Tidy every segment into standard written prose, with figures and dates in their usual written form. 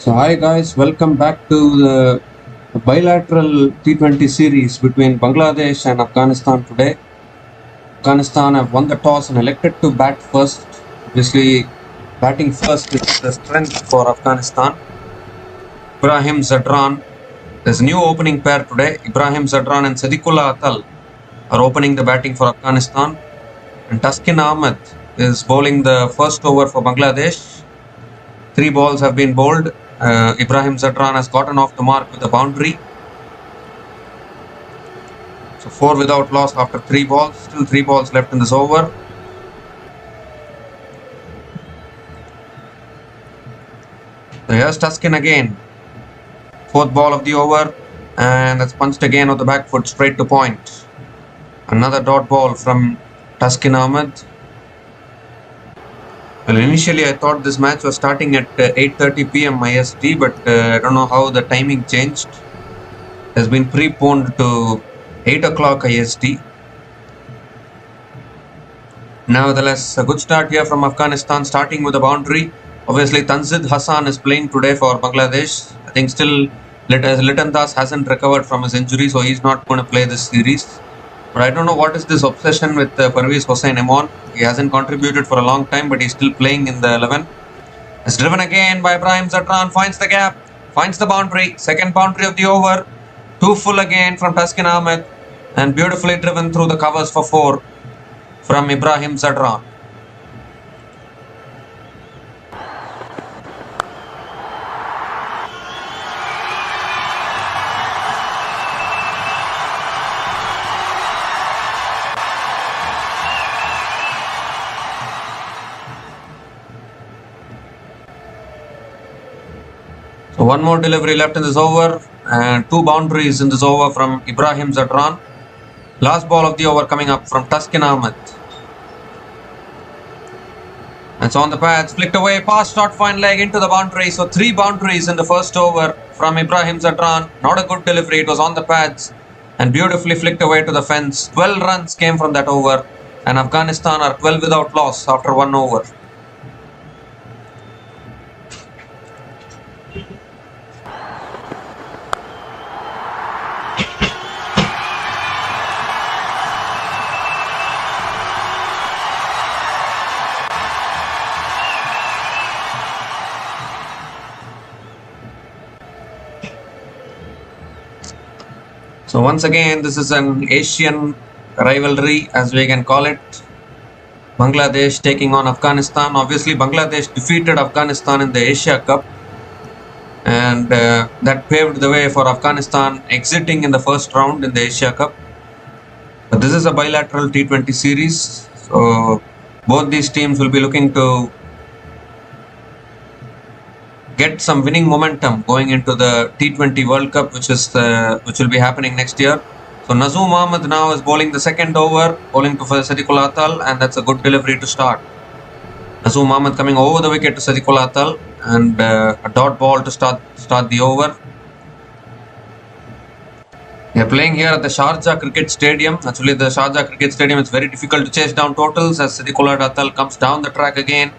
So hi guys, welcome back to the bilateral T20 series between Bangladesh and Afghanistan today. Afghanistan have won the toss and elected to bat first. Obviously, batting first is the strength for Afghanistan. Ibrahim Zadran, there's a new opening pair today. Ibrahim Zadran and Sadiqullah Atal are opening the batting for Afghanistan. And Taskin Ahmed is bowling the first over for Bangladesh. 3 balls have been bowled. Ibrahim Zadran has gotten off the mark with a boundary. So 4 without loss after 3 balls. Still 3 balls left in this over. So here's Taskin again. 4th ball of the over. And that's punched again on the back foot straight to point. Another dot ball from Taskin Ahmed. Well, initially I thought this match was starting at 8:30 p.m. IST, but I don't know how the timing changed. It has been preponed to 8 o'clock IST. Nevertheless, a good start here from Afghanistan, starting with a boundary. Obviously, Tanzid Hassan is playing today for Bangladesh. I think still Litan Das hasn't recovered from his injury, so he's not going to play this series. But I don't know what is this obsession with Parvez Hossain Emon. He hasn't contributed for a long time, but he's still playing in the 11. It's driven again by Ibrahim Zadran, finds the gap, finds the boundary, second boundary of the over. 2 full again from Taskin Ahmed, and beautifully driven through the covers for 4 from Ibrahim Zadran. So 1 more delivery left in this over, and 2 boundaries in this over from Ibrahim Zadran. Last ball of the over coming up from Taskin Ahmed. It's on the pads, flicked away, past short fine leg into the boundary. So 3 boundaries in the first over from Ibrahim Zadran. Not a good delivery, it was on the pads and beautifully flicked away to the fence. 12 runs came from that over, and Afghanistan are 12 without loss after 1 over. So once again, this is an Asian rivalry, as we can call it. Bangladesh taking on Afghanistan. Obviously, Bangladesh defeated Afghanistan in the Asia Cup, and that paved the way for Afghanistan exiting in the first round in the Asia Cup. But this is a bilateral T20 series, so both these teams will be looking to get some winning momentum going into the T20 World Cup, which will be happening next year. So Nazoom Ahmed now is bowling the second over, bowling to Sadiqullah Atal, and that's a good delivery to start. Nazoom Ahmed coming over the wicket to Sadiqullah Atal, and a dot ball to start the over. They are playing here at the Sharjah Cricket Stadium. Actually, the Sharjah Cricket Stadium is very difficult to chase down totals, as Sadiqullah Atal comes down the track again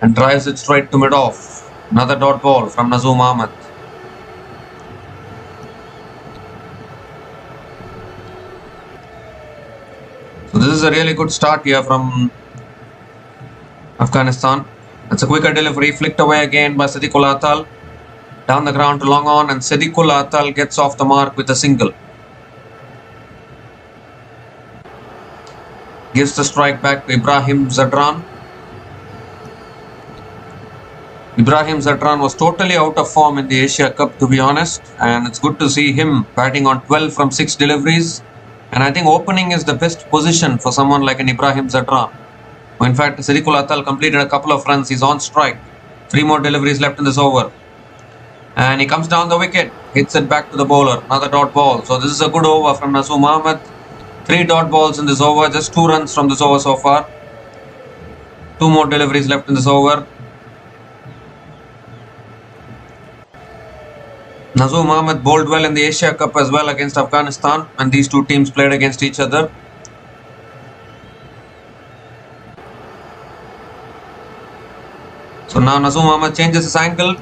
and drives it straight to mid-off. Another dot ball from Nazoom Ahmed. So this is a really good start here from Afghanistan. It's a quicker delivery, flicked away again by Sadiqullah Atal. Down the ground to long on, and Sadiqullah Atal gets off the mark with a single. Gives the strike back to Ibrahim Zadran. Ibrahim Zadran was totally out of form in the Asia Cup, to be honest, and it's good to see him batting on 12 from 6 deliveries. And I think opening is the best position for someone like an Ibrahim Zadran. In fact, Sadiqullah Atal completed a couple of runs, he's on strike. 3 more deliveries left in this over. And he comes down the wicket, hits it back to the bowler, another dot ball. So this is a good over from Nazoom Ahmed. 3 dot balls in this over, just 2 runs from this over so far. 2 more deliveries left in this over. Nazoom Ahmed bowled well in the Asia Cup as well against Afghanistan, and these two teams played against each other. So now Nazoom Ahmed changes his angle,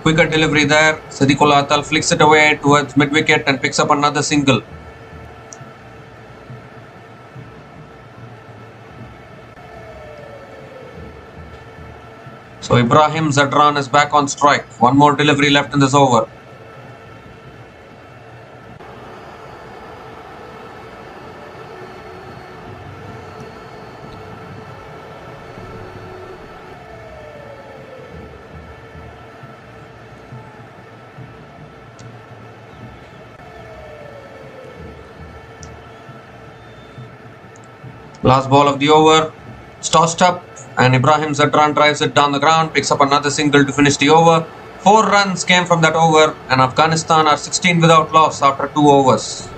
quicker delivery there. Sadiqullah Atal flicks it away towards mid-wicket and picks up another single. So Ibrahim Zadran is back on strike. One more delivery left in this over. Last ball of the over. It's tossed up and Ibrahim Zadran drives it down the ground, picks up another single to finish the over. 4 runs came from that over and Afghanistan are 16 without loss after 2 overs.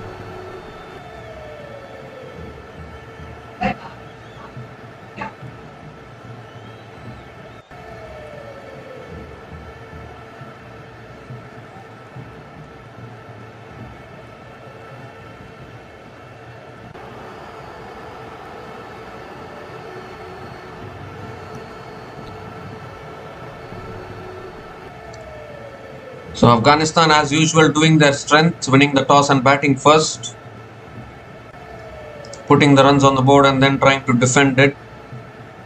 So Afghanistan as usual doing their strength, winning the toss and batting first, putting the runs on the board and then trying to defend it.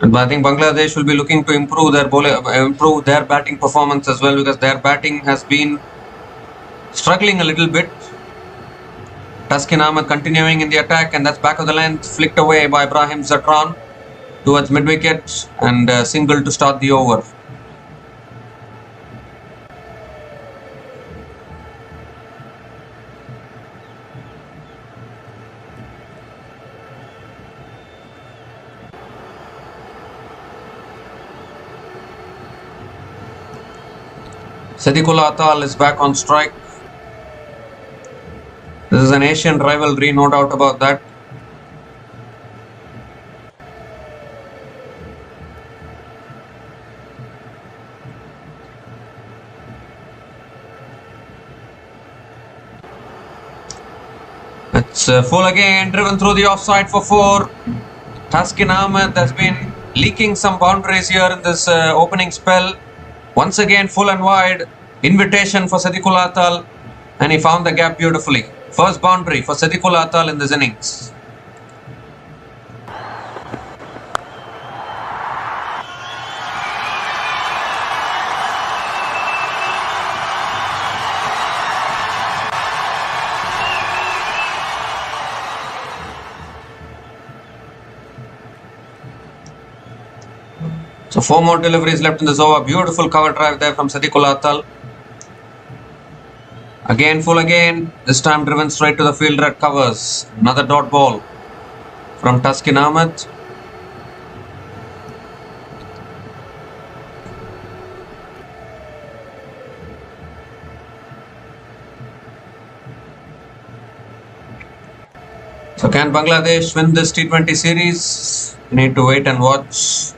And I think Bangladesh will be looking to improve their batting performance as well, because their batting has been struggling a little bit. Taskin Ahmed continuing in the attack, and that's back of the length, flicked away by Ibrahim Zadran towards mid-wicket and single to start the over. Sadiqullah Atal is back on strike. This is an Asian rivalry, no doubt about that. It's full again, driven through the offside for 4. Taskin Ahmed has been leaking some boundaries here in this opening spell. Once again full and wide, invitation for Sadiqullah Atal, and he found the gap beautifully. First boundary for Sadiqullah Atal in this innings. So 4 more deliveries left in this over. Beautiful cover drive there from Sadiqullah Atal. Again full again. This time driven straight to the fielder at covers. Another dot ball from Taskin Ahmed. So can Bangladesh win this T20 series? We need to wait and watch.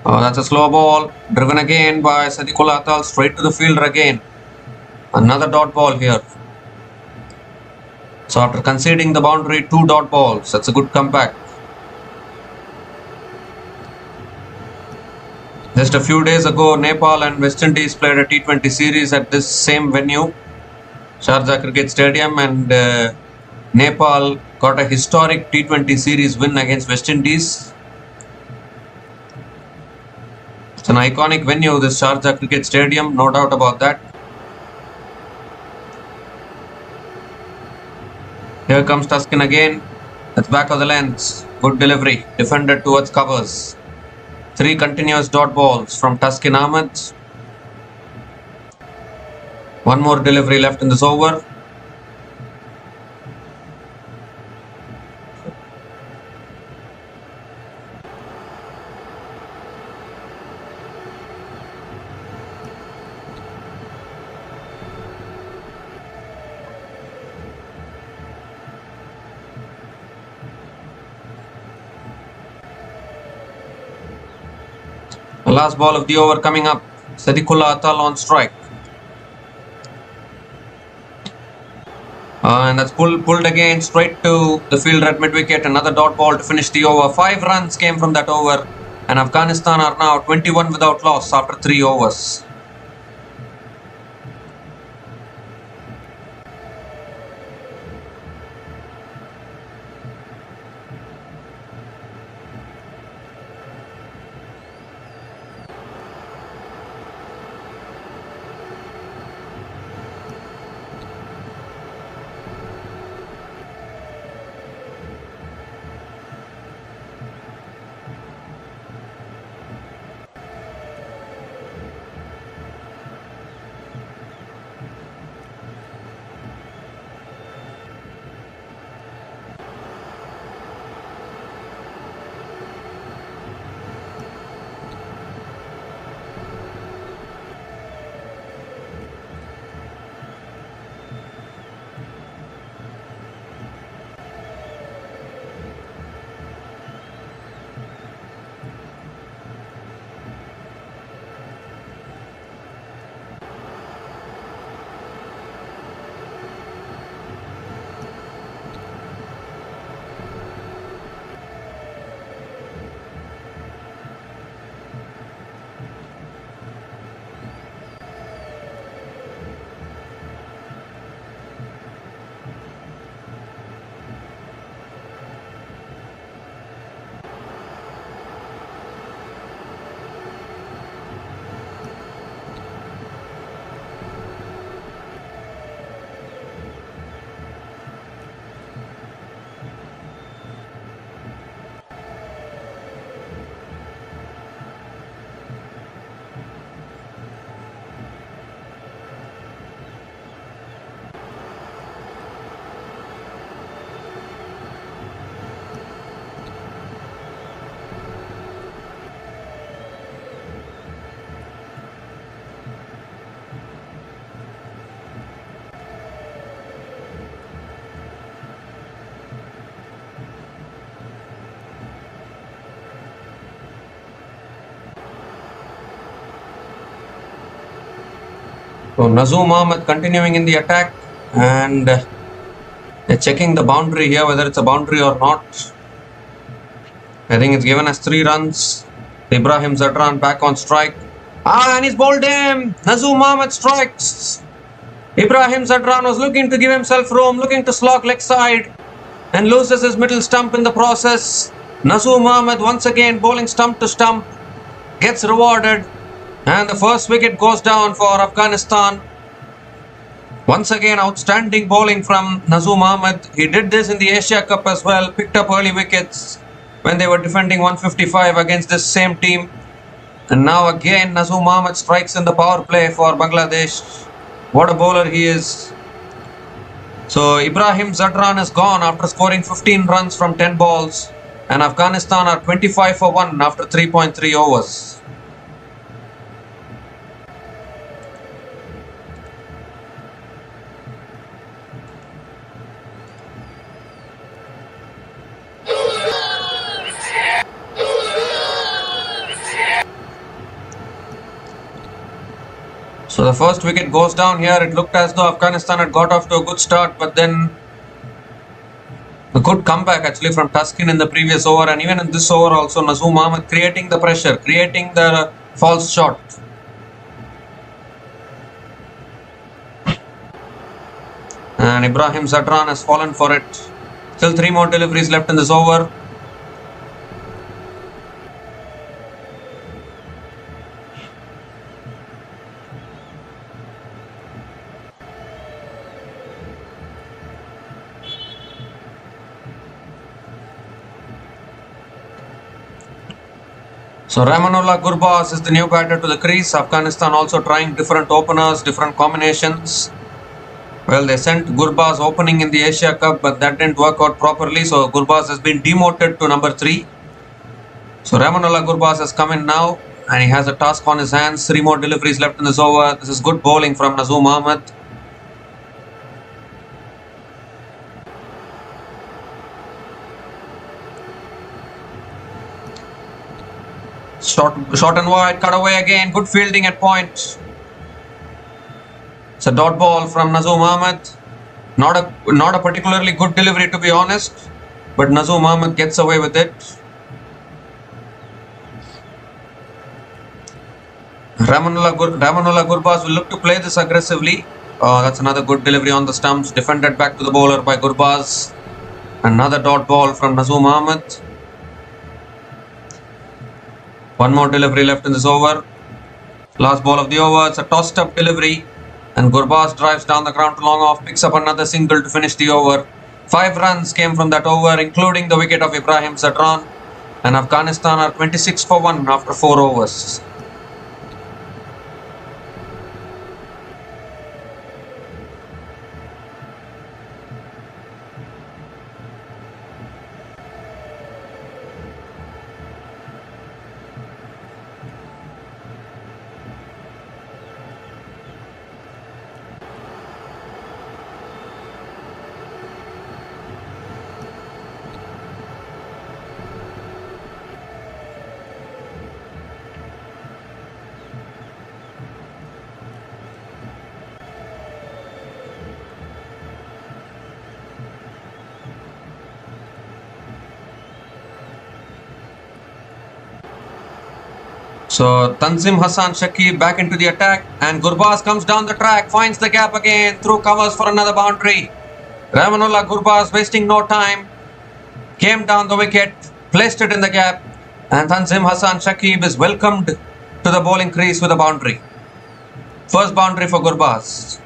Oh, that's a slow ball, driven again by Sadiqullah Atal, straight to the fielder again. Another dot ball here. So after conceding the boundary, 2 dot balls. That's a good comeback. Just a few days ago, Nepal and West Indies played a T20 series at this same venue, Sharjah Cricket Stadium, and Nepal got a historic T20 series win against West Indies. It's an iconic venue, this Sharjah Cricket Stadium, no doubt about that. Here comes Taskin again. That's back of the length. Good delivery. Defended towards covers. 3 continuous dot balls from Taskin Ahmed. 1 more delivery left in this over. The last ball of the over coming up. Sadiqullah Atal on strike. And that's pulled again straight to the fielder at mid-wicket. Another dot ball to finish the over. 5 runs came from that over. And Afghanistan are now 21 without loss after 3 overs. So Nazoom Ahmed continuing in the attack, and they're checking the boundary here, whether it's a boundary or not. I think it's given as 3 runs. Ibrahim Zadran back on strike. And he's bowled him. Nazoom Ahmed strikes. Ibrahim Zadran was looking to give himself room, looking to slog leg side, and loses his middle stump in the process. Nazoom Ahmed once again bowling stump to stump, gets rewarded, and the first wicket goes down for Afghanistan. Once again, outstanding bowling from Nazoom Ahmed. He did this in the Asia Cup as well, picked up early wickets when they were defending 155 against this same team. And now again, Nazoom Ahmed strikes in the power play for Bangladesh. What a bowler he is. So Ibrahim Zadran is gone after scoring 15 runs from 10 balls. And Afghanistan are 25 for 1 after 3.3 overs. So the first wicket goes down here. It looked as though Afghanistan had got off to a good start, but then a good comeback actually from Tuskin in the previous over, and even in this over also Nazoom Ahmed creating the pressure, creating the false shot. And Ibrahim Zadran has fallen for it. Still 3 more deliveries left in this over. So Rahmanullah Gurbaz is the new batter to the crease. Afghanistan also trying different openers, different combinations. Well, they sent Gurbaz opening in the Asia Cup, but that didn't work out properly. So Gurbaz has been demoted to number 3. So Rahmanullah Gurbaz has come in now, and he has a task on his hands. 3 more deliveries left in this over. This is good bowling from Nazoom Ahmed. Short and wide, cut away again. Good fielding at point. It's a dot ball from Nazoom Ahmed. Not a particularly good delivery, to be honest, but Nazoom Ahmed gets away with it. Ramanullah Gurbaz will look to play this aggressively. That's another good delivery on the stumps. Defended back to the bowler by Gurbaz. Another dot ball from Nazoom Ahmed. One more delivery left in this over. Last ball of the over. It's a tossed up delivery. And Gurbaz drives down the ground to long off. Picks up another single to finish the over. 5 runs came from that over, including the wicket of Ibrahim Zadran. And Afghanistan are 26 for 1 after 4 overs. So Tanzim Hassan Shakib back into the attack, and Gurbaz comes down the track, finds the gap again, through covers for another boundary. Ramanullah Gurbaz, wasting no time, came down the wicket, placed it in the gap, and Tanzim Hassan Shakib is welcomed to the bowling crease with a boundary. First boundary for Gurbaz.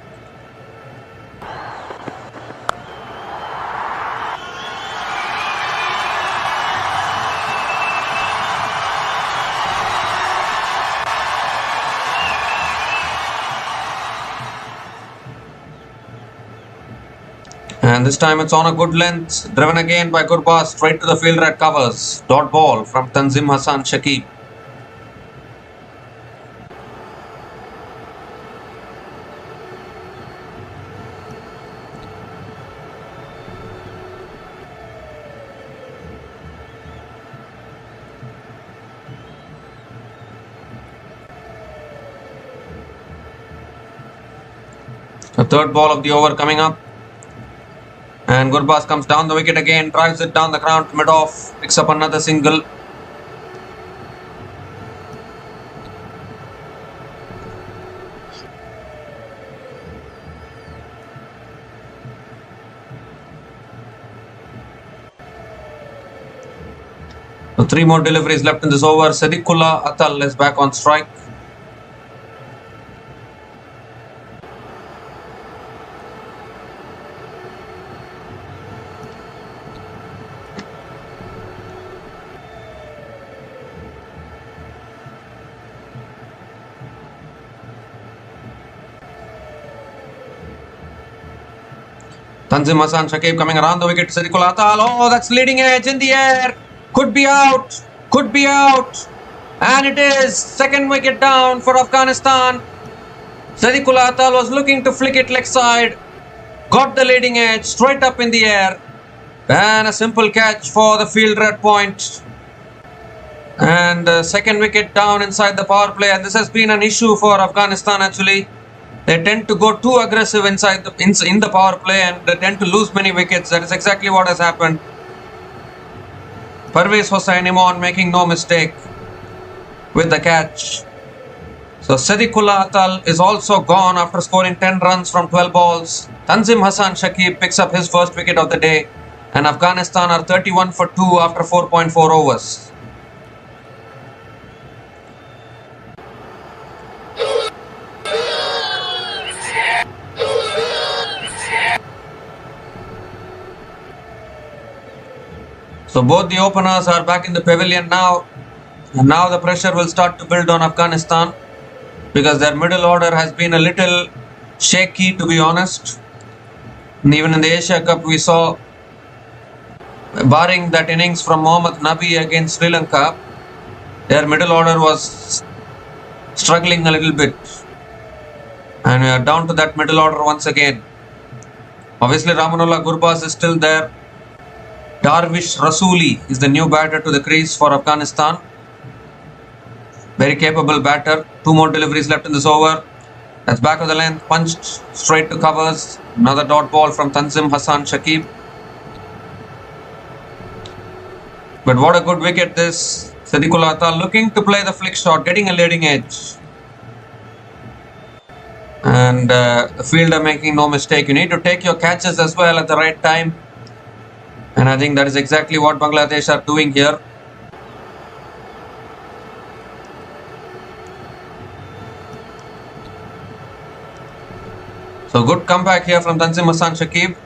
And this time it's on a good length, driven again by Gurbaz, straight to the fielder at covers. Dot ball from Tanzim Hassan Shakib. The third ball of the over coming up. And Gurbaz comes down the wicket again, drives it down the ground to mid-off, picks up another single. So 3 more deliveries left in this over. Sadiqullah Atal is back on strike. Tanzim Hassan Shakib coming around the wicket. Sadiqullah Atal. Oh, that's leading edge in the air. Could be out. Could be out. And it is. Second wicket down for Afghanistan. Sadiqullah Atal was looking to flick it leg side. Got the leading edge straight up in the air. And a simple catch for the fielder at point. And second wicket down inside the power play. And this has been an issue for Afghanistan actually. They tend to go too aggressive in the power play, and they tend to lose many wickets. That is exactly what has happened. Parvez Hossain Imam making no mistake with the catch. So Sadiqullah Atal is also gone after scoring 10 runs from 12 balls. Tanzim Hassan Shakib picks up his first wicket of the day, and Afghanistan are 31 for 2 after 4.4 overs. So both the openers are back in the pavilion now, and now the pressure will start to build on Afghanistan because their middle order has been a little shaky, to be honest. And even in the Asia Cup we saw, barring that innings from Mohammad Nabi against Sri Lanka, their middle order was struggling a little bit, and we are down to that middle order once again. Obviously Ramanullah Gurbaz is still there. Darvish Rasooli is the new batter to the crease for Afghanistan. Very capable batter. 2 more deliveries left in this over. That's back of the length, punched straight to covers. Another dot ball from Tanzim Hassan Shakib. But what a good wicket this. Sadiqul Atal looking to play the flick shot, getting a leading edge. And the fielder making no mistake. You need to take your catches as well at the right time. And I think that is exactly what Bangladesh are doing here. So good comeback here from Tanzim Hassan Shakib.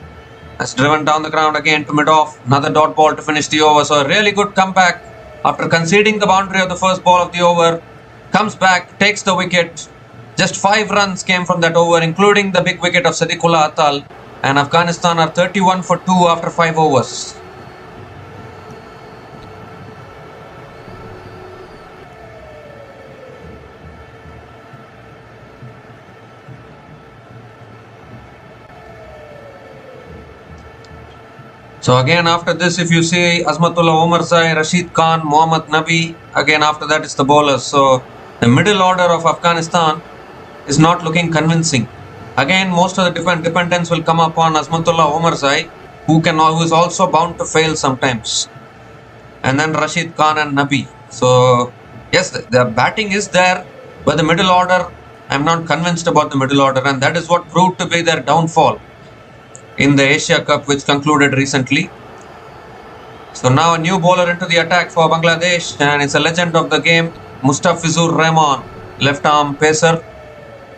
Has driven down the ground again to mid-off. Another dot ball to finish the over. So a really good comeback after conceding the boundary of the first ball of the over. Comes back, takes the wicket. Just 5 runs came from that over, including the big wicket of Sadiqullah Atal. And Afghanistan are 31 for 2 after 5 overs. So again after this, if you see Azmatullah Omarzai, Rashid Khan, Mohammad Nabi, again after that it's the bowlers. So the middle order of Afghanistan is not looking convincing. Again, most of the dependence will come upon Azmatullah Omarzai, who is also bound to fail sometimes. And then Rashid Khan and Nabi. So yes, the batting is there, but the middle order, I'm not convinced about the middle order, and that is what proved to be their downfall in the Asia Cup, which concluded recently. So now a new bowler into the attack for Bangladesh, and it's a legend of the game, Mustafizur Rahman, left arm pacer,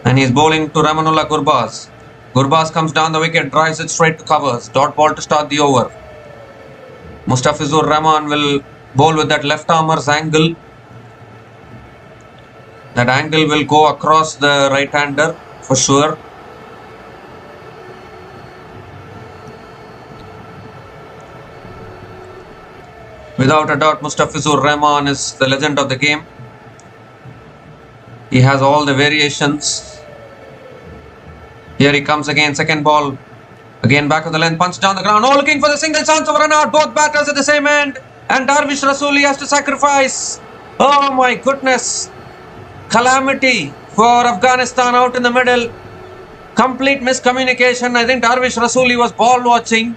and he's bowling to Rahmanullah Gurbaz. Gurbaz comes down the wicket, drives it straight to covers, dot ball to start the over. Mustafizur Rahman will bowl with that left armer's angle. That angle will go across the right-hander for sure. Without a doubt, Mustafizur Rahman is the legend of the game. He has all the variations. Here he comes again, second ball. Again back of the length, punch down the ground. Oh, looking for the single chance of a run out. Both batters at the same end. And Darvish Rasooli has to sacrifice. Oh my goodness. Calamity for Afghanistan out in the middle. Complete miscommunication. I think Darvish Rasooli was ball watching.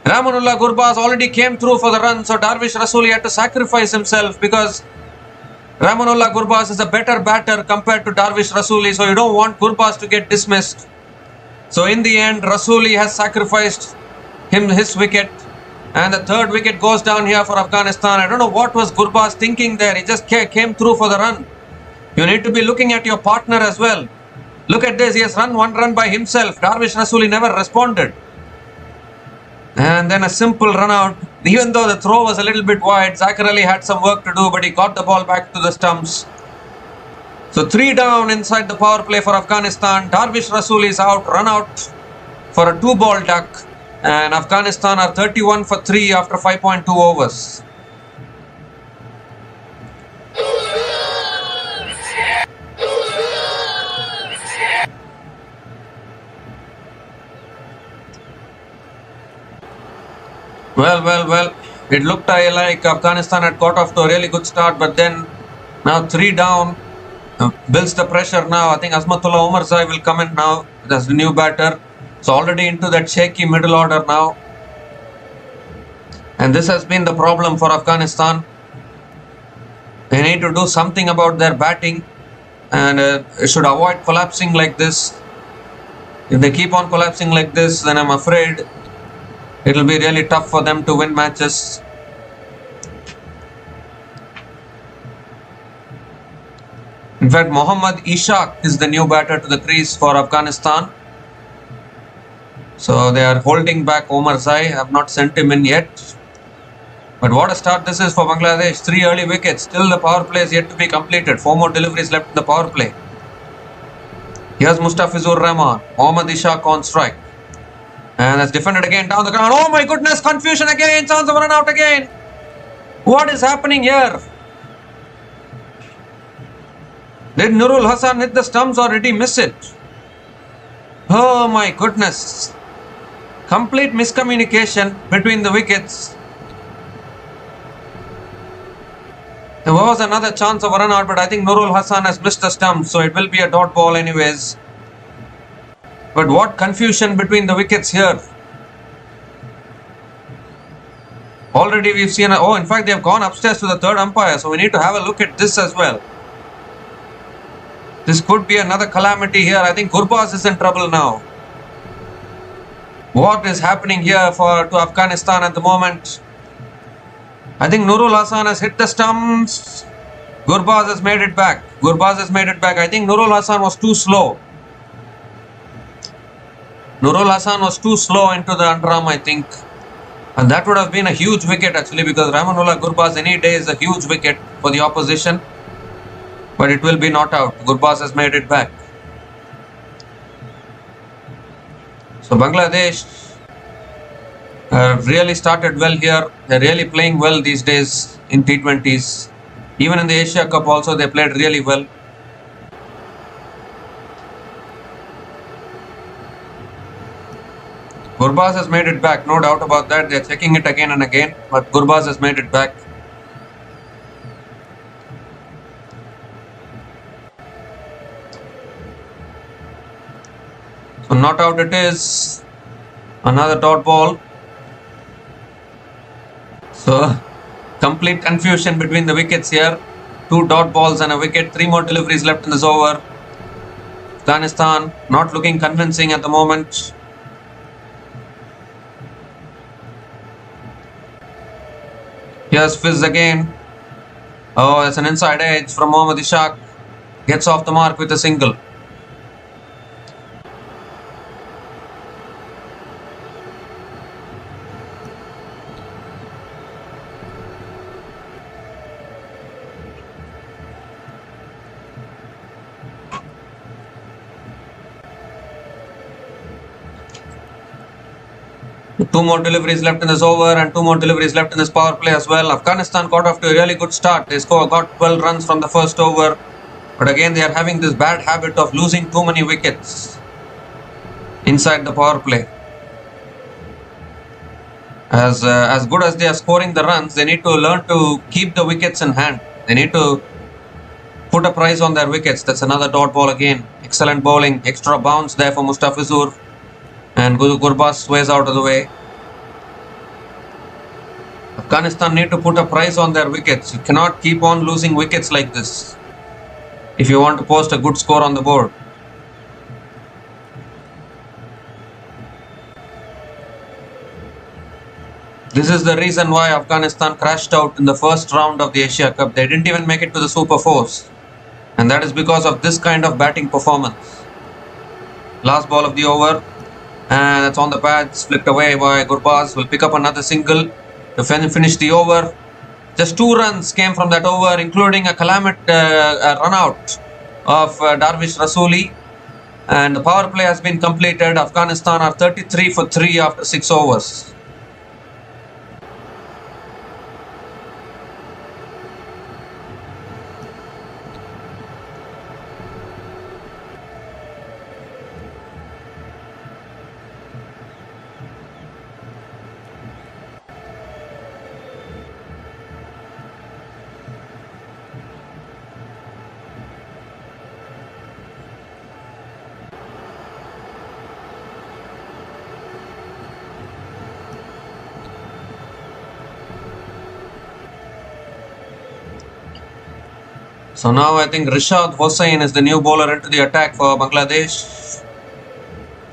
Rahmanullah Gurbaz already came through for the run, so Darvish Rasooli had to sacrifice himself because Rahmanullah Gurbaz is a better batter compared to Darvish Rasooli, so you don't want Gurbaz to get dismissed. So in the end, Rasooli has sacrificed his wicket, and the third wicket goes down here for Afghanistan. I don't know what was Gurbaz thinking there. He just came through for the run. You need to be looking at your partner as well. Look at this, he has run 1 run by himself. Darvish Rasooli never responded. And then a simple run out. Even though the throw was a little bit wide, Zachar Ali had some work to do, but he got the ball back to the stumps. So 3 down inside the power play for Afghanistan. Darvish Rasooli is out, run out for a 2-ball duck. And Afghanistan are 31 for 3 after 5.2 overs. Well, it looked like Afghanistan had got off to a really good start, but then now 3 down builds the pressure now. I think Azmatullah Omarzai will come in now as the new batter. So already into that shaky middle order now. And this has been the problem for Afghanistan. They need to do something about their batting and should avoid collapsing like this. If they keep on collapsing like this, then I'm afraid it will be really tough for them to win matches. In fact, Mohammad Ishaq is the new batter to the crease for Afghanistan. So they are holding back Omarzai. Have not sent him in yet. But what a start this is for Bangladesh. 3 early wickets. Still the power play is yet to be completed. 4 more deliveries left in the power play. Here's Mustafizur Rahman. Mohammad Ishaq on strike. And that's defended again down the ground. Oh my goodness, confusion again. Chance of a run out again. What is happening here? Did Nurul Hassan hit the stumps or did he miss it? Oh my goodness. Complete miscommunication between the wickets. There was another chance of a run out, but I think Nurul Hassan has missed the stump, so it will be a dot ball anyways. But what confusion between the wickets here. Already we've seen, in fact they have gone upstairs to the third umpire, so we need to have a look at this as well. This could be another calamity here. I think Gurbaz is in trouble now. What is happening here to Afghanistan at the moment? I think Nurul Hassan has hit the stumps. Gurbaz has made it back. I think Nurul Hassan was too slow. Nurul Hassan was too slow into the underarm, I think. And that would have been a huge wicket actually, because Rahmanullah Gurbaz any day is a huge wicket for the opposition. But it will be not out. Gurbaz has made it back. So Bangladesh really started well here. They're really playing well these days in T20s. Even in the Asia Cup also they played really well. Gurbaz has made it back, no doubt about that. They're checking it again and again, but Gurbaz has made it back. So not out it is. Another dot ball. So complete confusion between the wickets here. 2 dot balls and a wicket. 3 more deliveries left in this over. Afghanistan not looking convincing at the moment. Here's Fizz again. Oh, it's an inside edge from Mohammad Ishaq. Gets off the mark with a single. Two more deliveries left in this over and 2 more deliveries left in this power play as well. Afghanistan got off to a really good start. They got 12 runs from the first over. But again, they are having this bad habit of losing too many wickets inside the power play. As good as they are scoring the runs, they need to learn to keep the wickets in hand. They need to put a price on their wickets. That's another dot ball again. Excellent bowling. Extra bounce there for Mustafizur. And Gurbaz sways out of the way. Afghanistan need to put a price on their wickets. You cannot keep on losing wickets like this if you want to post a good score on the board. This is the reason why Afghanistan crashed out in the first round of the Asia Cup. They didn't even make it to the Super Fours. And that is because of this kind of batting performance. Last ball of the over. And that's on the pads, flicked away by Gurbaz. Will pick up another single to finish the over. Just 2 runs came from that over, including a calamity run out of Darvish Rasuli. And the power play has been completed. Afghanistan are 33 for 3 after 6 overs. So now I think Rishad Hossain is the new bowler into the attack for Bangladesh.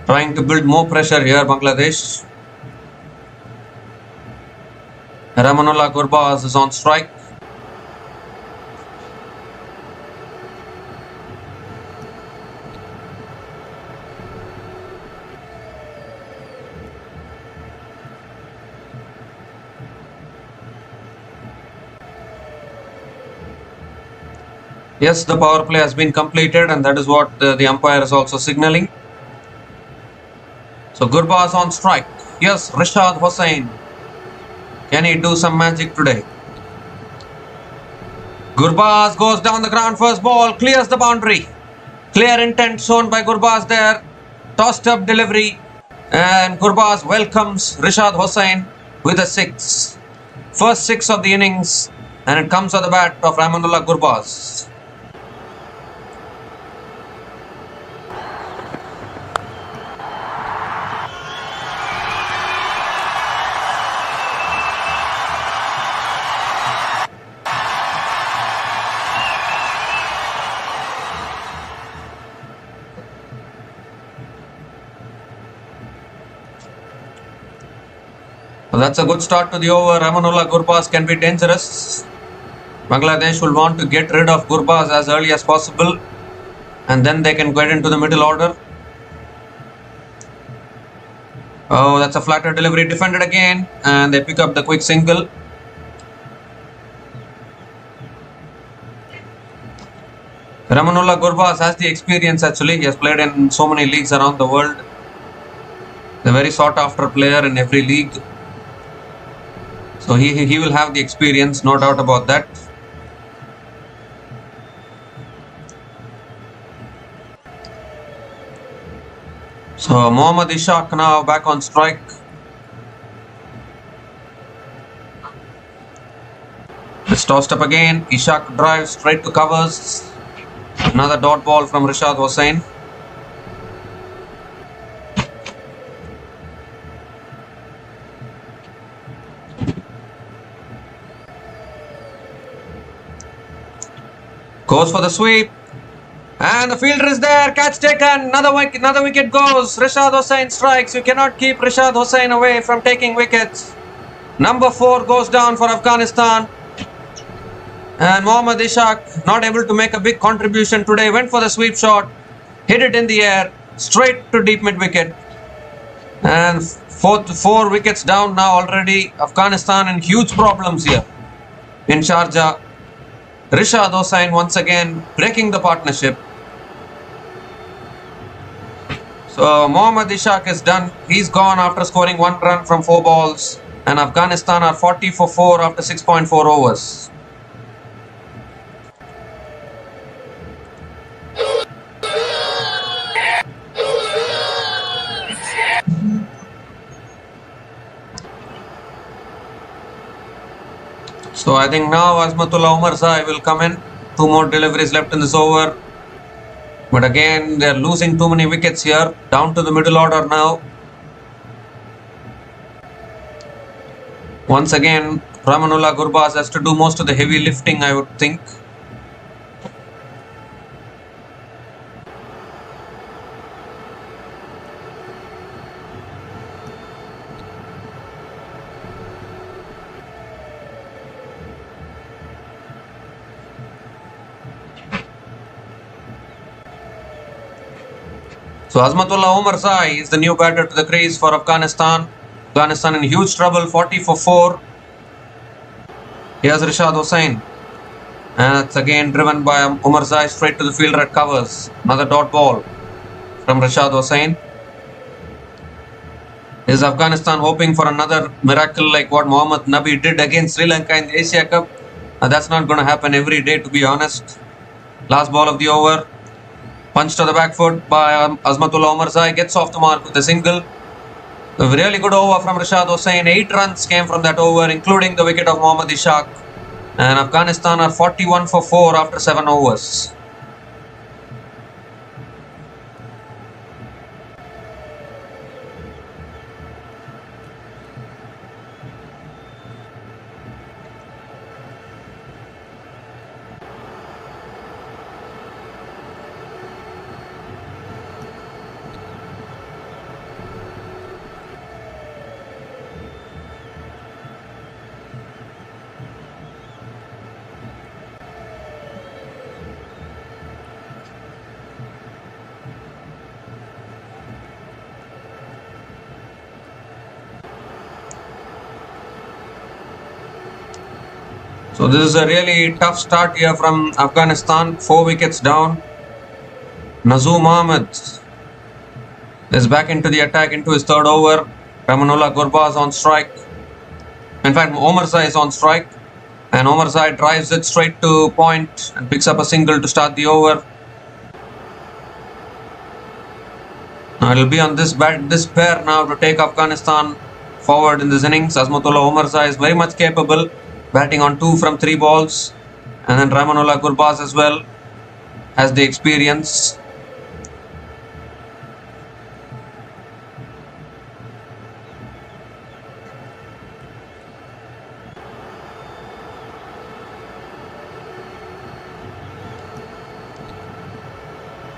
Trying to build more pressure here, Bangladesh. Rahmanullah Gurbaz is on strike. Yes, the power play has been completed, and that is what the umpire is also signaling. So Gurbaz on strike. Yes, Rishad Hossain. Can he do some magic today? Gurbaz goes down the ground, first ball, clears the boundary. Clear intent shown by Gurbaz there. Tossed up delivery, and Gurbaz welcomes Rishad Hossain with a 6. First 6 of the innings, and it comes on the bat of Rahmanullah Gurbaz. So that's a good start to the over. Rahmanullah Gurbaz can be dangerous. Bangladesh will want to get rid of Gurbaz as early as possible, and then they can get into the middle order. Oh, that's a flatter delivery, defended again, and they pick up the quick single. Rahmanullah Gurbaz has the experience actually. He has played in so many leagues around the world. He's a very sought after player in every league. So he will have the experience, no doubt about that. So Mohammad Ishaq now back on strike. It's tossed up again. Ishaq drives straight to covers. Another dot ball from Rashad Hossain. Goes for the sweep. And the fielder is there. Catch taken. Another wicket goes. Rashad Hossain strikes. You cannot keep Rashad Hossain away from taking wickets. Number 4 goes down for Afghanistan. And Mohammad Ishaq not able to make a big contribution today. Went for the sweep shot. Hit it in the air. Straight to deep mid wicket. And 4 wickets down now already. Afghanistan in huge problems here in Sharjah. Rashad Hossain once again breaking the partnership. So Mohammad Ishaq is done. He's gone after scoring 1 run from 4 balls. And Afghanistan are 40 for 4 after 6.4 overs. So I think now Azmatullah Omarzai will come in. 2 more deliveries left in this over. But again, they are losing too many wickets here. Down to the middle order now. Once again, Rahmanullah Gurbaz has to do most of the heavy lifting, I would think. So Azmatullah Omarzai is the new batter to the crease for Afghanistan. Afghanistan in huge trouble, 40 for 4. Here's Rashad Hossain. And it's again driven by Omarzai straight to the fielder at covers. Another dot ball from Rashad Hossain. Is Afghanistan hoping for another miracle like what Mohammad Nabi did against Sri Lanka in the Asia Cup? That's not going to happen every day, to be honest. Last ball of the over. Punch to the back foot by Azmatullah Omarzai, gets off the mark with a single. A really good over from Rashad Hossain. 8 runs came from that over, including the wicket of Mohammad Ishaq. And Afghanistan are 41 for 4 after 7 overs. So this is a really tough start here from Afghanistan. 4 wickets down. Nazum Ahmed is back into the attack into his 3rd over. Rahmanullah Gurbaz on strike. In fact, Omarzai is on strike. And Omarzai drives it straight to point and picks up a single to start the over. Now it will be on this pair now to take Afghanistan forward in this innings. Azmatullah Omarzai is very much capable. batting on 2 from 3 balls. And then Ramanullah Gurbaz as well has the experience.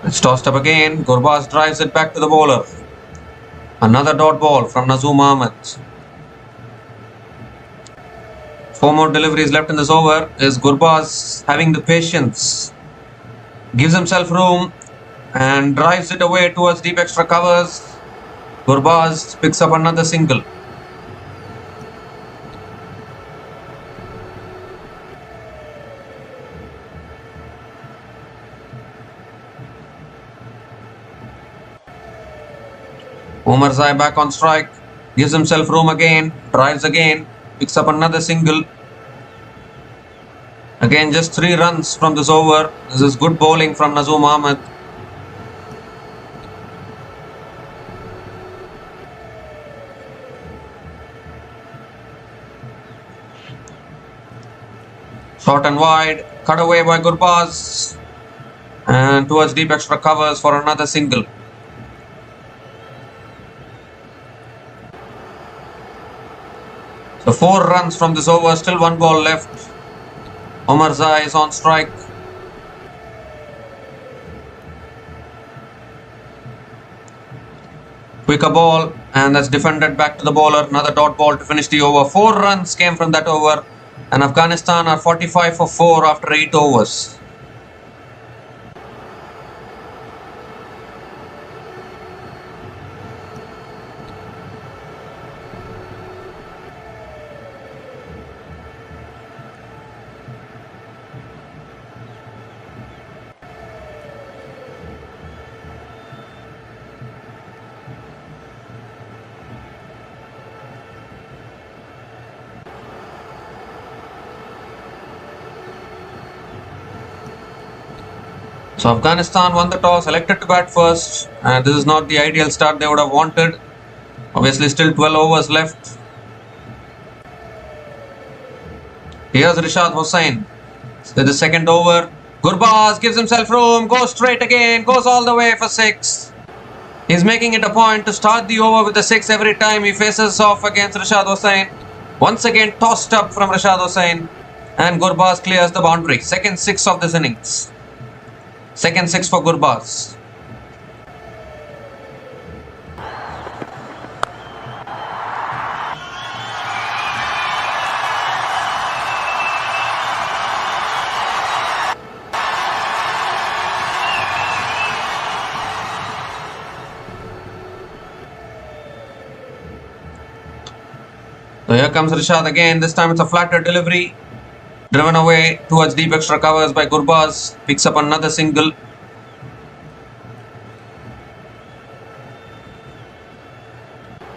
It's tossed up again. Gurbaz drives it back to the bowler. Another dot ball from Nazoom Ahmed. 4 more deliveries left in this over. Is Gurbaz having the patience? Gives himself room and drives it away towards deep extra covers. Gurbaz picks up another single. Omarzai back on strike, gives himself room again, drives again, picks up another single. Again, just 3 runs from this over. This is good bowling from Nazoom Ahmed. Short and wide, cut away by Gurbaz, and towards deep extra covers for another single. So 4 runs from this over, still 1 ball left. Omarzai is on strike. Quicker ball, and that's defended back to the bowler. Another dot ball to finish the over. 4 runs came from that over, and Afghanistan are 45 for 4 after 8 overs. So Afghanistan won the toss, elected to bat first, and this is not the ideal start they would have wanted. Obviously still 12 overs left. Here's Rishad Hussain with the second over. Gurbaz gives himself room, goes straight again, goes all the way for 6. He's making it a point to start the over with the 6 every time he faces off against Rishad Hussain. Once again tossed up from Rishad Hussain, and Gurbaz clears the boundary. Second 6 of this innings. Second 6 for Gurbaz. So here comes Rishad again. This time it's a flatter delivery. Driven away towards deep extra covers by Gurbaz. Picks up another single.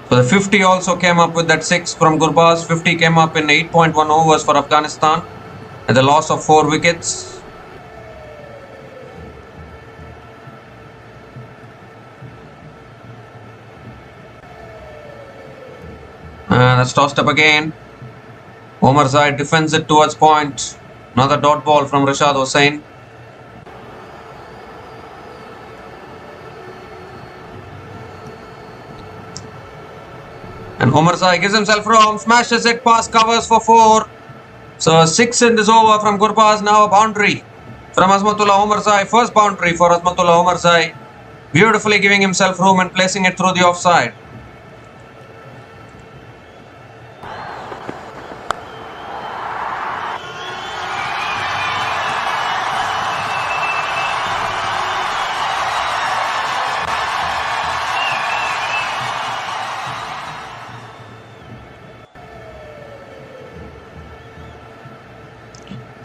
So the 50 also came up with that 6 from Gurbaz. 50 came up in 8.1 overs for Afghanistan at the loss of 4 wickets. And that's tossed up again. Omarzai defends it towards point. Another dot ball from Rishad Hussain. And Omarzai gives himself room, smashes it past covers for 4. So 6 in this over from Gurbaz, now a boundary from Azmatullah Omarzai. First boundary for Azmatullah Omarzai. Beautifully giving himself room and placing it through the offside.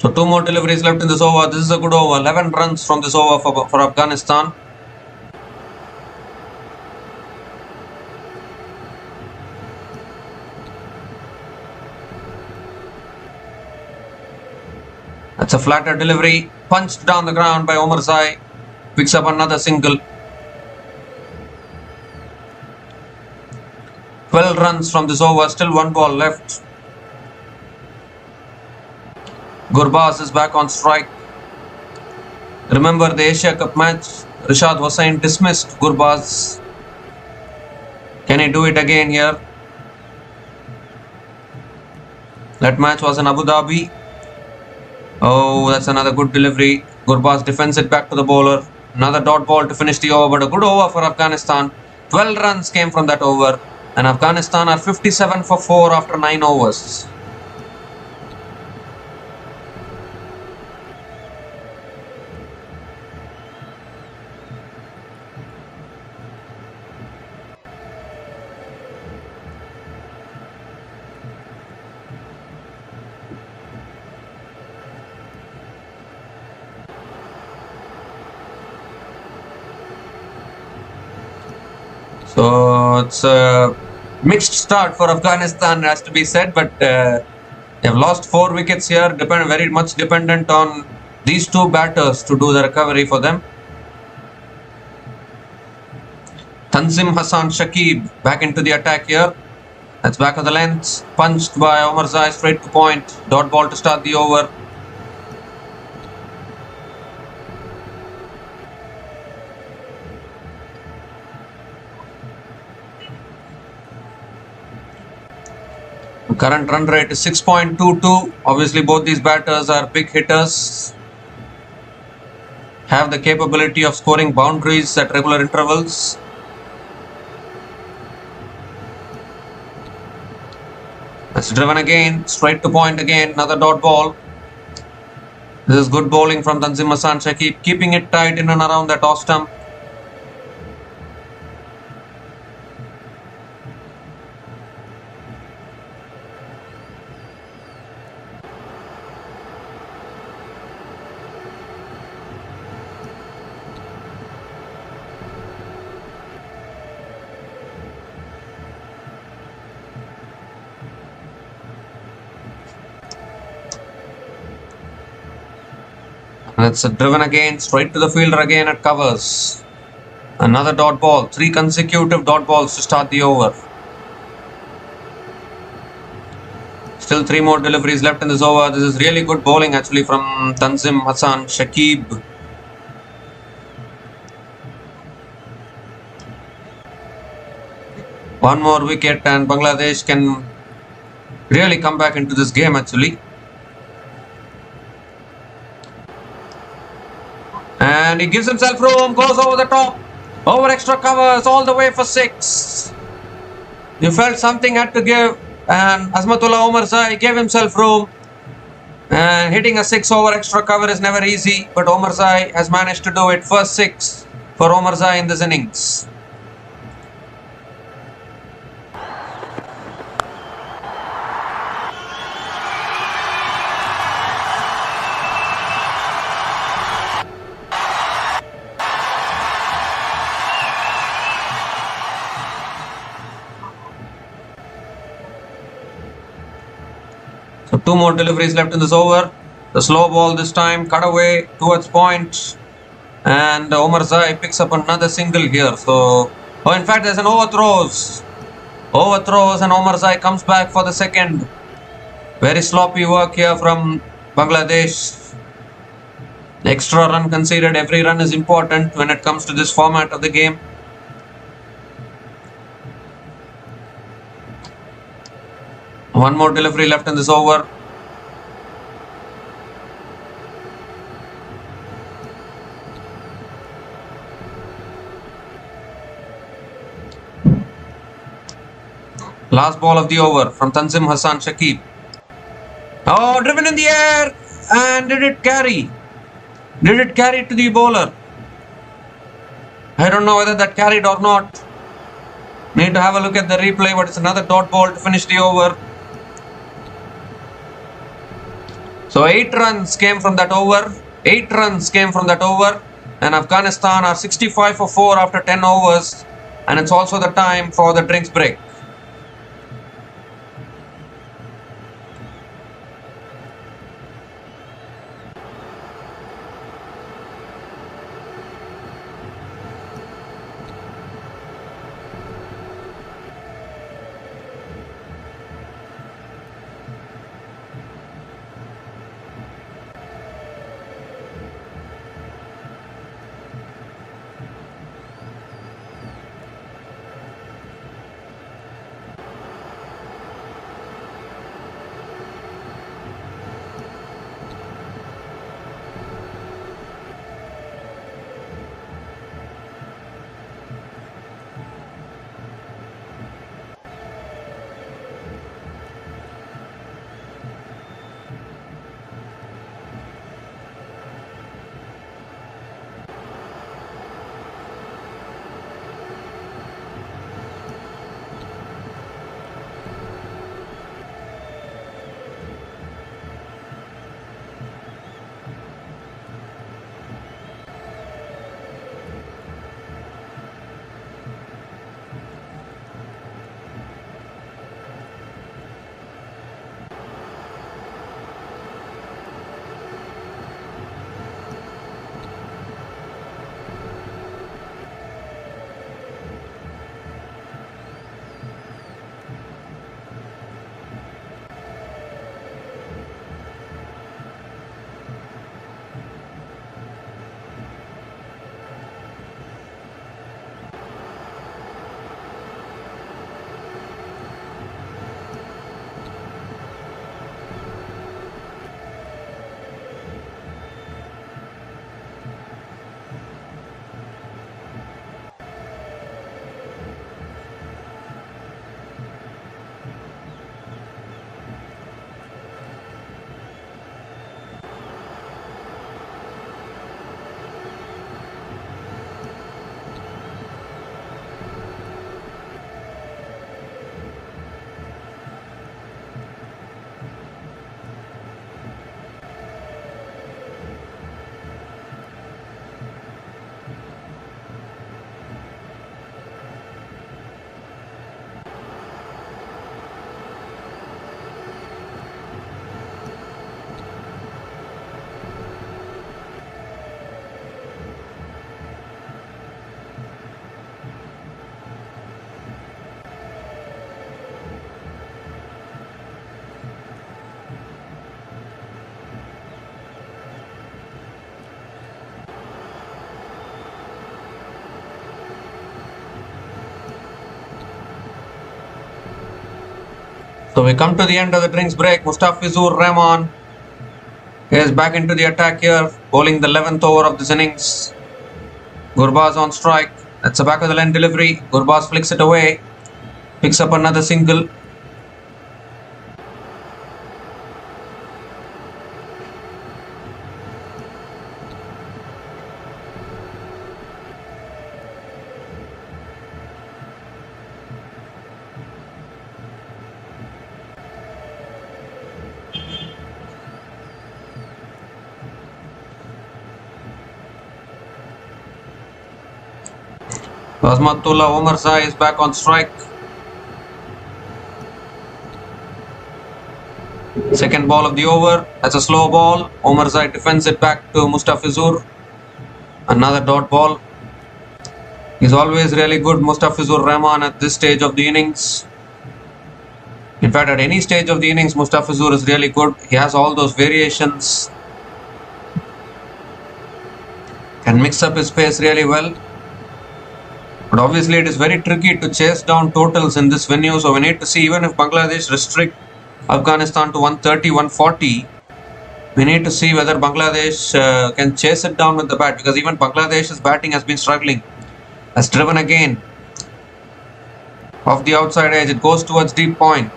So 2 more deliveries left in this over. This is a good over. 11 runs from this over for Afghanistan. That's a flatter delivery. Punched down the ground by Omarzai. Picks up another single. 12 runs from this over. Still 1 ball left. Gurbaz is back on strike. Remember the Asia Cup match? Rishad Hossain dismissed Gurbaz. Can he do it again here? That match was in Abu Dhabi. Oh, that's another good delivery. Gurbaz defends it back to the bowler. Another dot ball to finish the over, but a good over for Afghanistan. 12 runs came from that over, and Afghanistan are 57 for 4 after 9 overs. So it's a mixed start for Afghanistan, has to be said, but they have lost 4 wickets here, very much dependent on these 2 batters to do the recovery for them. Tanzim Hassan Shakib back into the attack here. That's back of the length, punched by Omarzai straight to point. Dot ball to start the over. Current run rate is 6.22. Obviously, both these batters are big hitters, have the capability of scoring boundaries at regular intervals. That's driven again, straight to point again, another dot ball. This is good bowling from Tanzim Hassan Shakib, keeping it tight in and around that off stump. And it's driven again, straight to the fielder again at covers. Another dot ball, 3 consecutive dot balls to start the over. Still 3 more deliveries left in this over. This is really good bowling actually from Tanzim Hassan Shakib. One more wicket and Bangladesh can really come back into this game actually. And he gives himself room, goes over the top, over extra covers, all the way for 6. You felt something had to give, and Azmatullah Omarzai gave himself room. And hitting a 6 over extra cover is never easy, but Omarzai has managed to do it. First 6 for Omarzai in this innings. So 2 more deliveries left in this over. The slow ball this time, cut away towards point. And Omarzai picks up another single here. So, in fact, there's an overthrows. Overthrows and Omarzai comes back for the second. Very sloppy work here from Bangladesh. Extra run conceded. Every run is important when it comes to this format of the game. One more delivery left in this over. Last ball of the over from Tanzim Hassan Shakib. Oh, driven in the air, and did it carry? Did it carry to the bowler? I don't know whether that carried or not. Need to have a look at the replay, but it's another dot ball to finish the over. So 8 runs came from that over. 8 runs came from that over. And Afghanistan are 65 for 4 after 10 overs. And it's also the time for the drinks break. So we come to the end of the drinks break. Mustafizur Rahman is back into the attack here, bowling the 11th over of this innings. Gurbaz on strike. That's a back of the line delivery. Gurbaz flicks it away, picks up another single. Azmatullah Omarzai is back on strike. Second ball of the over. That's a slow ball. Omarzai defends it back to Mustafizur. Another dot ball. He's always really good, Mustafizur Rahman, at this stage of the innings. In fact, at any stage of the innings, Mustafizur is really good. He has all those variations. Can mix up his pace really well. But obviously it is very tricky to chase down totals in this venue. So we need to see, even if Bangladesh restrict Afghanistan to 130, 140, we need to see whether Bangladesh can chase it down with the bat. Because even Bangladesh's batting has been struggling. Has driven again. Off the outside edge, it goes towards deep point.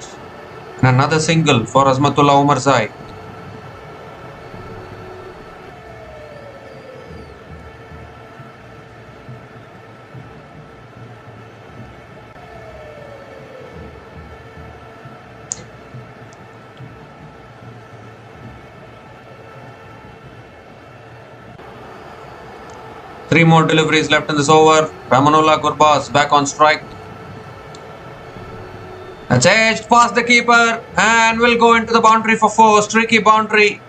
And another single for Azmatullah Omarzai. Three more deliveries left in this over. Ramanullah Gurbaz back on strike. That's edged past the keeper and will go into the boundary for four. Streaky boundary,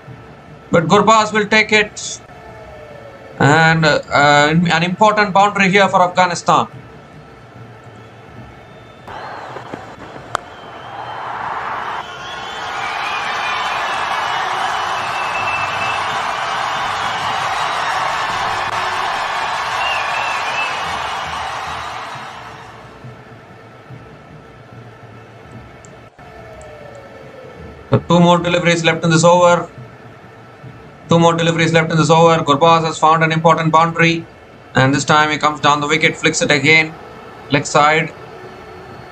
but Gurbaz will take it. And an important boundary here for Afghanistan. So two more deliveries left in this over. Gurbaz has found an important boundary. And this time he comes down the wicket, flicks it again. Leg side.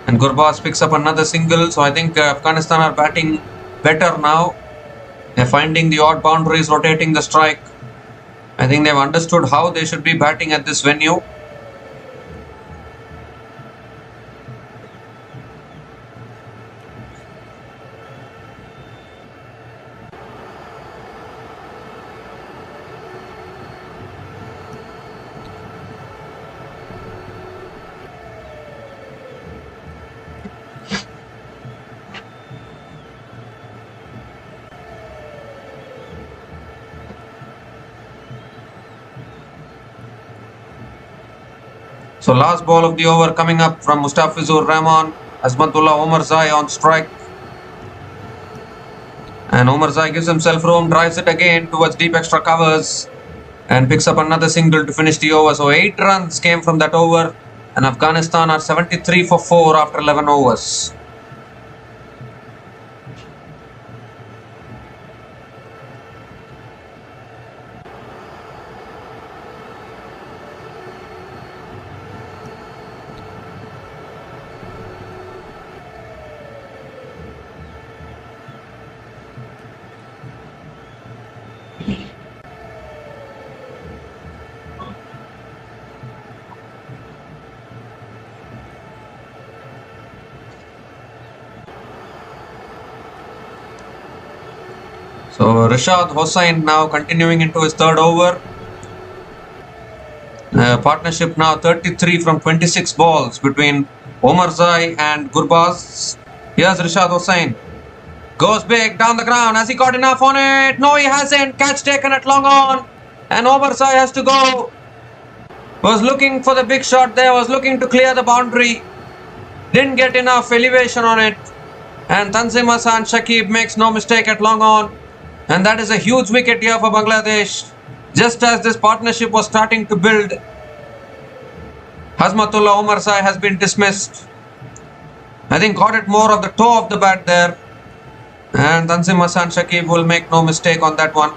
And Gurbaz picks up another single. So I think Afghanistan are batting better now. They're finding the odd boundaries, rotating the strike. I think they've understood how they should be batting at this venue. So last ball of the over coming up from Mustafizur Rahman. Azmatullah Omarzai on strike. And Omarzai gives himself room, drives it again towards deep extra covers. And picks up another single to finish the over. So 8 runs came from that over. And Afghanistan are 73 for 4 after 11 overs. So Rashad Hossain now continuing into his third over. Partnership now 33 from 26 balls between Omarzai and Gurbaz. Here's Rashad Hossain. Goes big down the ground. Has he got enough on it? No, he hasn't. Catch taken at long on. And Omarzai has to go. Was looking for the big shot there. Was looking to clear the boundary. Didn't get enough elevation on it. And Tanzim Hassan Shakib makes no mistake at long on. And that is a huge wicket here for Bangladesh. Just as this partnership was starting to build, Azmatullah Omarzai has been dismissed. I think got it more of the toe of the bat there. And Tanzim Hassan Shakib will make no mistake on that one.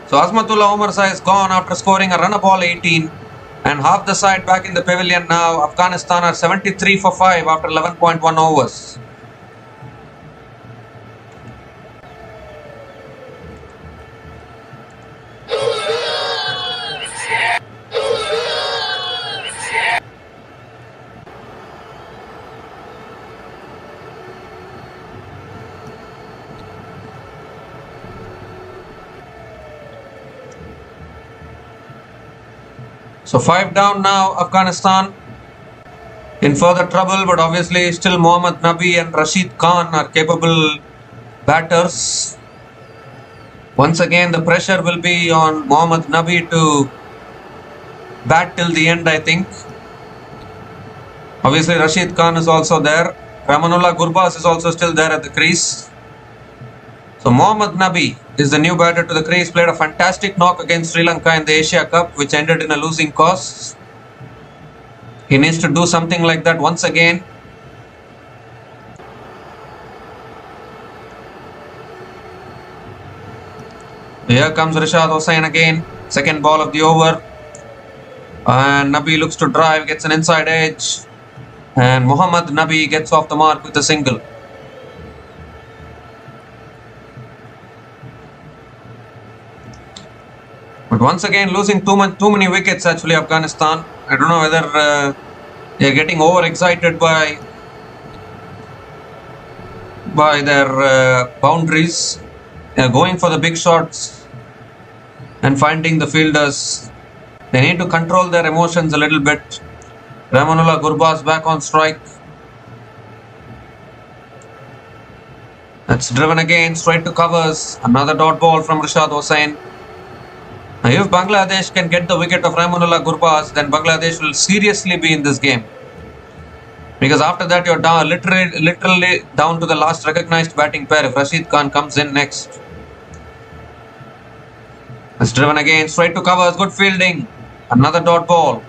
So Azmatullah Omarzai is gone after scoring a run of ball 18. And half the side back in the pavilion now. Afghanistan are 73 for 5 after 11.1 overs. So 5 down now, Afghanistan in further trouble, but obviously still Mohammad Nabi and Rashid Khan are capable batters. Once again, the pressure will be on Mohammad Nabi to bat till the end, I think. Obviously, Rashid Khan is also there. Ramanullah Gurbaz is also still there at the crease. So Mohammad Nabi is the new batter to the crease. Played a fantastic knock against Sri Lanka in the Asia Cup, which ended in a losing cause. He needs to do something like that once again. Here comes Rishad Hossain again. Second ball of the over. And Nabi looks to drive, gets an inside edge. And Mohammad Nabi gets off the mark with a single. But once again, losing too many wickets actually, Afghanistan. I don't know whether they are getting overexcited by their boundaries. They are going for the big shots and finding the fielders. They need to control their emotions a little bit. Ramanullah Gurbaz back on strike. That's driven again, straight to covers. Another dot ball from Rishad Hossain. Now, if Bangladesh can get the wicket of Ramanullah Gurbaz, then Bangladesh will seriously be in this game. Because after that, you're down, literally down to the last recognized batting pair if Rashid Khan comes in next. It's driven again, straight to covers, good fielding. Another dot ball.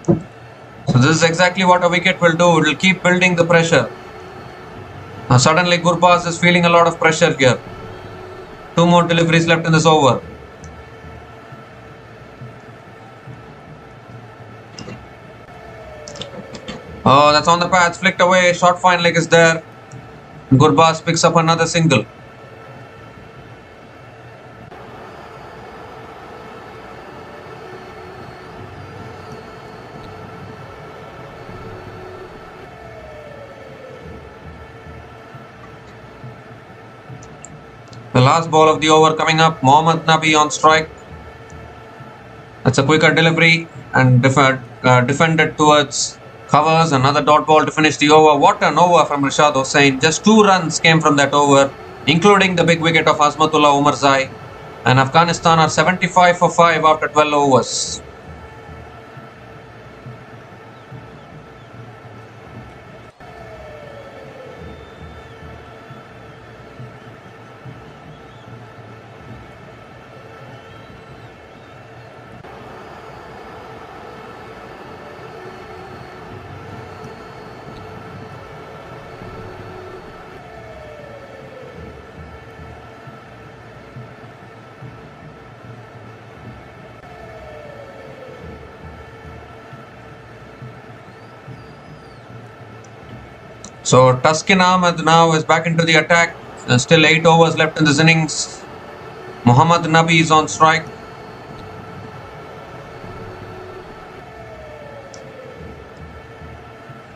So this is exactly what a wicket will do. It will keep building the pressure. Now suddenly Gurbaz is feeling a lot of pressure here. 2 more deliveries left in this over. Oh, that's on the pads, flicked away, short fine leg is there. Gurbaz picks up another single. The last ball of the over coming up, Mohammad Nabi on strike. That's a quicker delivery and defended towards covers. Another dot ball to finish the over. What an over from Rishad Hossain. Just 2 runs came from that over, including the big wicket of Azmatullah Omarzai. And Afghanistan are 75 for 5 after 12 overs. So Taskin Ahmed now is back into the attack. Still 8 overs left in this innings. Mohammad Nabi is on strike.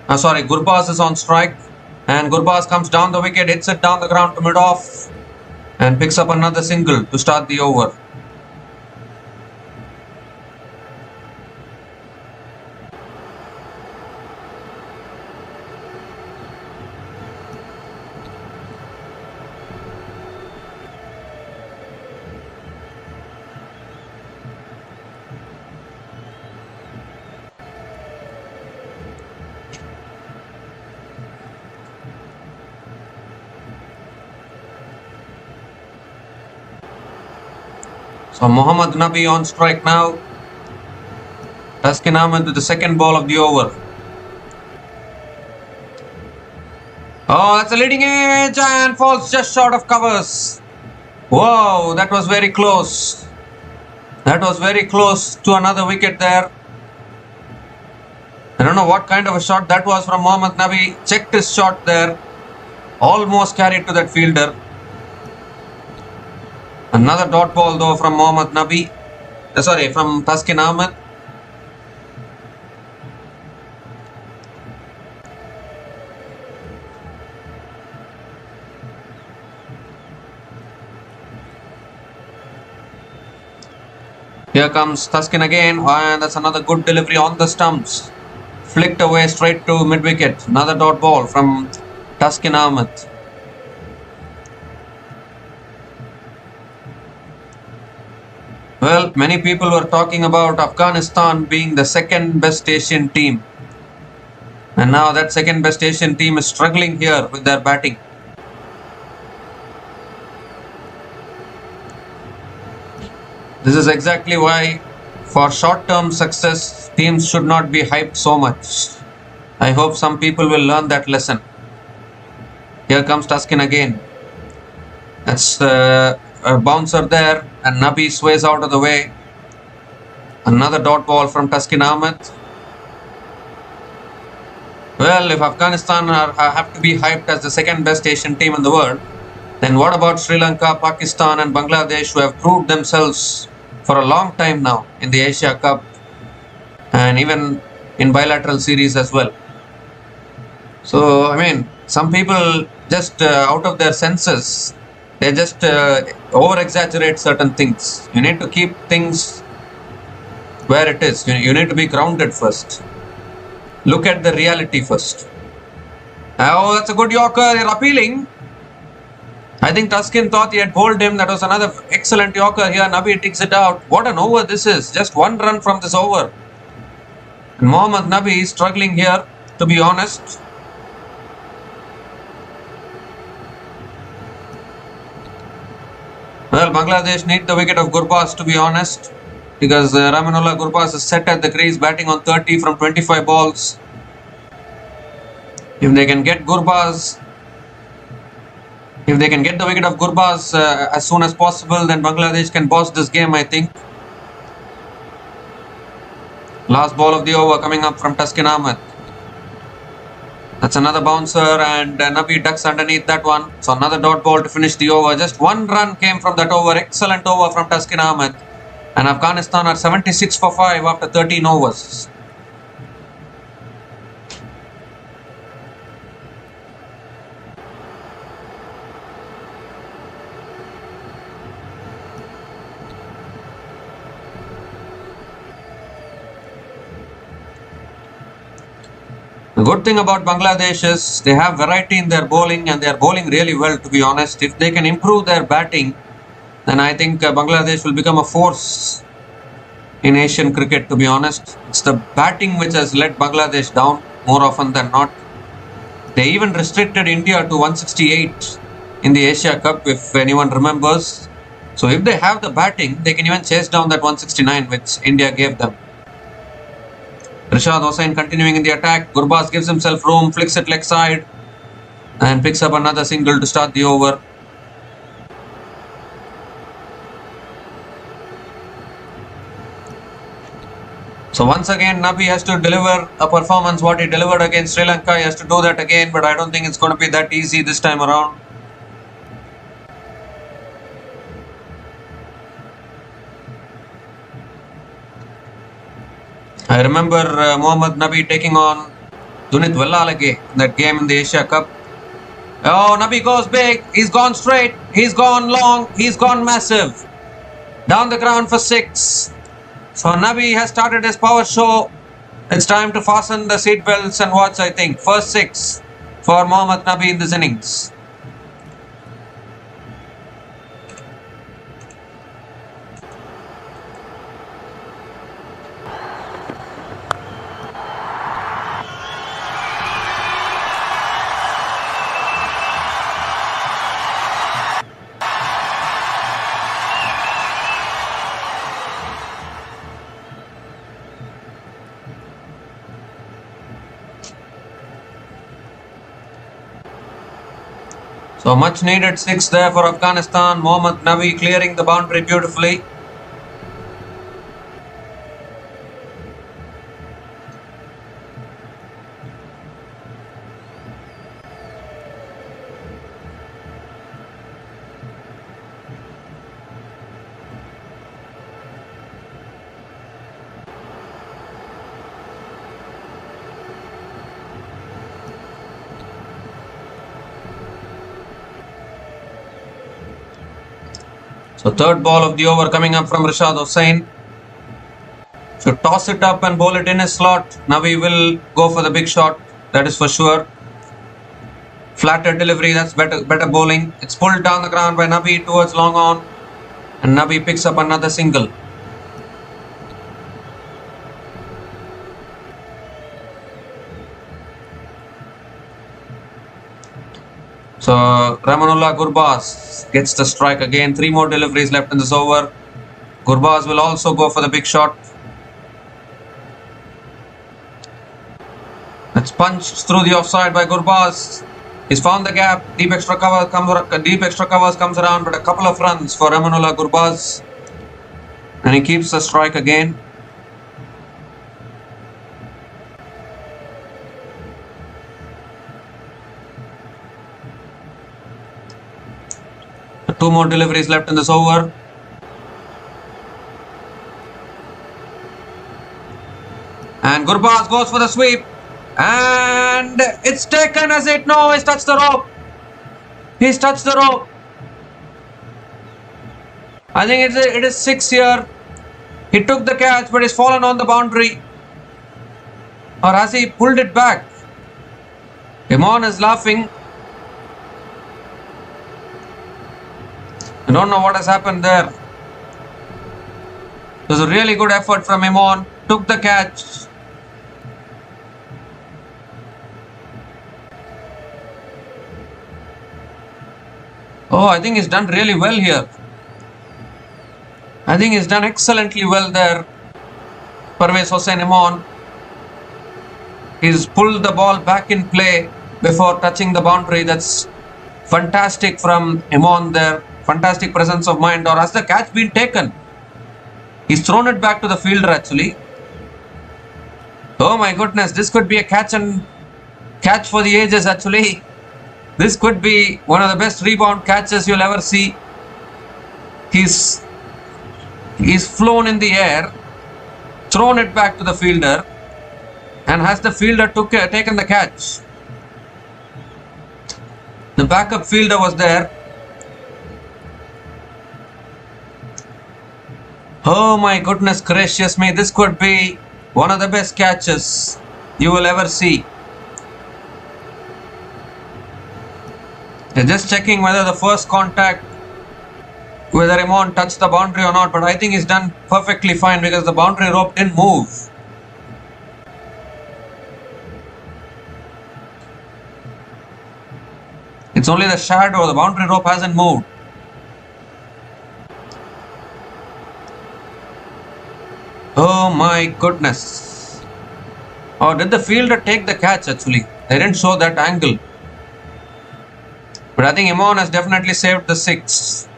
Gurbaz is on strike. And Gurbaz comes down the wicket, hits it down the ground to mid-off. And picks up another single to start the over. So Mohammad Nabi on strike now. Taskin Ahmed with the second ball of the over. Oh, that's a leading edge and falls just short of covers. Wow, that was very close. That was very close to another wicket there. I don't know what kind of a shot that was from Mohammad Nabi. Checked his shot there. Almost carried to that fielder. Another dot ball though from Mohammad Nabi. Sorry, from Taskin Ahmed. Here comes Taskin again, and that's another good delivery on the stumps. Flicked away straight to mid-wicket. Another dot ball from Taskin Ahmed. Well, many people were talking about Afghanistan being the second best Asian team. And now that second best Asian team is struggling here with their batting. This is exactly why for short-term success, teams should not be hyped so much. I hope some people will learn that lesson. Here comes Taskin again. That's a bouncer there, and Nabi sways out of the way. Another dot ball from Taskin Ahmed. Well, if Afghanistan have to be hyped as the second best Asian team in the world, then what about Sri Lanka, Pakistan and Bangladesh, who have proved themselves for a long time now in the Asia Cup and even in bilateral series as well. So, I mean, some people just out of their senses, they just over-exaggerate certain things. You need to keep things where it is. You need to be grounded first. Look at the reality first. Oh, that's a good Yorker. They're appealing. I think Taskin thought he had bowled him. That was another excellent Yorker here. Nabi takes it out. What an over this is. Just one run from this over. And Mohammad Nabi is struggling here, to be honest. Well, Bangladesh need the wicket of Gurbaz, to be honest. Because Ramanullah Gurbaz is set at the crease, batting on 30 from 25 balls. If they can get Gurbaz, if they can get the wicket of Gurbaz as soon as possible, then Bangladesh can boss this game, I think. Last ball of the over coming up from Taskin Ahmed. That's another bouncer, and Nabi ducks underneath that one. So another dot ball to finish the over. Just one run came from that over. Excellent over from Taskin Ahmed. And Afghanistan are 76 for 5 after 13 overs. The good thing about Bangladesh is they have variety in their bowling, and they are bowling really well, to be honest. If they can improve their batting, then I think Bangladesh will become a force in Asian cricket, to be honest. It's the batting which has let Bangladesh down more often than not. They even restricted India to 168 in the Asia Cup, if anyone remembers. So if they have the batting, they can even chase down that 169 which India gave them. Rashad Hossain continuing in the attack. Gurbaz gives himself room, flicks it leg side and picks up another single to start the over. So once again, Nabi has to deliver a performance what he delivered against Sri Lanka. He has to do that again, but I don't think it's going to be that easy this time around. I remember Mohammad Nabi taking on Dunit Vallalage in that game in the Asia Cup. Oh, Nabi goes big. He's gone straight. He's gone long. He's gone massive. Down the ground for 6. So Nabi has started his power show. It's time to fasten the seat belts and watch, I think. First 6 for Mohammad Nabi in this innings. So much needed 6 there for Afghanistan. Mohammad Nabi clearing the boundary beautifully. So third ball of the over coming up from Rashad Hussain. Should toss it up and bowl it in his slot. Nabi will go for the big shot, that is for sure. Flatter delivery, that's better bowling. It's pulled down the ground by Nabi towards long on, and Nabi picks up another single. So Ramanullah Gurbaz gets the strike again. 3 more deliveries left in this over. Gurbaz will also go for the big shot. It's punched through the offside by Gurbaz. He's found the gap. Deep extra covers comes around, but a couple of runs for Ramanullah Gurbaz, and he keeps the strike again. Two more deliveries left in this over. And Gurbaz goes for the sweep. And it's taken as it. No, he's touched the rope. He's touched the rope. I think it is 6 here. He took the catch, but he's fallen on the boundary. Or has he pulled it back? Imran is laughing. I don't know what has happened there. It was a really good effort from Imran. Took the catch. Oh, I think he's done really well here. I think he's done excellently well there. Parvez Hossain Imran. He's pulled the ball back in play before touching the boundary. That's fantastic from Imran there. Fantastic presence of mind. Or has the catch been taken? He's thrown it back to the fielder actually. Oh my goodness, this could be a catch for the ages actually. This could be one of the best rebound catches you'll ever see. He's flown in the air, thrown it back to the fielder, and has the fielder taken the catch. The backup fielder was there. Oh my goodness gracious me, this could be one of the best catches you will ever see. They're just checking whether the first contact, whether Imran touched the boundary or not, but I think he's done perfectly fine because the boundary rope didn't move. It's only the shadow, the boundary rope hasn't moved. Oh my goodness. Oh, did the fielder take the catch actually? They didn't show that angle. But I think Imran has definitely saved the 6.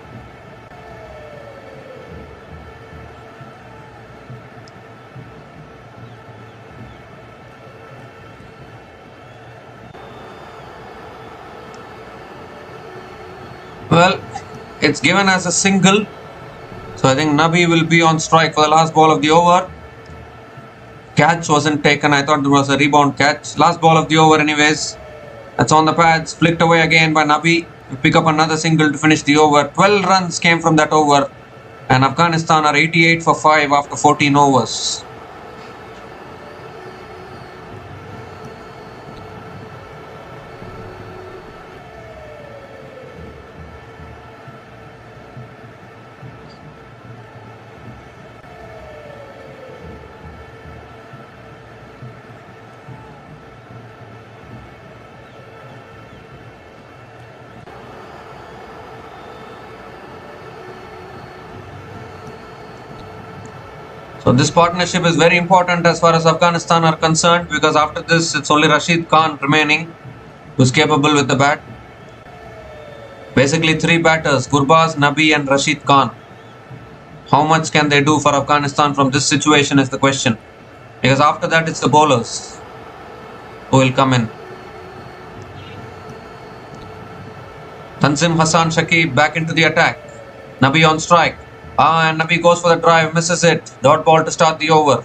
Well, it's given as a single. So I think Nabi will be on strike for the last ball of the over. Catch wasn't taken. I thought it was a rebound catch. Last ball of the over anyways. That's on the pads. Flicked away again by Nabi. We pick up another single to finish the over. 12 runs came from that over. And Afghanistan are 88 for 5 after 14 overs. So this partnership is very important as far as Afghanistan are concerned, because after this it's only Rashid Khan remaining who's capable with the bat. Basically 3 batters, Gurbaz, Nabi and Rashid Khan. How much can they do for Afghanistan from this situation is the question. Because after that it's the bowlers who will come in. Tanzim Hassan Shakib back into the attack. Nabi on strike. And Nabi goes for the drive, misses it. Dot ball to start the over.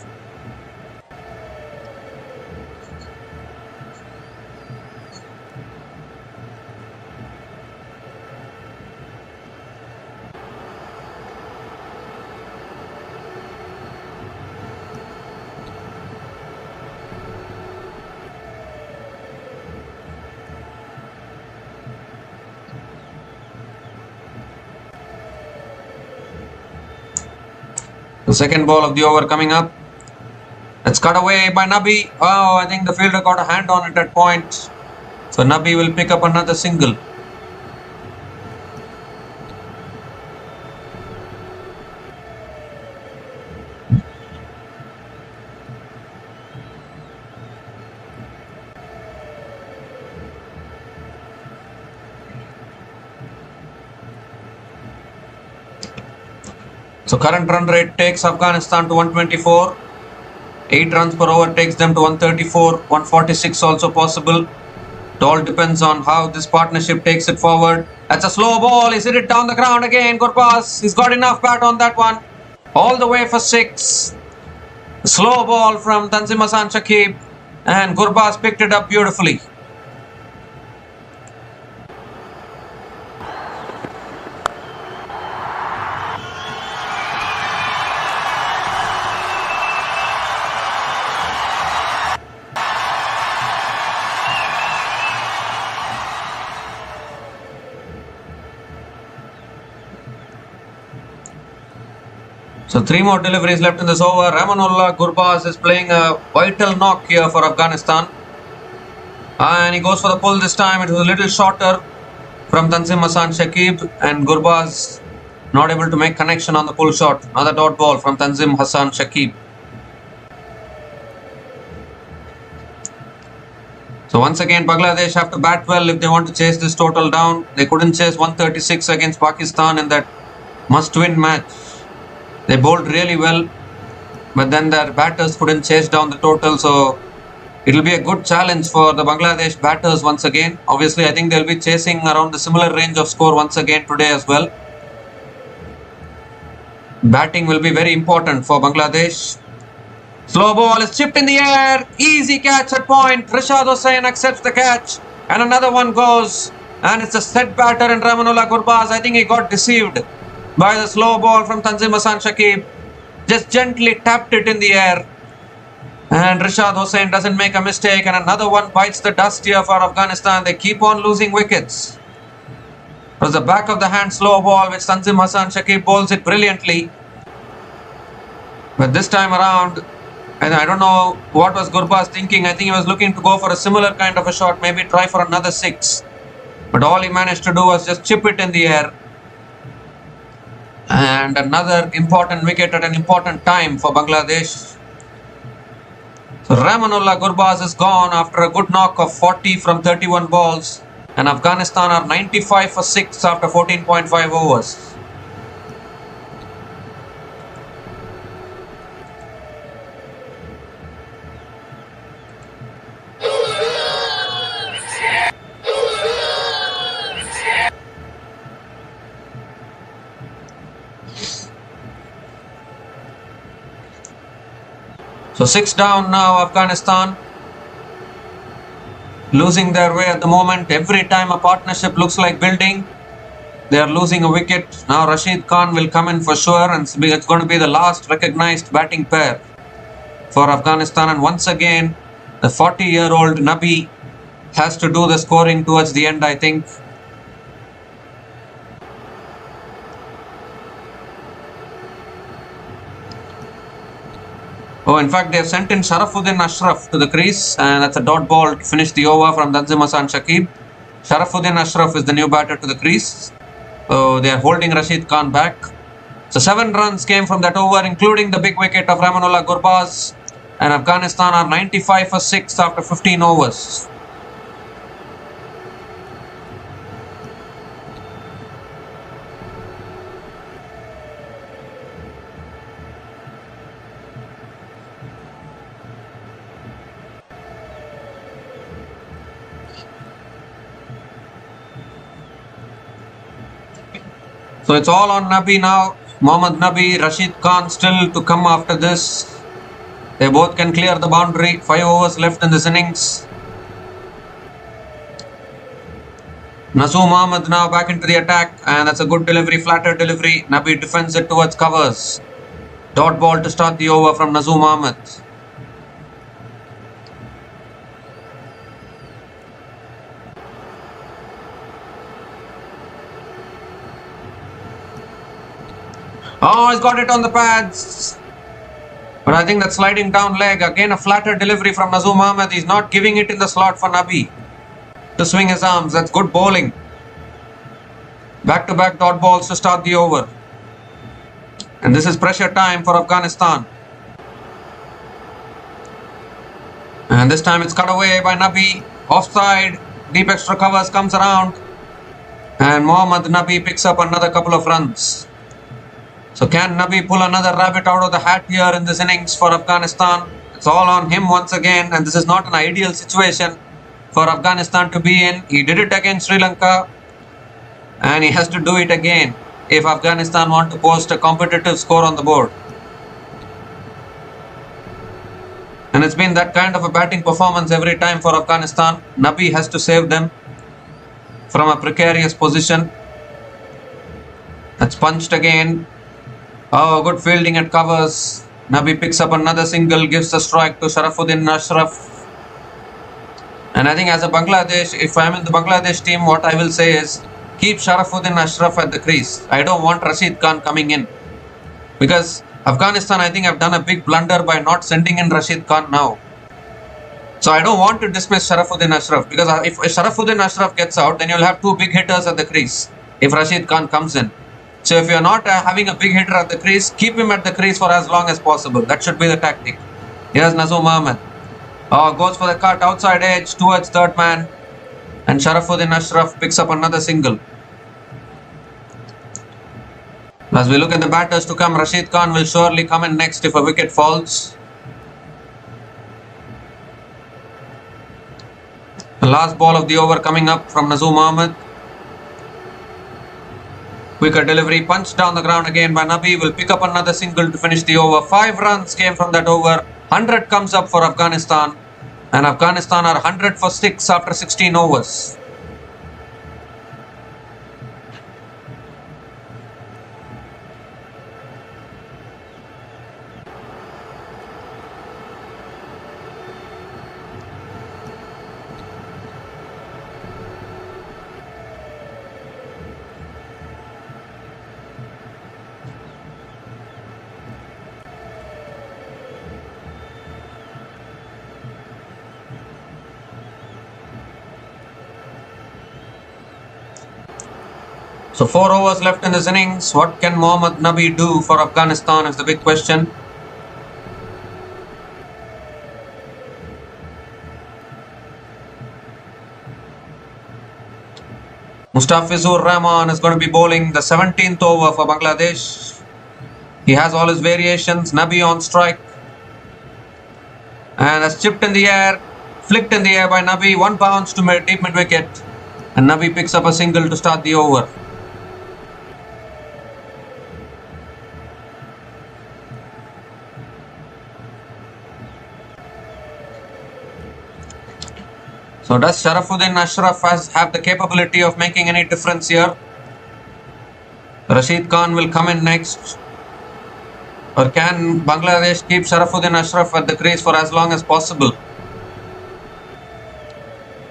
The second ball of the over coming up. It's cut away by Nabi. Oh, I think the fielder got a hand on it at point. So Nabi will pick up another single. So current run rate takes Afghanistan to 124. 8 runs per over takes them to 134. 146 also possible. It all depends on how this partnership takes it forward. That's a slow ball. He's hit it down the ground again. Gurbaz. He's got enough bat on that one. All the way for 6. Slow ball from Tanzim Hassan Shakib. And Gurbaz picked it up beautifully. So 3 more deliveries left in this over. Ramanullah Gurbaz is playing a vital knock here for Afghanistan. And he goes for the pull this time. It was a little shorter from Tanzim Hassan Shakib. And Gurbaz not able to make connection on the pull shot. Another dot ball from Tanzim Hassan Shakib. So once again Bangladesh have to bat well if they want to chase this total down. They couldn't chase 136 against Pakistan in that must-win match. They bowled really well, but then their batters couldn't chase down the total, so it will be a good challenge for the Bangladesh batters once again. Obviously, I think they'll be chasing around the similar range of score once again today as well. Batting will be very important for Bangladesh. Slow ball is chipped in the air. Easy catch at point. Rashad Hussain accepts the catch, and another one goes, and it's a set batter in Ramanullah Gurbaz. I think he got deceived by the slow ball from Tanzim Hassan Shakib. Just gently tapped it in the air. And Rashad Hussain doesn't make a mistake. And another one bites the dust here for Afghanistan. They keep on losing wickets. It was the back of the hand slow ball which Tanzim Hassan Shakib bowls it brilliantly. But this time around, and I don't know what was Gurbaz thinking. I think he was looking to go for a similar kind of a shot. Maybe try for another 6. But all he managed to do was just chip it in the air. And another important wicket at an important time for Bangladesh. So Ramanullah Gurbaz is gone after a good knock of 40 from 31 balls. And Afghanistan are 95 for 6 after 14.5 overs. So 6 down now, Afghanistan. Losing their way at the moment. Every time a partnership looks like building, they are losing a wicket. Now Rashid Khan will come in for sure, and it's going to be the last recognized batting pair for Afghanistan. And once again, the 40-year-old Nabi has to do the scoring towards the end, I think. Oh, in fact, they have sent in Sharafuddin Ashraf to the crease, and that's a dot ball to finish the over from Tanzim Hassan Shakib. Sharafuddin Ashraf is the new batter to the crease. So they are holding Rashid Khan back. So 7 runs came from that over, including the big wicket of Ramanullah Gurbaz. And Afghanistan are 95 for 6 after 15 overs. So it's all on Nabi now. Mohammad Nabi, Rashid Khan still to come after this. They both can clear the boundary. 5 overs left in this innings. Naseem Ahmed now back into the attack, and that's a good delivery, flatter delivery. Nabi defends it towards covers. Dot ball to start the over from Naseem Ahmed. Oh, he's got it on the pads. But I think that sliding down leg, again a flatter delivery from Naseem Ahmed. He's not giving it in the slot for Nabi to swing his arms. That's good bowling. Back-to-back dot balls to start the over. And this is pressure time for Afghanistan. And this time it's cut away by Nabi. Offside. Deep extra covers comes around. And Mohammad Nabi picks up another couple of runs. So can Nabi pull another rabbit out of the hat here in this innings for Afghanistan? It's all on him once again, and this is not an ideal situation for Afghanistan to be in. He did it against Sri Lanka, and he has to do it again if Afghanistan want to post a competitive score on the board. And it's been that kind of a batting performance every time for Afghanistan. Nabi has to save them from a precarious position. That's punched again. Oh, good fielding at covers. Nabi picks up another single, gives the strike to Sharafuddin Ashraf. And I think as a Bangladesh, if I'm in the Bangladesh team, what I will say is keep Sharafuddin Ashraf at the crease. I don't want Rashid Khan coming in. Because Afghanistan, I think, have done a big blunder by not sending in Rashid Khan now. So I don't want to dismiss Sharafuddin Ashraf. Because if Sharafuddin Ashraf gets out, then you'll have two big hitters at the crease if Rashid Khan comes in. So if you're not having a big hitter at the crease, keep him at the crease for as long as possible. That should be the tactic. Here's Naseem Ahmed. Oh, goes for the cut outside edge towards third man. And Sharafuddin Ashraf picks up another single. As we look at the batters to come, Rashid Khan will surely come in next if a wicket falls. The last ball of the over coming up from Naseem Ahmed. Quicker delivery, punched down the ground again by Nabi. Will pick up another single to finish the over. 5 runs came from that over. 100 comes up for Afghanistan. And Afghanistan are 100 for 6 after 16 overs. So 4 overs left in this innings. What can Mohammad Nabi do for Afghanistan is the big question. Mustafizur Rahman is going to be bowling the 17th over for Bangladesh. He has all his variations. Nabi on strike. And that's chipped in the air. Flicked in the air by Nabi. 1 bounce to deep mid wicket. And Nabi picks up a single to start the over. So does Sharafuddin Ashraf have the capability of making any difference here? Rashid Khan will come in next. Or can Bangladesh keep Sharafuddin Ashraf at the crease for as long as possible?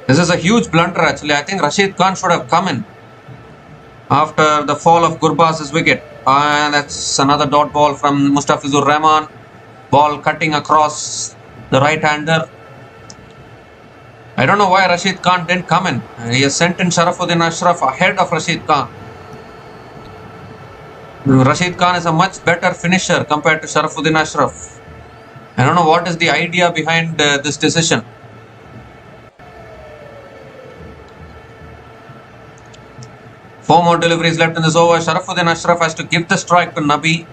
This is a huge blunder actually. I think Rashid Khan should have come in after the fall of Gurbaz's wicket. And that's another dot ball from Mustafizur Rahman. Ball cutting across the right-hander. I don't know why Rashid Khan didn't come in. He has sent in Sharafuddin Ashraf ahead of Rashid Khan. Rashid Khan is a much better finisher compared to Sharafuddin Ashraf. I don't know what is the idea behind this decision. Four more deliveries left in this over. Sharafuddin Ashraf has to give the strike to Nabi.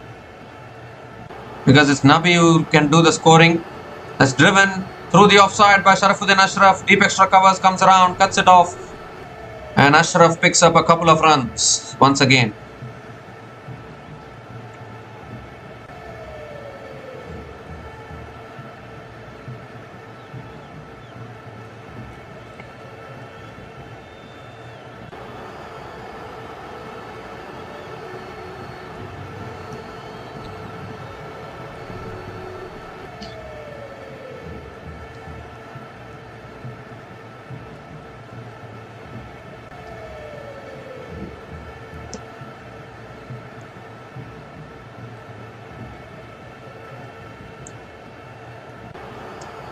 Because it's Nabi who can do the scoring. That's driven through the offside by Sharafuddin Ashraf. Deep extra covers comes around, cuts it off. And Ashraf picks up a couple of runs once again.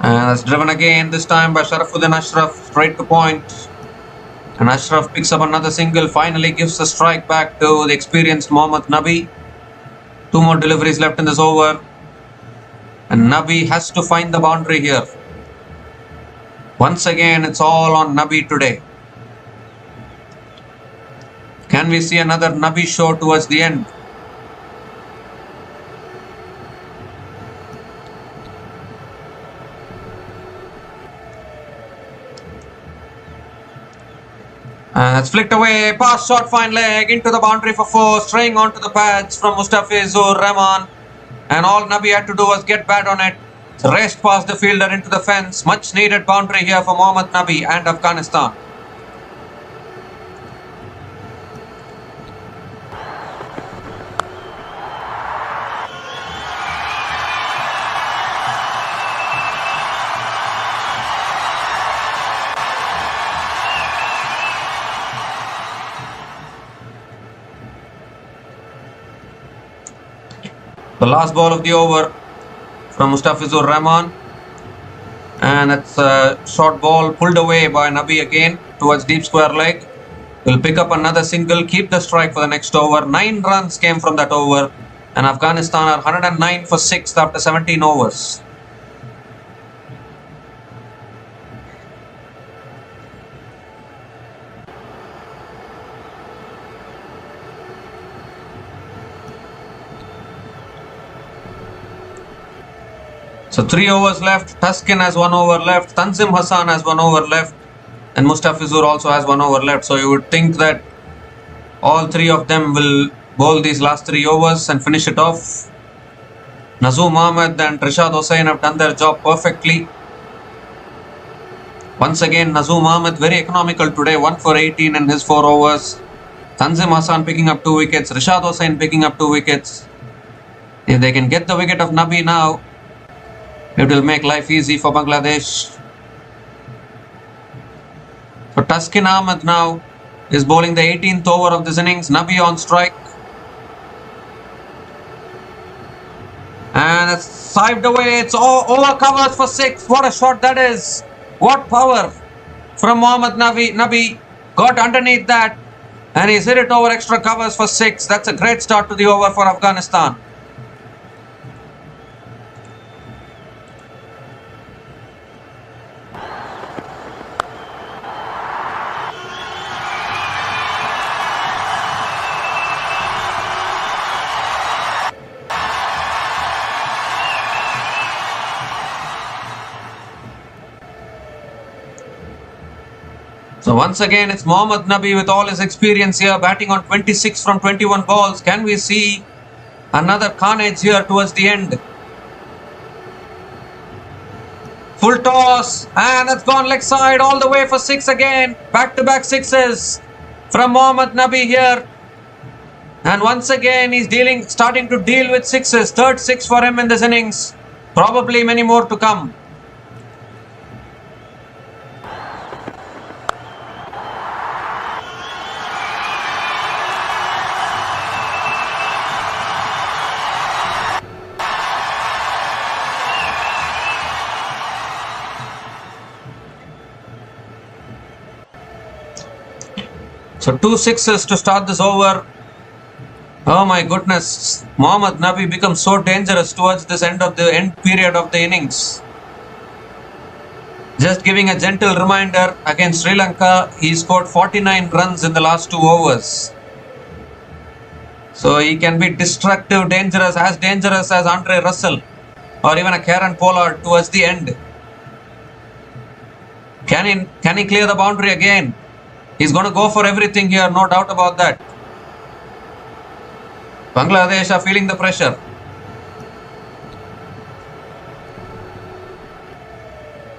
And that's driven again, this time by Sharafuddin Ashraf, straight to point. And Ashraf picks up another single, finally gives the strike back to the experienced Mohammad Nabi. 2 more deliveries left in this over. And Nabi has to find the boundary here. Once again, it's all on Nabi today. Can we see another Nabi show towards the end? And that's flicked away, pass shot, fine leg, into the boundary for 4, straying onto the pads from Mustafizur Rahman. And all Nabi had to do was get bad on it. Raced past the fielder into the fence. Much needed boundary here for Mohammad Nabi and Afghanistan. The last ball of the over from Mustafizur Rahman, and that's a short ball pulled away by Nabi again towards deep square leg. Will pick up another single, keep the strike for the next over. 9 runs came from that over, and Afghanistan are 109 for 6 after 17 overs. So 3 overs left, Tuskin has 1 over left, Tanzim Hassan has 1 over left, and Mustafizur also has 1 over left. So you would think that all 3 of them will bowl these last 3 overs and finish it off. Nazoom Ahmed and Rishad Hossain have done their job perfectly. Once again, Nazoom Ahmed very economical today, 1 for 18 in his 4 overs. Tanzim Hassan picking up 2 wickets, Rishad Hossain picking up 2 wickets. If they can get the wicket of Nabi now, it will make life easy for Bangladesh. So Tuskin Ahmed now is bowling the 18th over of this innings. Nabi on strike. And it's sived away. It's all over covers for 6. What a shot that is. What power from Mohammad Nabi. Nabi got underneath that and he's hit it over extra covers for 6. That's a great start to the over for Afghanistan. So once again, it's Mohammad Nabi with all his experience here, batting on 26 from 21 balls. Can we see another carnage here towards the end? Full toss, and it's gone leg side all the way for 6 again. Back-to-back sixes from Mohammad Nabi here. And once again, he's starting to deal with sixes. Third 6 for him in this innings. Probably many more to come. So 2 sixes to start this over. Oh my goodness, Mohammad Nabi becomes so dangerous towards this end period of the innings. Just giving a gentle reminder, against Sri Lanka, he scored 49 runs in the last 2 overs. So he can be destructive, dangerous as Andre Russell or even a Kieran Pollard towards the end. Can he clear the boundary again? He's going to go for everything here, no doubt about that. Bangladesh are feeling the pressure.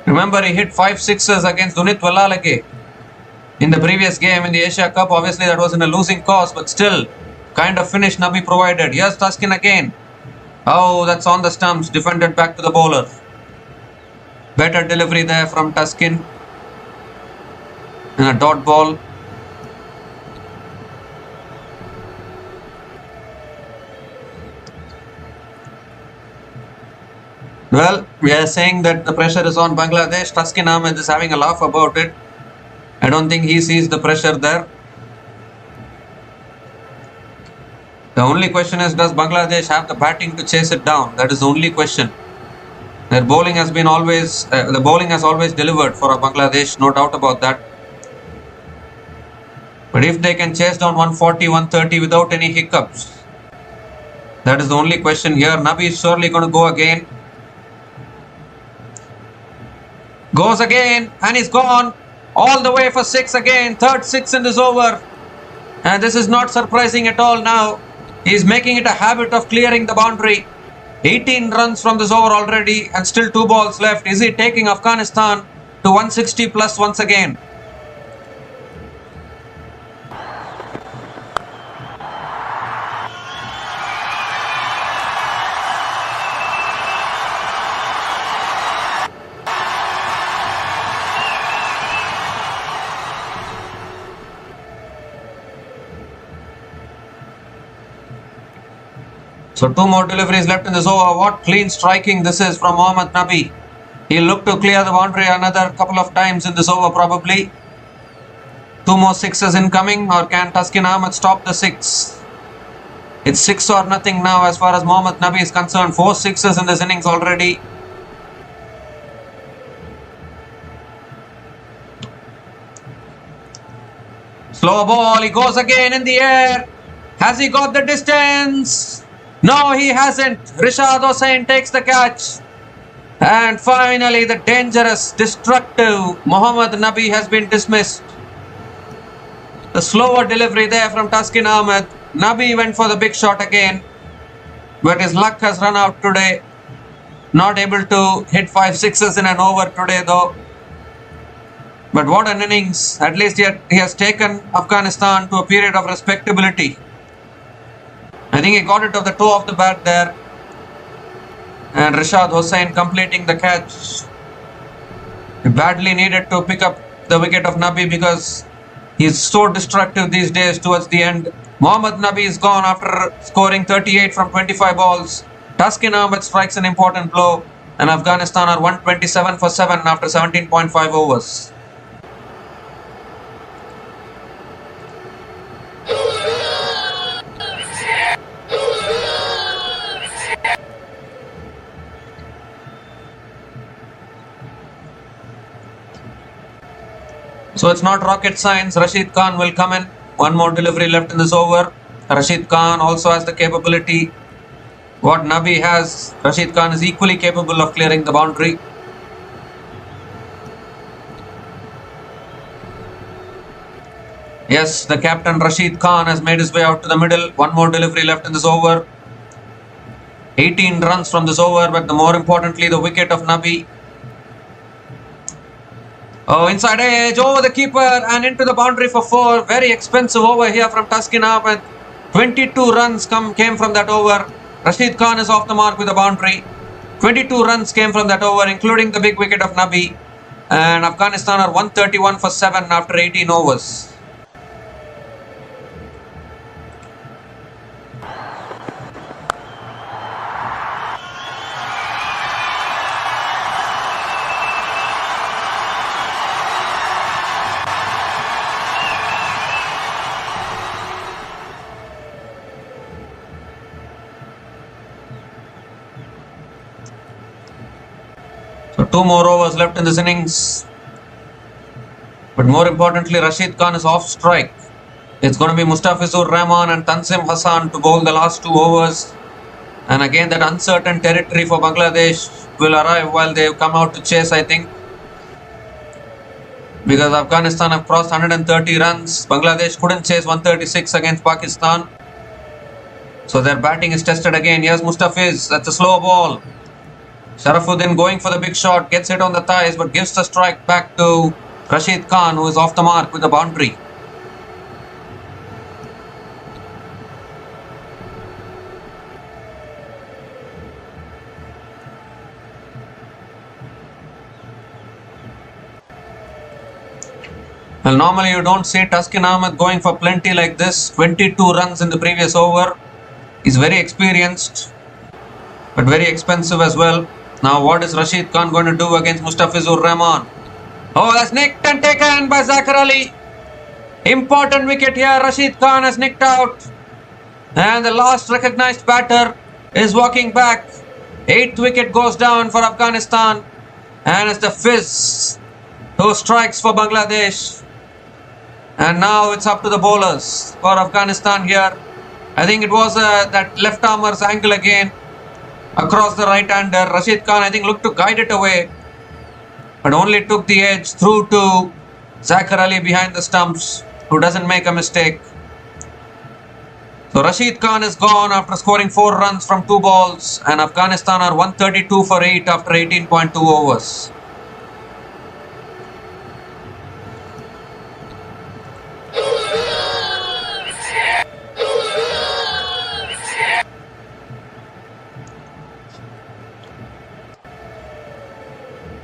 Remember, he hit 5 sixes against Dunit Wallalake in the previous game in the Asia Cup. Obviously, that was in a losing cause, but still, kind of finish Nabi provided. Here's Tuskin again. Oh, that's on the stumps, defended back to the bowler. Better delivery there from Tuskin. And a dot ball. Well, we are saying that the pressure is on Bangladesh. Taskin Ahmed is having a laugh about it. I don't think he sees the pressure there. The only question is, does Bangladesh have the batting to chase it down? That is the only question. Their bowling has been always, the bowling has always delivered for Bangladesh, no doubt about that. But if they can chase down 140, 130 without any hiccups, that is the only question here. Nabi is surely going to go again. Goes again and he's gone all the way for 6 again. Third 6 in this over. And this is not surprising at all now. He's making it a habit of clearing the boundary. 18 runs from this over already and still 2 balls left. Is he taking Afghanistan to 160 plus once again? So 2 more deliveries left in this over. What clean striking this is from Mohammad Nabi. He'll look to clear the boundary another couple of times in this over probably. 2 more 6s incoming, or can Taskin Ahmed stop the 6? It's 6 or nothing now as far as Mohammad Nabi is concerned. 4 6s in this innings already. Slow ball, he goes again in the air. Has he got the distance? No, he hasn't. Rashad Hossain takes the catch. And finally, the dangerous, destructive Mohammad Nabi has been dismissed. The slower delivery there from Taskin Ahmed. Nabi went for the big shot again. But his luck has run out today. Not able to hit 5 6s in an over today though. But what an innings. At least he has taken Afghanistan to a period of respectability. I think he got it off the toe of the bat there. And Rashad Hossain completing the catch. He badly needed to pick up the wicket of Nabi because he is so destructive these days towards the end. Mohammad Nabi is gone after scoring 38 from 25 balls. Taskin Ahmed strikes an important blow. And Afghanistan are 127 for 7 after 17.5 overs. So it's not rocket science. Rashid Khan will come in. 1 more delivery left in this over. Rashid Khan also has the capability. What Nabi has, Rashid Khan is equally capable of clearing the boundary. Yes, the captain Rashid Khan has made his way out to the middle. 1 more delivery left in this over. 18 runs from this over, but more importantly, the wicket of Nabi. Oh, inside edge, over the keeper and into the boundary for 4. Very expensive over here from Taskin Ahmed. 22 runs came from that over. Rashid Khan is off the mark with the boundary. 22 runs came from that over, including the big wicket of Nabi. And Afghanistan are 131 for 7 after 18 overs. So 2 more overs left in this innings. But more importantly, Rashid Khan is off strike. It's going to be Mustafizur Rahman and Tanzim Hassan to bowl the last 2 overs. And again, that uncertain territory for Bangladesh will arrive while they come out to chase, I think. Because Afghanistan have crossed 130 runs. Bangladesh couldn't chase 136 against Pakistan. So their batting is tested again. Here's Mustafiz. That's a slow ball. Sharafuddin going for the big shot, gets hit on the thighs but gives the strike back to Rashid Khan, who is off the mark with the boundary. Well, normally you don't see Taskin Ahmed going for plenty like this. 22 runs in the previous over. He's very experienced, but very expensive as well. Now what is Rashid Khan going to do against Mustafizur Rahman? Oh, that's nicked and taken by Zachar Ali. Important wicket here. Rashid Khan has nicked out. And the last recognized batter is walking back. 8th wicket goes down for Afghanistan. And it's the Fizz who strikes for Bangladesh. And now it's up to the bowlers for Afghanistan here. I think it was that left armer's angle again across the right hander. Rashid Khan, I think, looked to guide it away, but only took the edge through to Zachar Ali behind the stumps, who doesn't make a mistake. So Rashid Khan is gone after scoring 4 runs from 2 balls, and Afghanistan are 132 for 8 after 18.2 overs.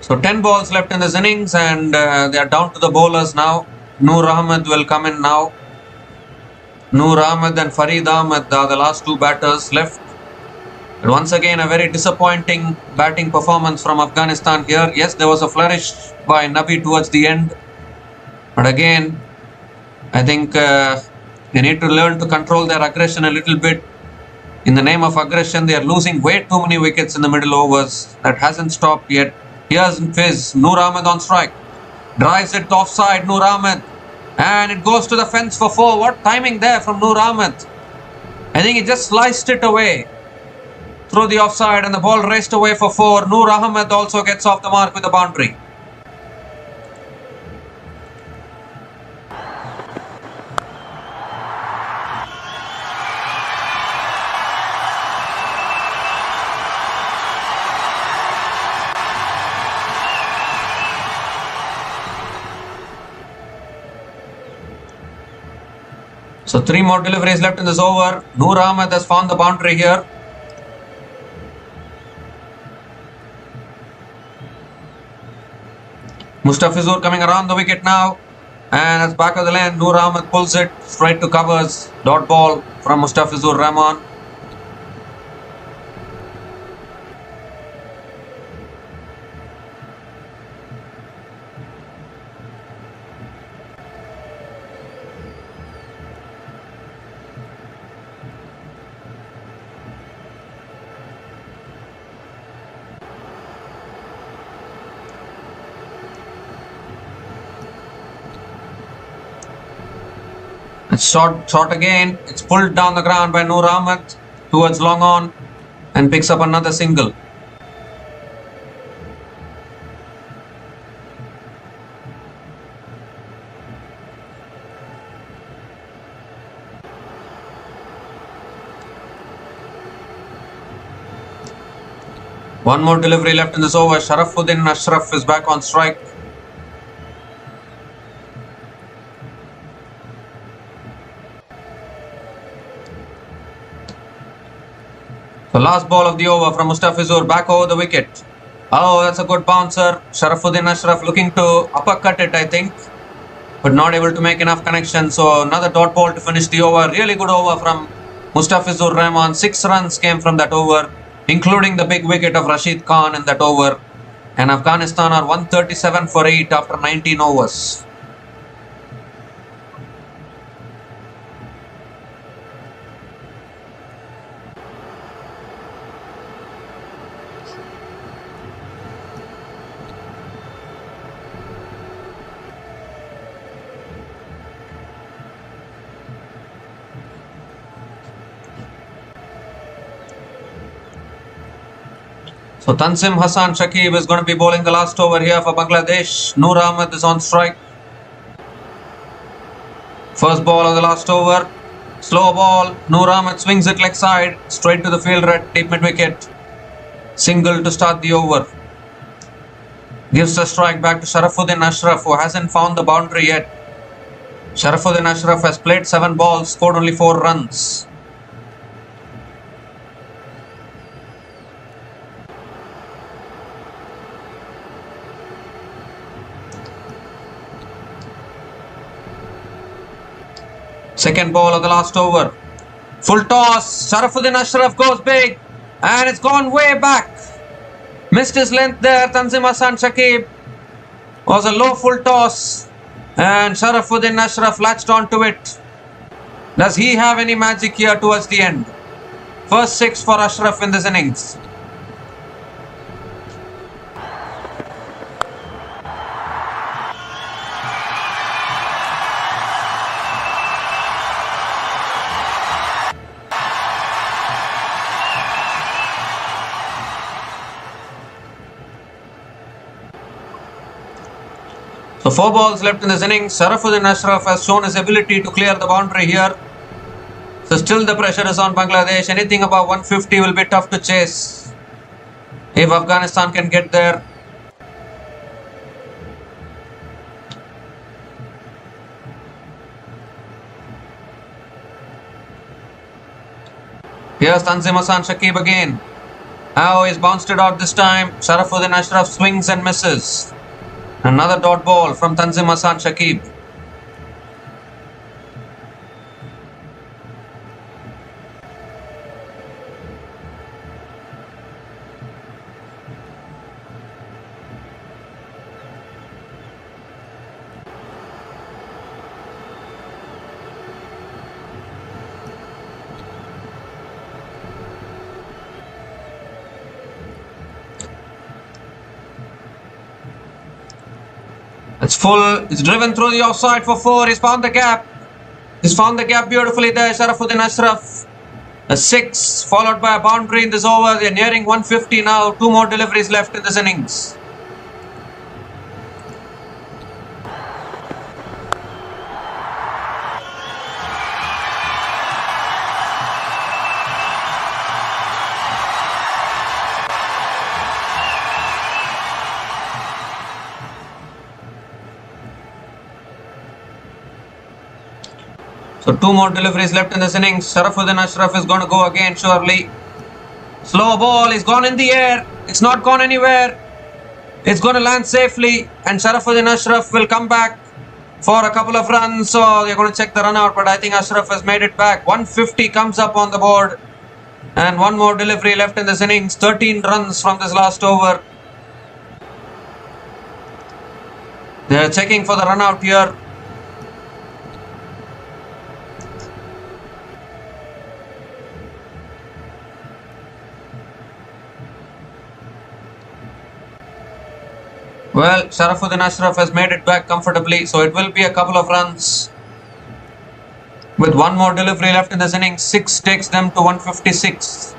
So 10 balls left in this innings, and they are down to the bowlers now. Noor Ahmed will come in now. Noor Ahmed and Farid Ahmed are the last 2 batters left. And once again, a very disappointing batting performance from Afghanistan here. Yes, there was a flourish by Nabi towards the end, but again, I think they need to learn to control their aggression a little bit. In the name of aggression, they are losing way too many wickets in the middle overs. That hasn't stopped yet. Here's Fizz. Noor Ahmed on strike. Drives it offside, Noor Ahmed. And it goes to the fence for 4. What timing there from Noor Ahmed. I think he just sliced it away through the offside, and the ball raced away for 4. Noor Ahmed also gets off the mark with a boundary. So 3 more deliveries left in this over. Noor Ahmed has found the boundary here. Mustafizur coming around the wicket now. And as back of the lane, Noor Ahmed pulls it straight to covers. Dot ball from Mustafizur Rahman. It's short again. It's pulled down the ground by Noor Ahmed towards long on and picks up another single. One more delivery left in this over. Sharafuddin Ashraf is back on strike. The last ball of the over from Mustafizur, back over the wicket. Oh, that's a good bouncer. Sharafuddin Ashraf looking to uppercut it, I think, but not able to make enough connection. So another dot ball to finish the over. Really good over from Mustafizur Rahman. 6 runs came from that over, including the big wicket of Rashid Khan in that over. And Afghanistan are 137 for 8 after 19 overs. So Tanzim Hassan Shakib is going to be bowling the last over here for Bangladesh. Noor Ahmed is on strike. First ball of the last over. Slow ball. Noor Ahmed swings it leg side. Straight to the fielder at deep mid wicket. Single to start the over. Gives the strike back to Sharafuddin Ashraf, who hasn't found the boundary yet. Sharafuddin Ashraf has played 7 balls, scored only 4 runs. Second ball of the last over. Full toss. Sharafuddin Ashraf goes big. And it's gone way back. Missed his length there. Tanzim Hassan Shakib. Was a low full toss. And Sharafuddin Ashraf latched onto it. Does he have any magic here towards the end? First 6 for Ashraf in this innings. So 4 balls left in this innings. Sharafuddin Ashraf has shown his ability to clear the boundary here. So still the pressure is on Bangladesh. Anything above 150 will be tough to chase if Afghanistan can get there. Here's Tanzim Hassan Shakib again. Now he's bounced it out this time. Sharafuddin Ashraf swings and misses. Another dot ball from Tanzim Hassan Shakib. It's full. It's driven through the offside for 4. He's found the gap. He's found the gap beautifully there. Sharafuddin Ashraf. A 6 followed by a boundary in this over. They're nearing 150 now. 2 more deliveries left in this innings. So 2 more deliveries left in this innings. Sharafuddin Ashraf is going to go again surely. Slow ball is gone in the air. It's not gone anywhere. It's going to land safely. And Sharafuddin Ashraf will come back for a couple of runs. So they're going to check the run out. But I think Ashraf has made it back. 150 comes up on the board. And 1 more delivery left in this innings. 13 runs from this last over. They're checking for the run out here. Well, Sharafuddin Ashraf has made it back comfortably, so it will be a couple of runs. With 1 more delivery left in this innings, 6 takes them to 156,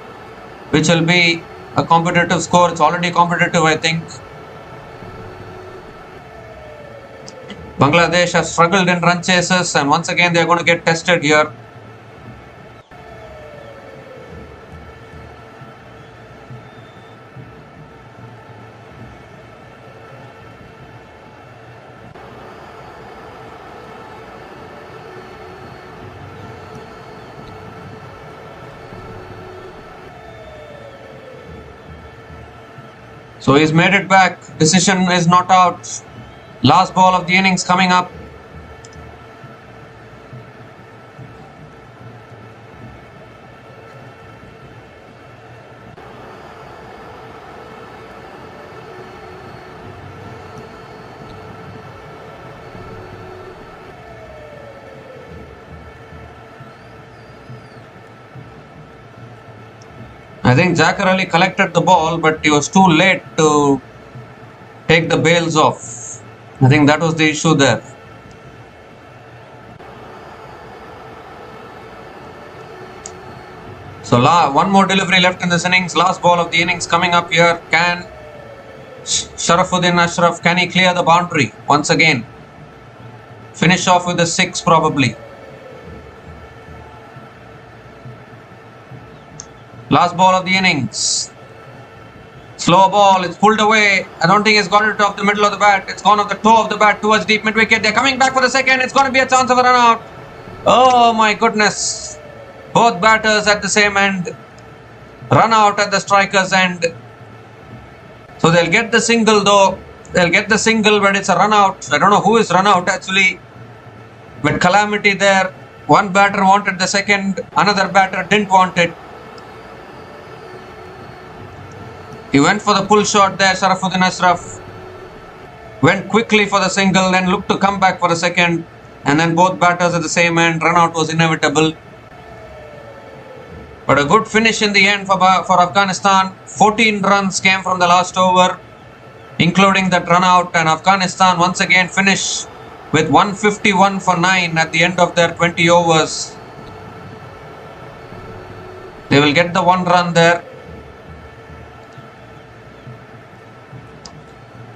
which will be a competitive score. It's already competitive, I think. Bangladesh has struggled in run chases, and once again they are going to get tested here. So he's made it back. Decision is not out. Last ball of the innings coming up. I think Zakir Ali collected the ball, but he was too late to take the bails off. I think that was the issue there. So 1 more delivery left in this innings. Last ball of the innings coming up here. Can Sharafuddin Ashraf, can he clear the boundary once again? Finish off with a 6 probably. Last ball of the innings. Slow ball, it's pulled away. I don't think it's got it off the middle of the bat. It's gone off the toe of the bat towards deep mid wicket. They're coming back for the second. It's going to be a chance of a run out. Oh my goodness. Both batters at the same end. Run out at the striker's end. So they'll get the single though. They'll get the single, but it's a run out. I don't know who is run out actually. But calamity there. One batter wanted the second. Another batter didn't want it. He went for the pull shot there, Sharafuddin Ashraf. Went quickly for the single, then looked to come back for a second, and then both batters at the same end. Run out was inevitable. But a good finish in the end for Afghanistan. 14 runs came from the last over, including that run out, and Afghanistan once again finished with 151 for 9 at the end of their 20 overs. They will get the 1 run there.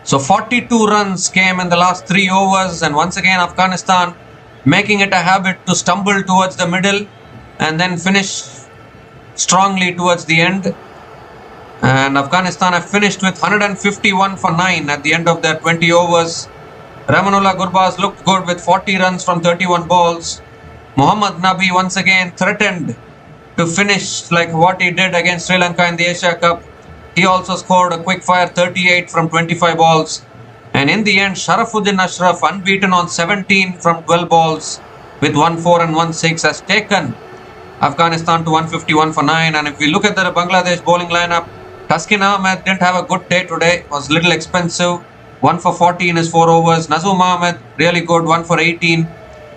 So 42 runs came in the last 3 overs, and once again Afghanistan making it a habit to stumble towards the middle and then finish strongly towards the end. And Afghanistan have finished with 151 for 9 at the end of their 20 overs. Ramanullah Gurbaz looked good with 40 runs from 31 balls. Mohammad Nabi once again threatened to finish like what he did against Sri Lanka in the Asia Cup. He also scored a quick fire 38 from 25 balls. And in the end, Sharafuddin Ashraf, unbeaten on 17 from 12 balls with 1-4 and 1-6, has taken Afghanistan to 151 for 9. And if we look at the Bangladesh bowling lineup, Taskin Ahmed didn't have a good day today, was a little expensive. 1 for 40 in his 4 overs. Nazum Ahmed, really good, 1 for 18.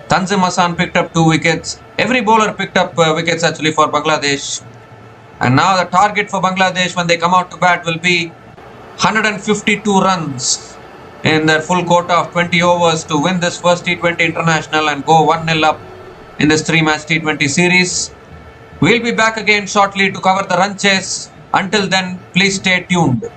Tanzim Hassan picked up 2 wickets. Every bowler picked up wickets actually for Bangladesh. And now the target for Bangladesh when they come out to bat will be 152 runs in their full quota of 20 overs to win this first T20 international and go 1-0 up in this 3-match T20 series. We'll be back again shortly to cover the run chase. Until then, please stay tuned.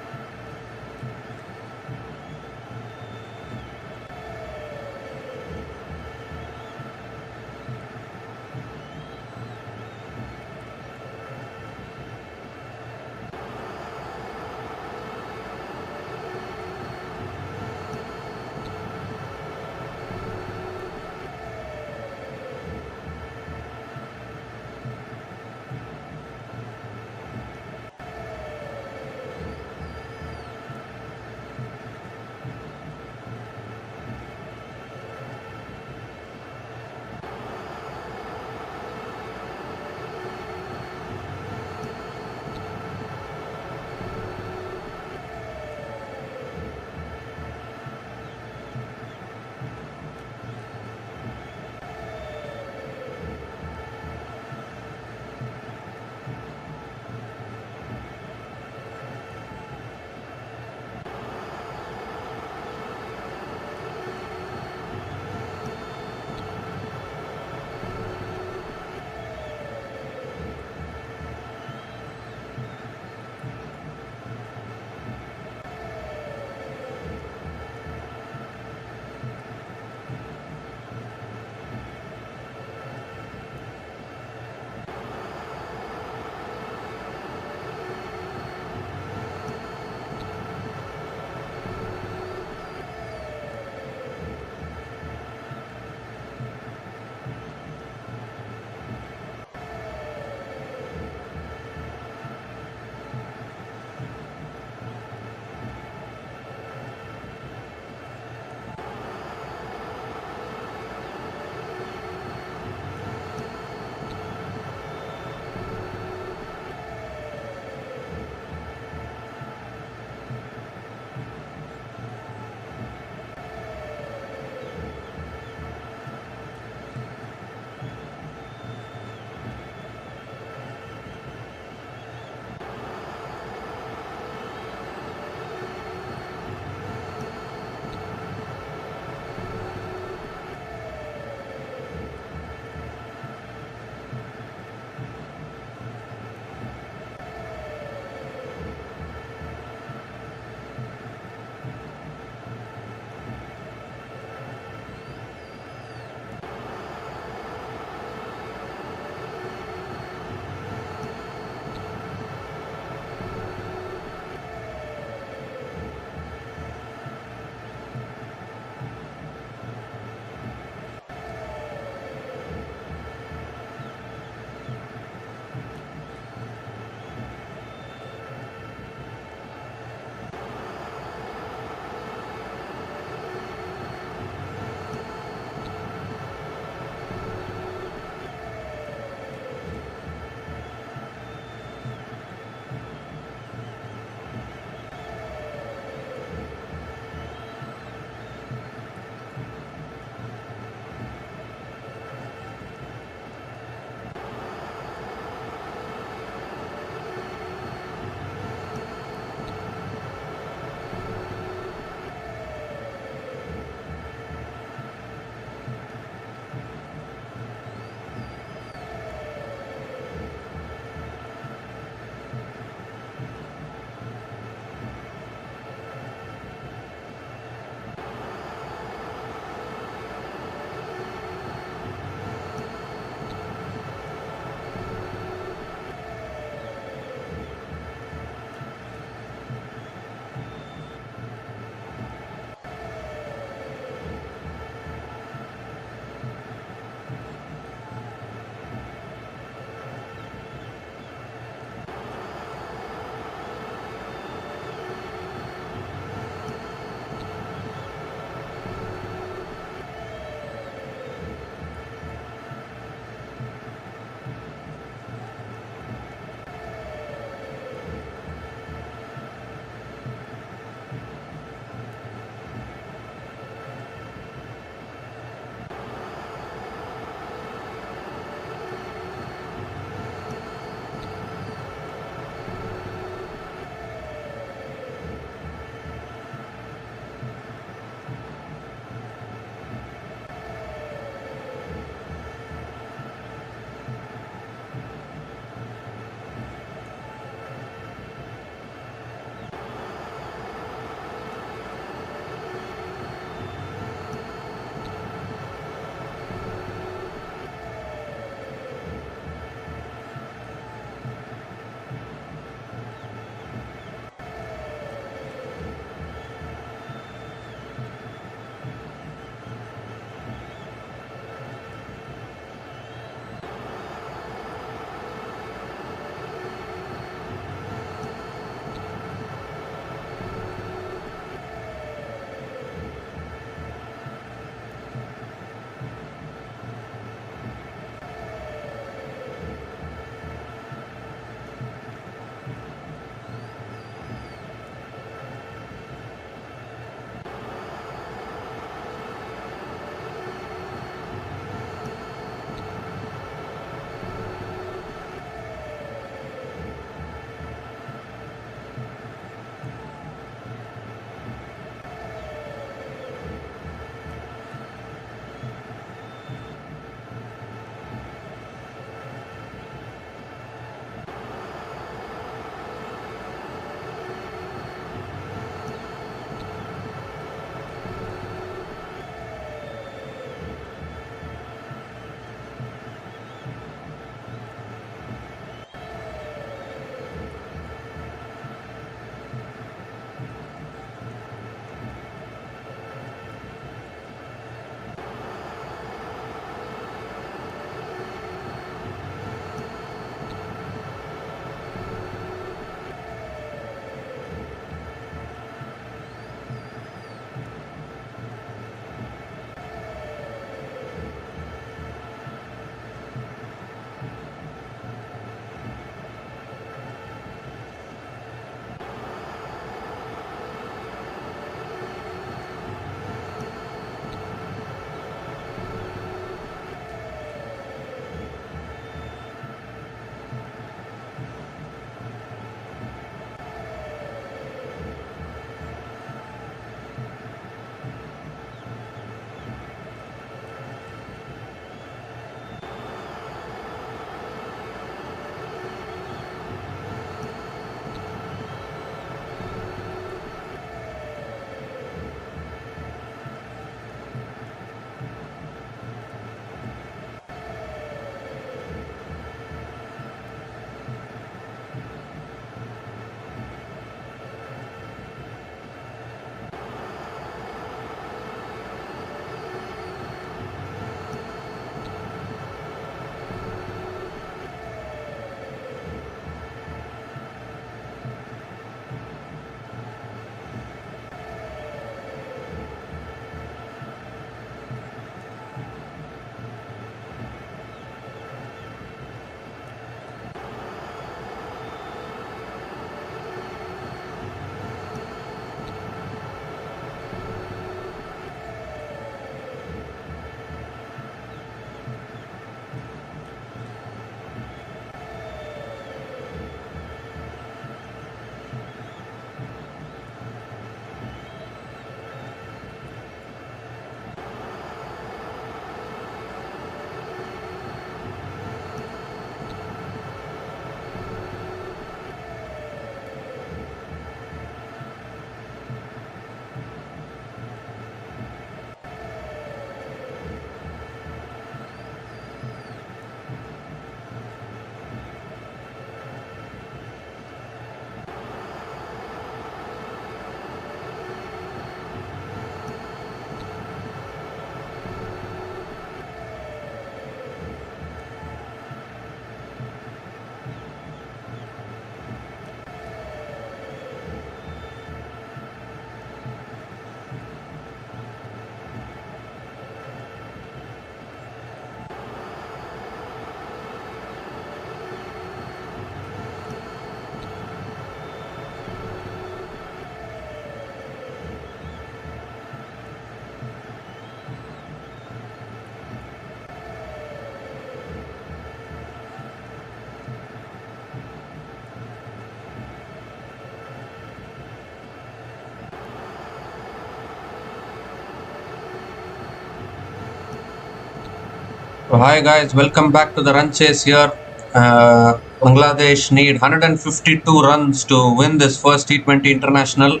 So hi guys, welcome back to the run chase here. Bangladesh need 152 runs to win this first T20 international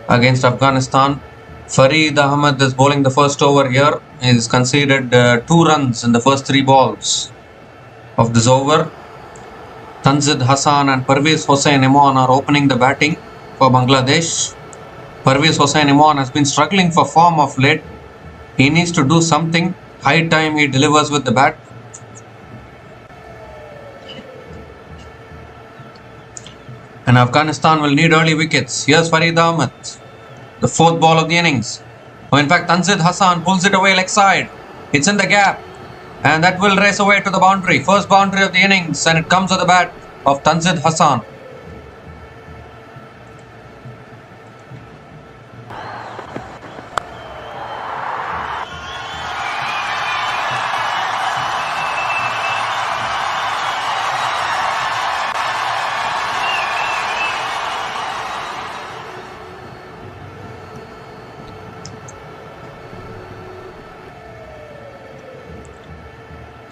against Afghanistan. Farid Ahmed is bowling the first over here. He's conceded 2 runs in the first 3 balls of this over. Tanzid Hassan and Parvez Hossain Imran are opening the batting for Bangladesh. Parvez Hossain Imran has been struggling for form of late. He needs to do something. High time he delivers with the bat. And Afghanistan will need early wickets. Here's Farid Ahmed, the 4th ball of the innings. Oh, in fact, Tanzid Hassan pulls it away leg side. It's in the gap. And that will race away to the boundary. First boundary of the innings, and it comes with the bat of Tanzid Hassan.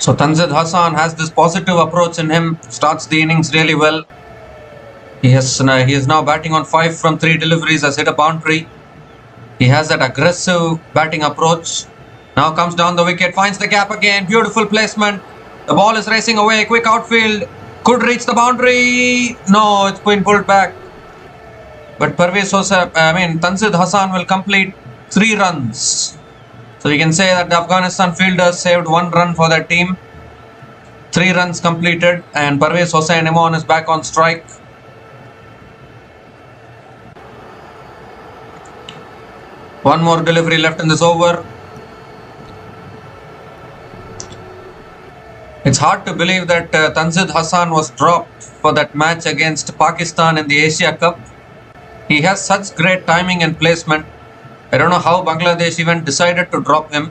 So Tanzid Hassan has this positive approach in him, starts the innings really well. He is now batting on 5 from 3 deliveries, has hit a boundary. He has that aggressive batting approach. Now comes down the wicket, finds the gap again, beautiful placement. The ball is racing away, quick outfield, could reach the boundary. No, it's been pulled back. But Tanzid Hassan will complete 3 runs. So you can say that the Afghanistan fielders saved 1 run for their team. 3 runs completed, and Parvez Hossain Imran is back on strike. One more delivery left in this over. It's hard to believe that Tanzid Hassan was dropped for that match against Pakistan in the Asia Cup. He has such great timing and placement. I don't know how Bangladesh even decided to drop him.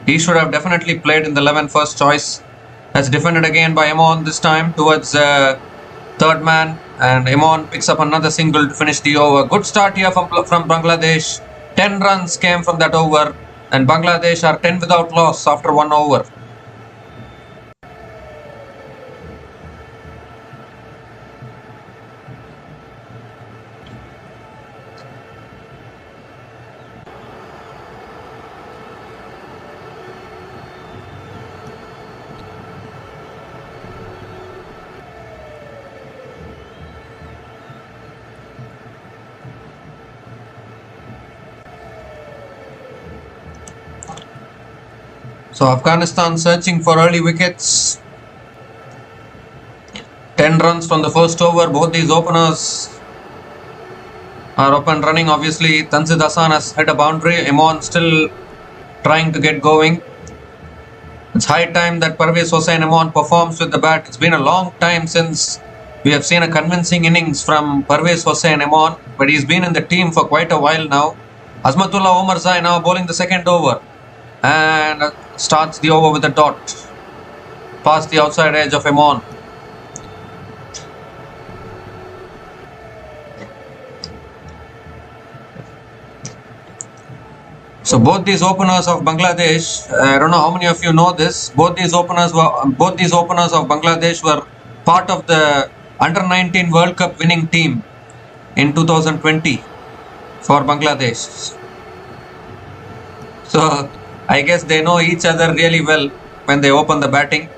He should have definitely played in the 11 first choice. That's defended again by Imran this time towards third man, and Imran picks up another single to finish the over. Good start here from Bangladesh. 10 runs came from that over, and Bangladesh are 10 without loss after 1 over. So Afghanistan searching for early wickets. 10 runs from the first over. Both these openers are up and running. Obviously, Tanzid Hassan has hit a boundary. Imran still trying to get going. It's high time that Parvez Hossain Imran performs with the bat. It's been a long time since we have seen a convincing innings from Parvez Hossain Imran, but he's been in the team for quite a while now. Azmatullah Omarzai now bowling the second over, and starts the over with a dot past the outside edge of Imran. So both these openers of Bangladesh, I don't know how many of you know this. Both these openers of Bangladesh were part of the under-19 World Cup winning team in 2020 for Bangladesh. So I guess they know each other really well when they open the batting.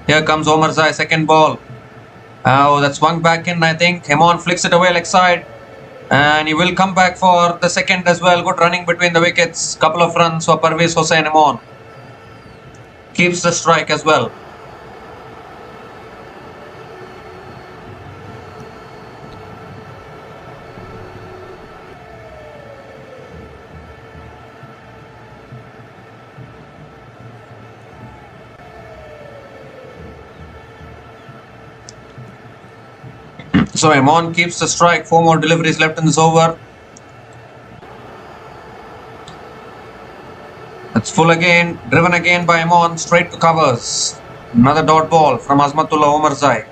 Here comes Omarzai, second ball. Oh, that swung back in, I think. Imran flicks it away leg side. And he will come back for the second as well. Good running between the wickets. Couple of runs for Parvez Hossain Imran. Keeps the strike as well. So Imran keeps the strike. 4 more deliveries left in this over. It's full again. Driven again by Imran. Straight to covers. Another dot ball from Azmatullah Omarzai.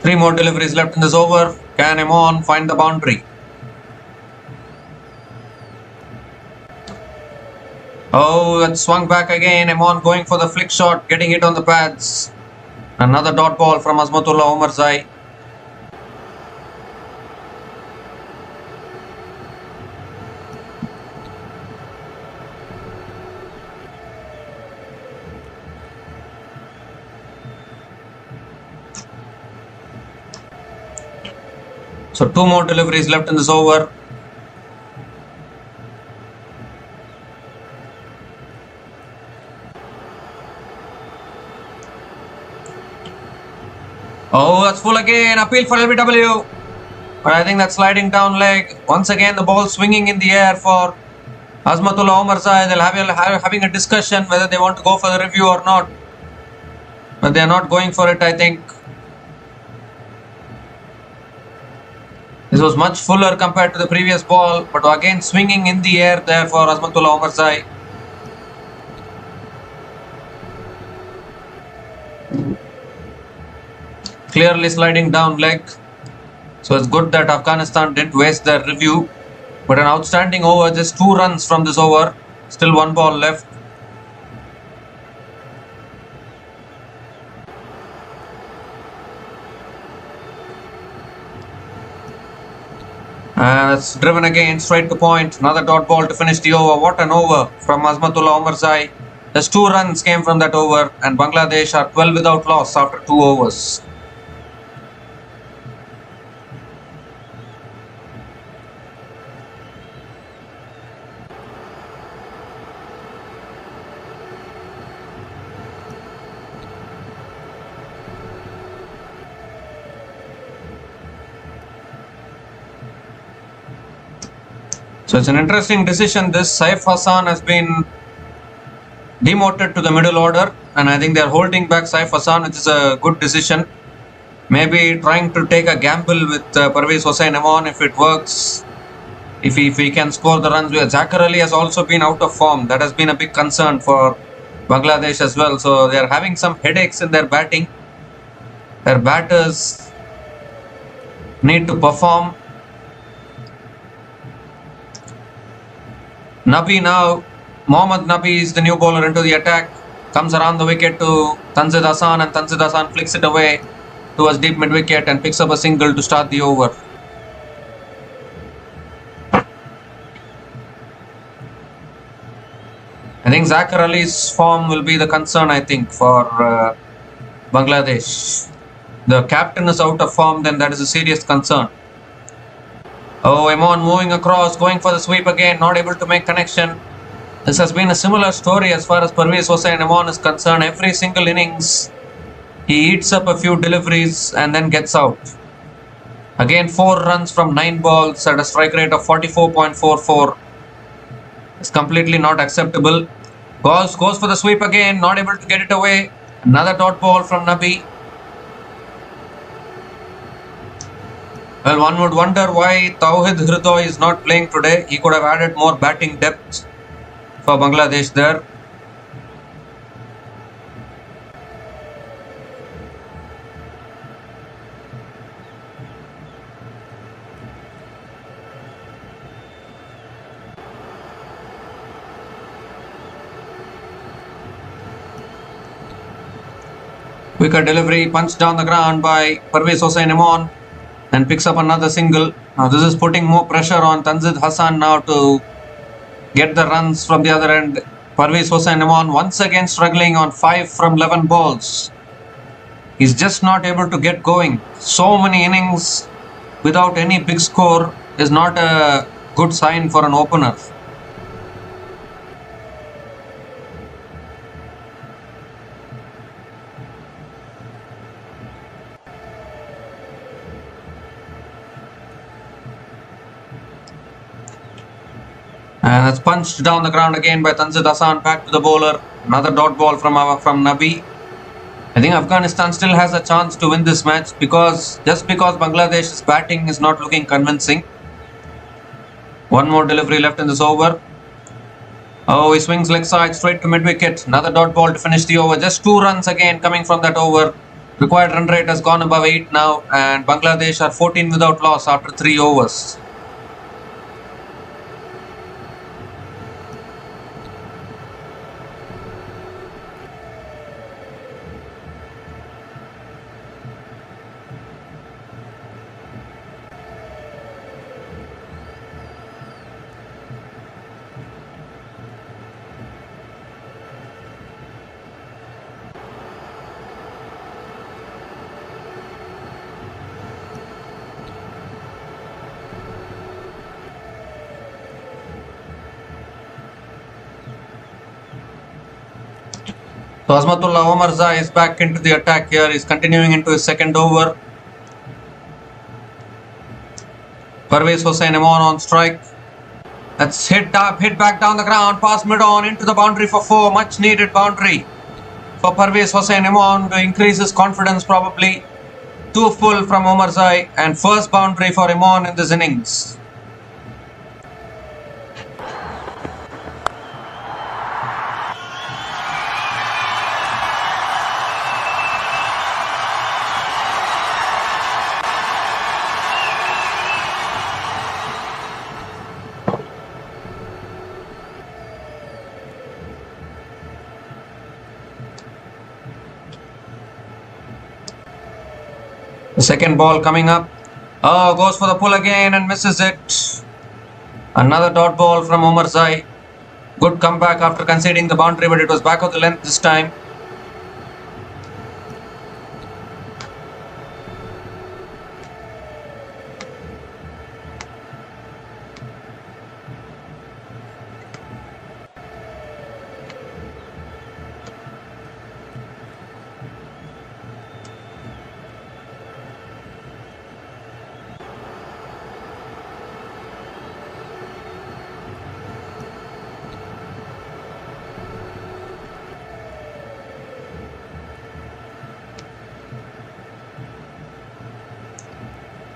Three more deliveries left in this over. Can Emon find the boundary? Oh, that swung back again. Emon going for the flick shot, getting it on the pads. Another dot ball from Azmatullah Omarzai. So two more deliveries left in this over. Oh, that's full again. Appeal for LBW. But I think that sliding down leg. Once again, the ball swinging in the air for Azmatullah Omarzai. They'll having a discussion whether they want to go for the review or not. But they're not going for it, I think. This was much fuller compared to the previous ball, but again swinging in the air there for Azmatullah Omarzai. Clearly sliding down leg. So it's good that Afghanistan didn't waste their review. But an outstanding over, just 2 runs from this over. Still 1 ball left. And it's driven again straight to point. Another dot ball to finish the over. What an over from Azmatullah Omarzai. Just 2 runs came from that over, and Bangladesh are 12 without loss after 2 overs. So it's an interesting decision. This Saif Hassan has been demoted to the middle order, and I think they're holding back Saif Hassan, which is a good decision. Maybe trying to take a gamble with Parvez Hossain Emon if it works. If he can score the runs. Zakir Ali has also been out of form. That has been a big concern for Bangladesh as well. So they're having some headaches in their batting. Their batters need to perform. Nabi now, Mohammad Nabi is the new bowler into the attack. Comes around the wicket to Tanzid Hassan, and Tanzid Hassan flicks it away towards deep mid wicket and picks up a single to start the over. I think Zakir Ali's form will be the concern, I think, for Bangladesh. The captain is out of form, then that is a serious concern. Oh, Emon moving across, going for the sweep again, not able to make connection. This has been a similar story as far as Parvez Hossain Emon is concerned. Every single innings, he eats up a few deliveries and then gets out. Again, 4 runs from 9 balls at a strike rate of 44.44. It's completely not acceptable. Goes for the sweep again, not able to get it away. Another dot ball from Nabi. Well, one would wonder why Tawhid Hridoy is not playing today. He could have added more batting depth for Bangladesh there. Quicker delivery, punched down the ground by Parvez Hossain Emon. And picks up another single. Now this is putting more pressure on Tanzid Hassan now to get the runs from the other end. Parvez Hossain Emon once again struggling on 5 from 11 balls. He's just not able to get going. So many innings without any big score is not a good sign for an opener. And that's punched down the ground again by Tanzid Hassan, back to the bowler. Another dot ball from Nabi. I think Afghanistan still has a chance to win this match because Bangladesh's batting is not looking convincing. One more delivery left in this over. Oh, he swings leg side straight to mid wicket. Another dot ball to finish the over. Just 2 runs again coming from that over. Required run rate has gone above 8 now, and Bangladesh are 14 without loss after 3 overs. So Azmatullah Omarzai is back into the attack here. He's continuing into his second over. Parvez Hossain Imran on strike. That's hit back down the ground, past mid-on into the boundary for 4. Much needed boundary for Parvez Hossain Imran to increase his confidence probably. 2 full from Omarzai and first boundary for Imran in this innings. The second ball coming up. Oh, goes for the pull again and misses it. Another dot ball from Omarzai. Good comeback after conceding the boundary, but it was back of the length this time.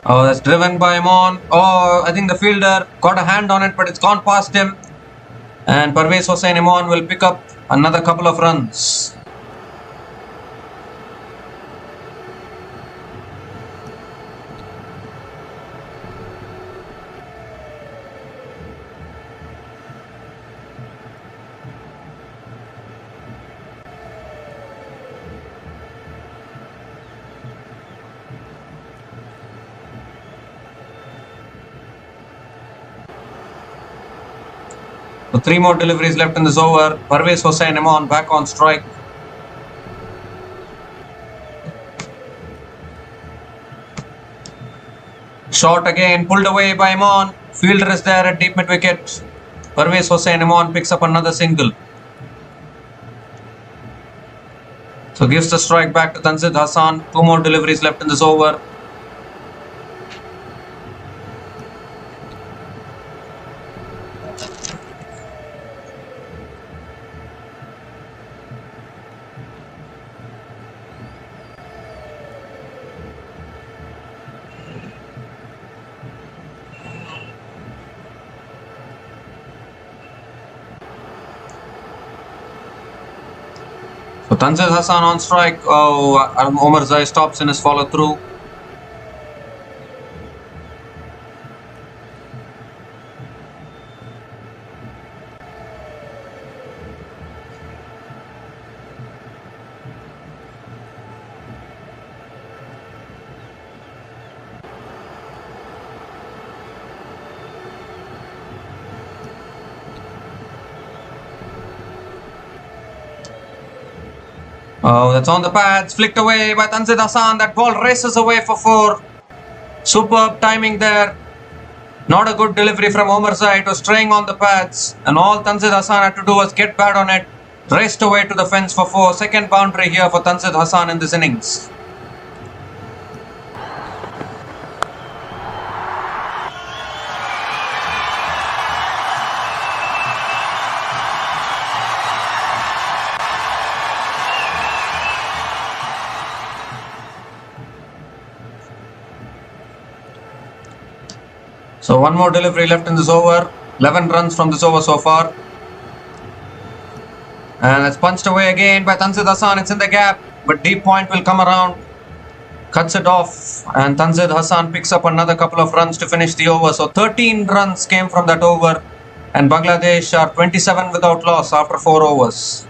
Oh, that's driven by Imran. Oh, I think the fielder got a hand on it, but it's gone past him. And Parvez Hossain Imran will pick up another couple of runs. So 3 more deliveries left in this over. Parvez Hossain Imran back on strike. Shot again, pulled away by Imran. Fielder is there at deep mid wicket. Parvez Hossain Imran picks up another single. So gives the strike back to Tanzid Hassan. 2 more deliveries left in this over. So Tanzid Hassan on strike. Oh, Omarzai stops in his follow through. Oh, that's on the pads, flicked away by Tanzid Hassan. That ball races away for 4. Superb timing there. Not a good delivery from Omarzai. It was straying on the pads, and all Tanzid Hassan had to do was get bad on it. Raced away to the fence for 4. Second boundary here for Tanzid Hassan in this innings. So 1 more delivery left in this over. 11 runs from this over so far. And it's punched away again by Tanzid Hassan. It's in the gap, but deep point will come around. cuts it off, and Tanzid Hassan picks up another couple of runs to finish the over. So 13 runs came from that over, and Bangladesh are 27 without loss after 4 overs.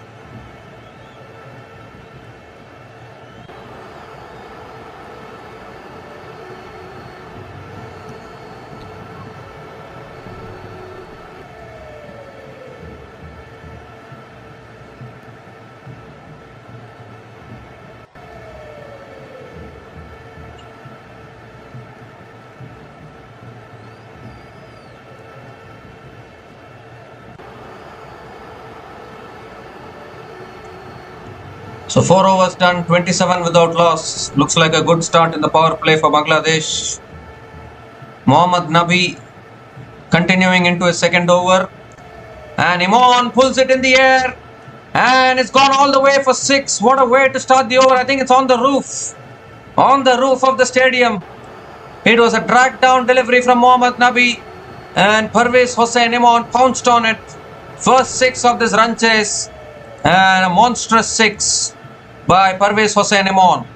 So 4 overs done, 27 without loss. Looks like a good start in the power play for Bangladesh. Mohammad Nabi continuing into his second over. And Imran pulls it in the air. And it's gone all the way for 6. What a way to start the over. I think it's on the roof. On the roof of the stadium. It was a drag down delivery from Mohammad Nabi. And Parvez Hossain Imran pounced on it. First 6 of this run chase. And a monstrous 6 by Parvez Hossain Imran.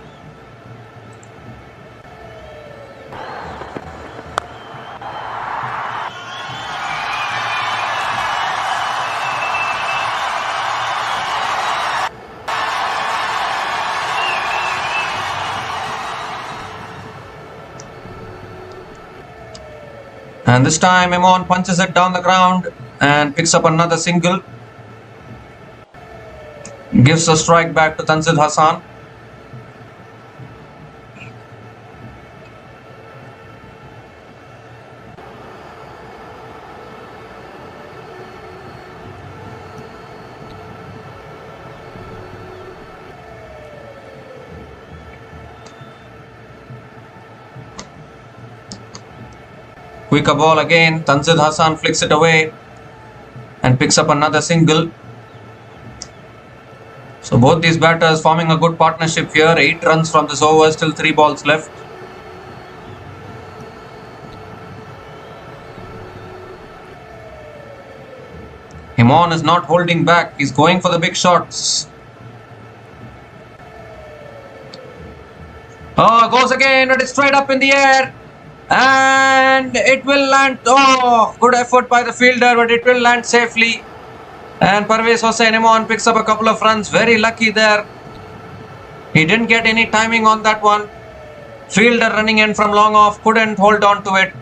And this time Imran punches it down the ground and picks up another single. Gives a strike back to Tanzid Hassan. Quicker ball again. Tanzid Hassan flicks it away and picks up another single. So both these batters forming a good partnership here. 8 runs from this over, still 3 balls left. Imran is not holding back. He's going for the big shots. Oh, goes again, but it's straight up in the air. And it will land. Oh, good effort by the fielder, but it will land safely. And Parvez Hossain Imran picks up a couple of runs. Very lucky there. He didn't get any timing on that one. Fielder running in from long off, couldn't hold on to it.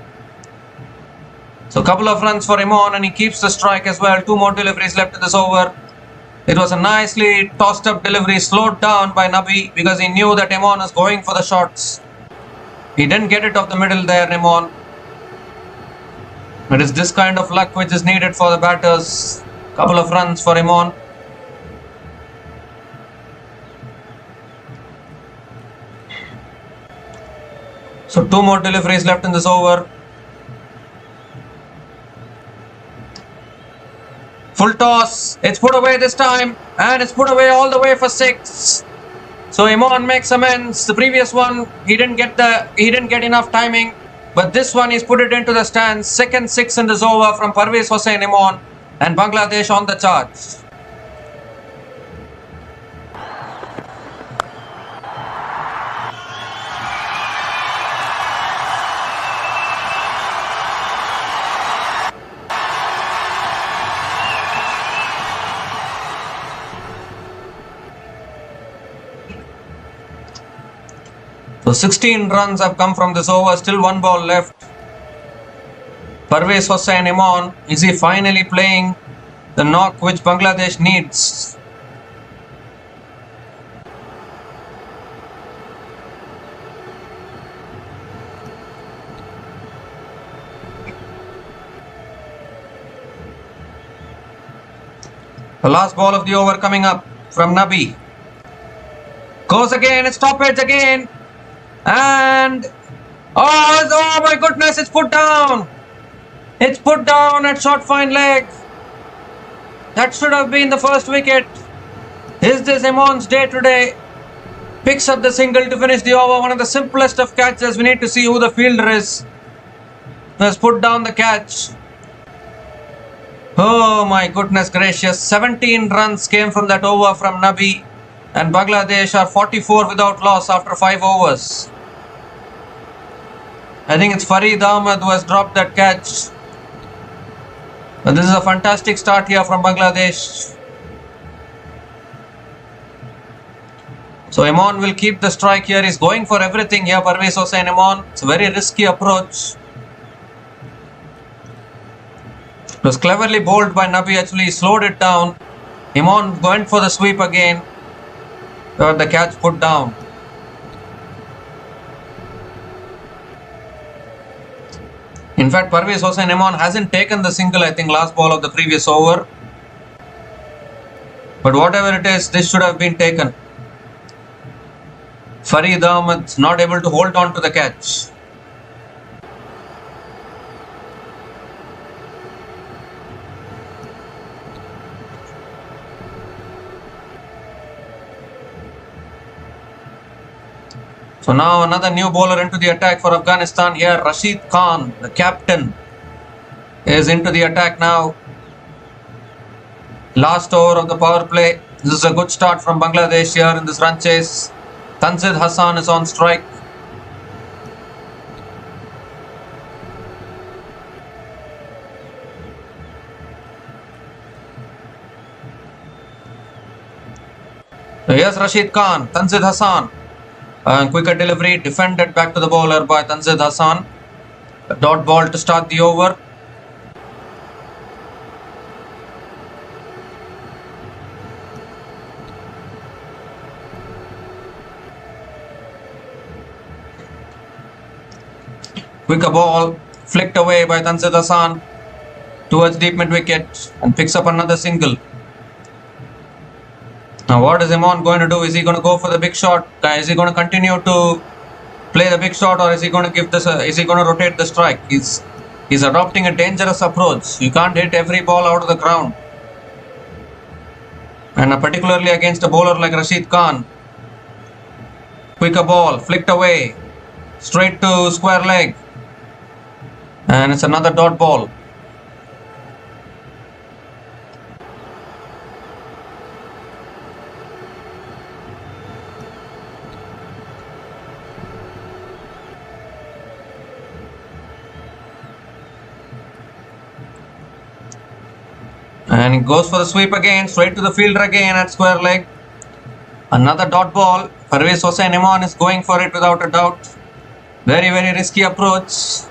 So a couple of runs for Imran, and he keeps the strike as well. 2 more deliveries left in this over. It was a nicely tossed up delivery, slowed down by Nabi because he knew that Imran is going for the shots. He didn't get it off the middle there, Imran. But it's this kind of luck which is needed for the batters. Couple of runs for Imran. So 2 more deliveries left in this over. Full toss. It's put away this time. And it's put away all the way for 6. So Imran makes amends. The previous one, he didn't get enough timing. But this one, he's put it into the stands. Second 6 in this over from Parvez Hossain Imran. And Bangladesh on the charge. So 16 runs have come from this over, still 1 ball left. Parvez Hossain Imran, is he finally playing the knock which Bangladesh needs? The last ball of the over coming up from Nabi. Goes again, it's stoppage again. And oh my goodness, it's put down. It's put down at short fine leg. That should have been the first wicket. Is this Imran's day today? Picks up the single to finish the over. One of the simplest of catches. We need to see who the fielder is. Has put down the catch. Oh my goodness gracious. 17 runs came from that over from Nabi. And Bangladesh are 44 without loss after 5 overs. I think it's Farid Ahmed who has dropped that catch. But this is a fantastic start here from Bangladesh. So Imran will keep the strike here. He's going for everything here, Parvez Hossain Imran. It's a very risky approach. It was cleverly bowled by Nabi. Actually, he slowed it down. Imran went for the sweep again. Got the catch put down. In fact, Parvez Hossain Imran hasn't taken the single, I think, last ball of the previous over. But whatever it is, this should have been taken. Farid Ahmed not able to hold on to the catch. So now another new bowler into the attack for Afghanistan here. Rashid Khan, the captain, is into the attack now. Last over of the power play. This is a good start from Bangladesh here in this run chase. Tanzid Hassan is on strike. So here's Rashid Khan, Tanzid Hassan. Quicker delivery, defended back to the bowler by Tanzid Hassan. A dot ball to start the over. Quicker ball, flicked away by Tanzid Hassan towards deep mid wicket and picks up another single. Now what is Imran going to do? Is he going to go for the big shot? Is he going to continue to play the big shot, or is he going to give this? Is he going to rotate the strike? He's adopting a dangerous approach. You can't hit every ball out of the ground, and particularly against a bowler like Rashid Khan. Quicker ball, flicked away, straight to square leg. And it's another dot ball. And he goes for the sweep again, straight to the fielder again at square leg. Another dot ball. Parvez Hossain Imran is going for it without a doubt. Very, very risky approach.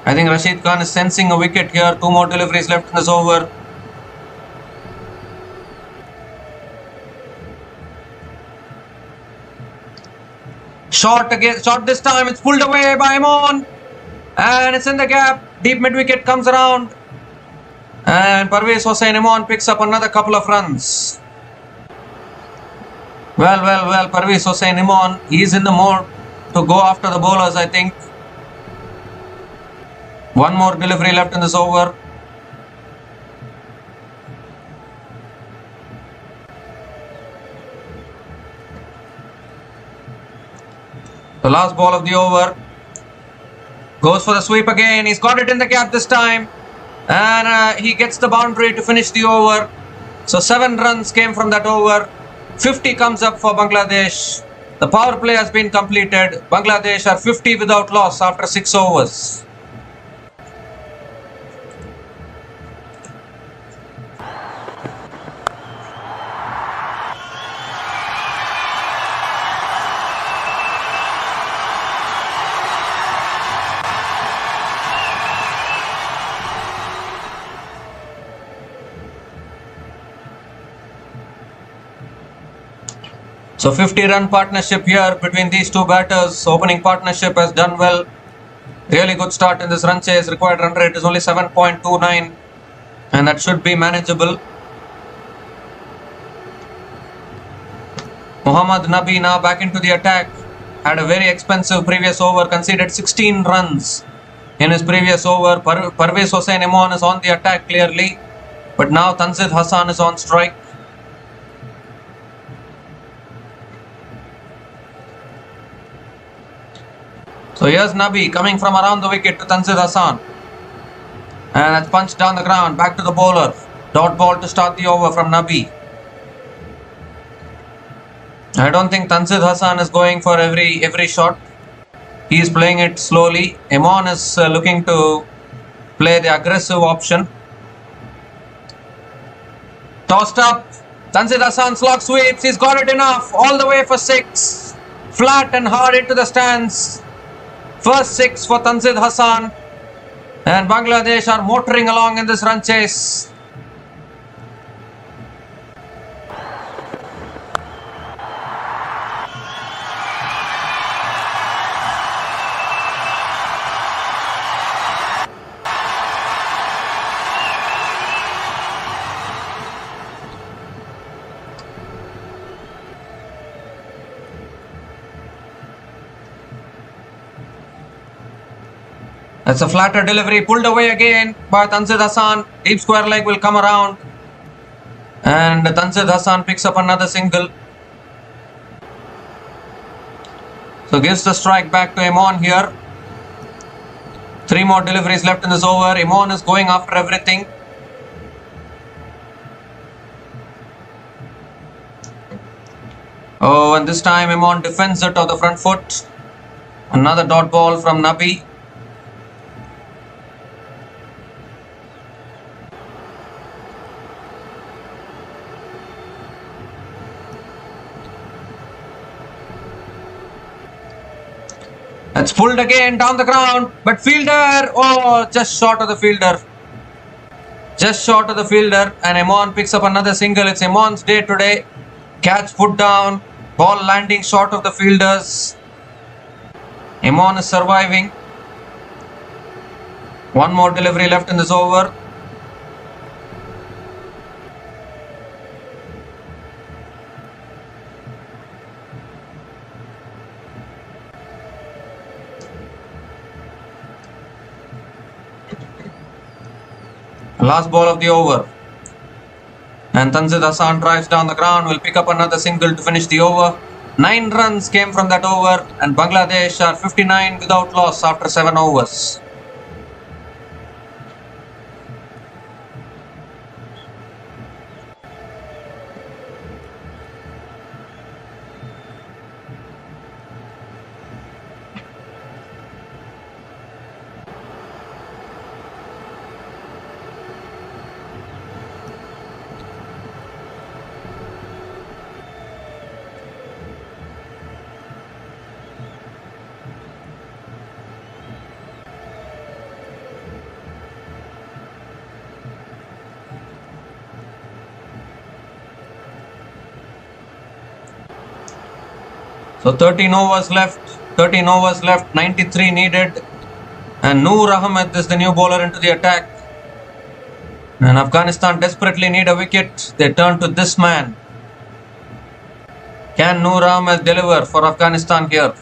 I think Rashid Khan is sensing a wicket here. 2 more deliveries left in this over. Shot again, shot this time. It's pulled away by Imran. And it's in the gap. Deep mid wicket comes around. And Parvez Hossain Imran picks up another couple of runs. Well, Parvez Hossain Imran, he's in the mode to go after the bowlers, I think. 1 more delivery left in this over. The last ball of the over. Goes for the sweep again. He's got it in the gap this time. And he gets the boundary to finish the over. So 7 runs came from that over. 50 comes up for Bangladesh. The power play has been completed. Bangladesh are 50 without loss after 6 overs. So 50-run partnership here between these two batters. Opening partnership has done well. Really good start in this run chase. Required run rate is only 7.29, and that should be manageable. Mohammad Nabi now back into the attack. Had a very expensive previous over. Conceded 16 runs in his previous over. Parvez Hossain Imran is on the attack clearly. But now Tanzid Hassan is on strike. So here's Nabi coming from around the wicket to Tanzid Hassan. And that's punched down the ground. Back to the bowler. Dot ball to start the over from Nabi. I don't think Tanzid Hassan is going for every shot. He is playing it slowly. Imon is looking to play the aggressive option. Tossed up. Tanzid Hasan slog sweeps. He's got it enough. All the way for 6. Flat and hard into the stands. First 6 for Tanzid Hasan. And Bangladesh are motoring along in this run chase. That's a flatter delivery, pulled away again by Tanzid Hasan. Deep square leg will come around. And Tanzid Hasan picks up another single. So gives the strike back to Imon here. 3 more deliveries left in this over. Imon is going after everything. Oh, and this time Imon defends it on the front foot. Another dot ball from Nabi. It's pulled again down the ground, but fielder, oh, just short of the fielder. Just short of the fielder, and Imon picks up another single. It's Imon's day today. Catch put down, ball landing short of the fielders. Imon is surviving. 1 more delivery left in this over. Last ball of the over. And Tanzid Hasan drives down the ground, will pick up another single to finish the over. 9 runs came from that over, and Bangladesh are 59 without loss after 7 overs. So 13 overs left, 93 needed. And Noor Ahmed is the new bowler into the attack. And Afghanistan desperately need a wicket. They turn to this man. Can Noor Ahmed deliver for Afghanistan here?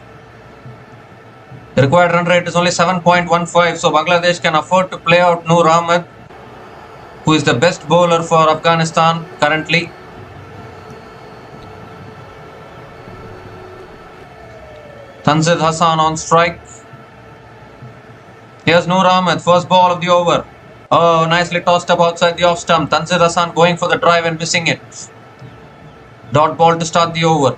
The required run rate is only 7.15, so Bangladesh can afford to play out Noor Ahmed, who is the best bowler for Afghanistan currently. Tanzid Hasan on strike. Here's Noor Ahmed, first ball of the over. Oh, nicely tossed up outside the off stump. Tanzid Hasan going for the drive and missing it. Dot ball to start the over.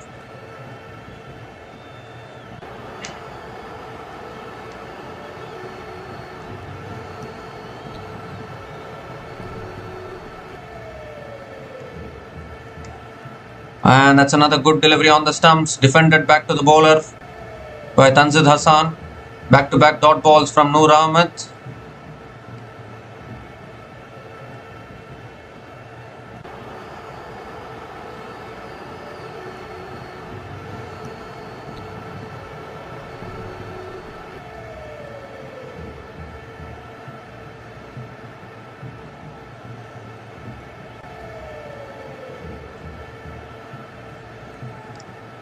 And that's another good delivery on the stumps. Defended back to the bowler by Tanzid Hasan. Back-to-back dot balls from Noor Ahmed.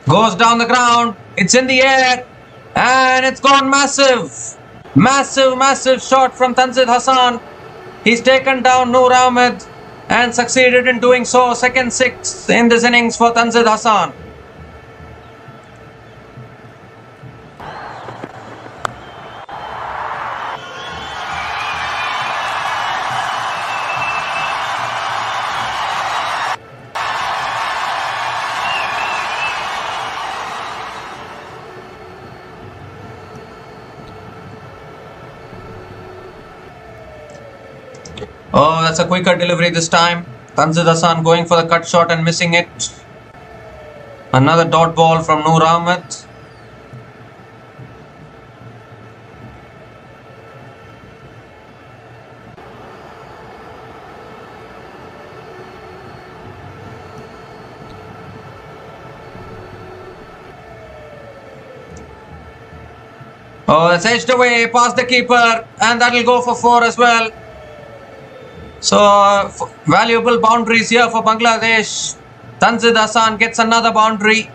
Goes down the ground. It's in the air. And it's gone massive. Massive shot from Tanzid Hasan. He's taken down Noor Ahmed and succeeded in doing so. Second 6 in this innings for Tanzid Hasan. Oh, that's a quicker delivery this time. Tanzid Hassan going for the cut shot and missing it. Another dot ball from Noor Ahmed. Oh, that's edged away past the keeper, and that'll go for 4 as well. So, valuable boundaries here for Bangladesh. Tanzid Hassan gets another boundary,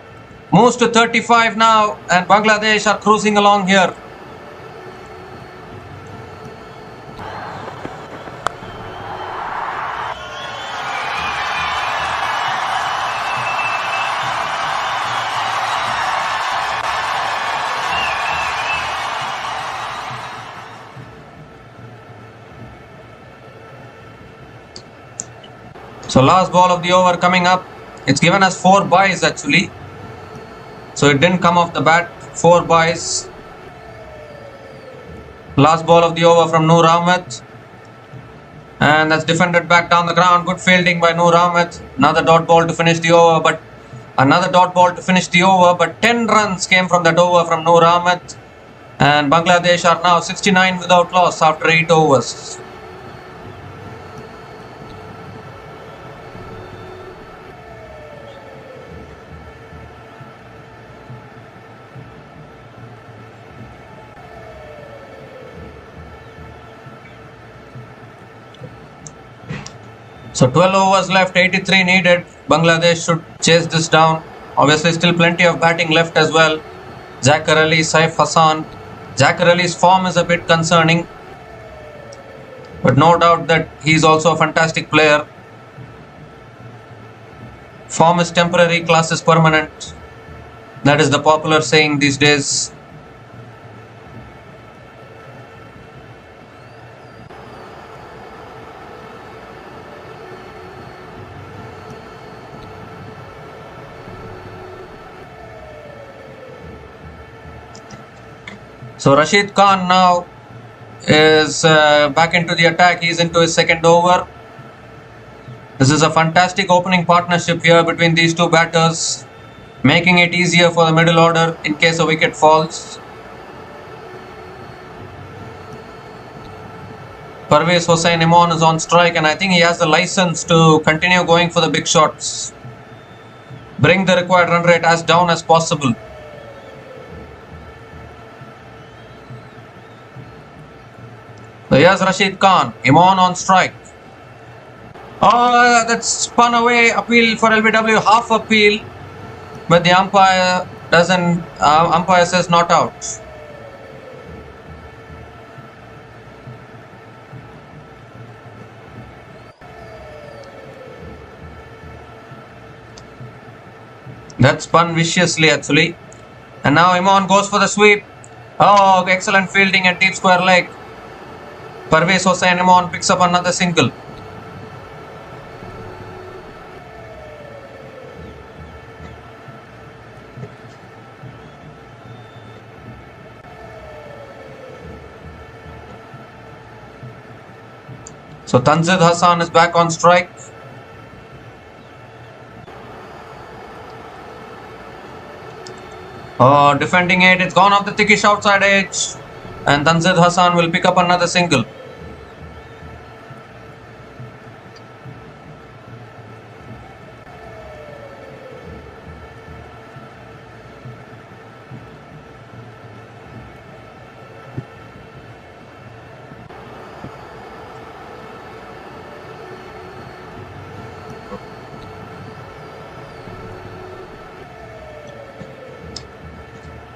moves to 35 now, and Bangladesh are cruising along here. So last ball of the over coming up. It's given us 4 byes actually. So it didn't come off the bat. 4 byes. Last ball of the over from Noor Ahmed. And that's defended back down the ground. Good fielding by Noor Ahmed. Another dot ball to finish the over. But 10 runs came from that over from Noor Ahmed. And Bangladesh are now 69 without loss after 8 overs. So 12 overs left, 83 needed. Bangladesh should chase this down. Obviously still plenty of batting left as well. Zachar Ali, Saif Hassan. Zachar Ali's form is a bit concerning. But no doubt that he's also a fantastic player. Form is temporary, class is permanent. That is the popular saying these days. So Rashid Khan now is back into the attack. He's into his second over. This is a fantastic opening partnership here between these two batters, making it easier for the middle order in case a wicket falls. Parvez Hossain Imon is on strike, and I think he has the license to continue going for the big shots. Bring the required run rate as down as possible. So here's Rashid Khan, Imon on strike. Oh, that's spun away. Appeal for LBW, half appeal, but the umpire doesn't. Umpire says not out. That spun viciously actually, and now Imon goes for the sweep. Oh, excellent fielding at deep square leg. Parvez Hossain Imon picks up another single. So Tanzid Hassan is back on strike. Defending it, it's gone off the thickish outside edge, and Tanzid Hassan will pick up another single.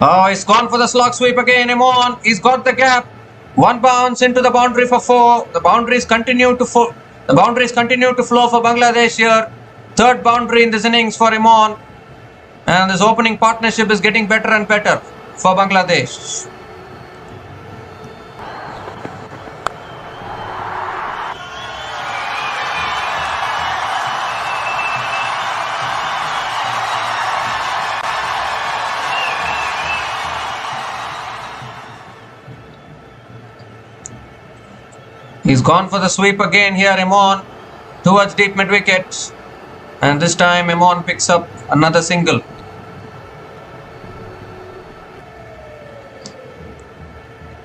Oh, he's gone for the slog sweep again, Imon. He's got the gap. One bounce into the boundary for 4. The boundaries continue to flow for Bangladesh here. Third boundary in this innings for Imon. And this opening partnership is getting better and better for Bangladesh. He's He's gone for the sweep again here, Imon, towards deep mid-wicket. And this time Imon picks up another single.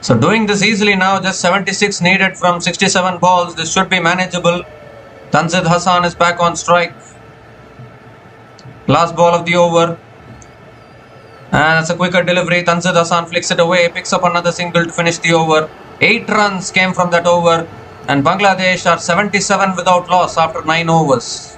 So doing this easily now, just 76 needed from 67 balls. This should be manageable. Tanzid Hassan is back on strike. Last ball of the over. And that's a quicker delivery. Tanzid Hassan flicks it away, picks up another single to finish the over. 8 runs came from that over. And Bangladesh are 77 without loss after 9 overs.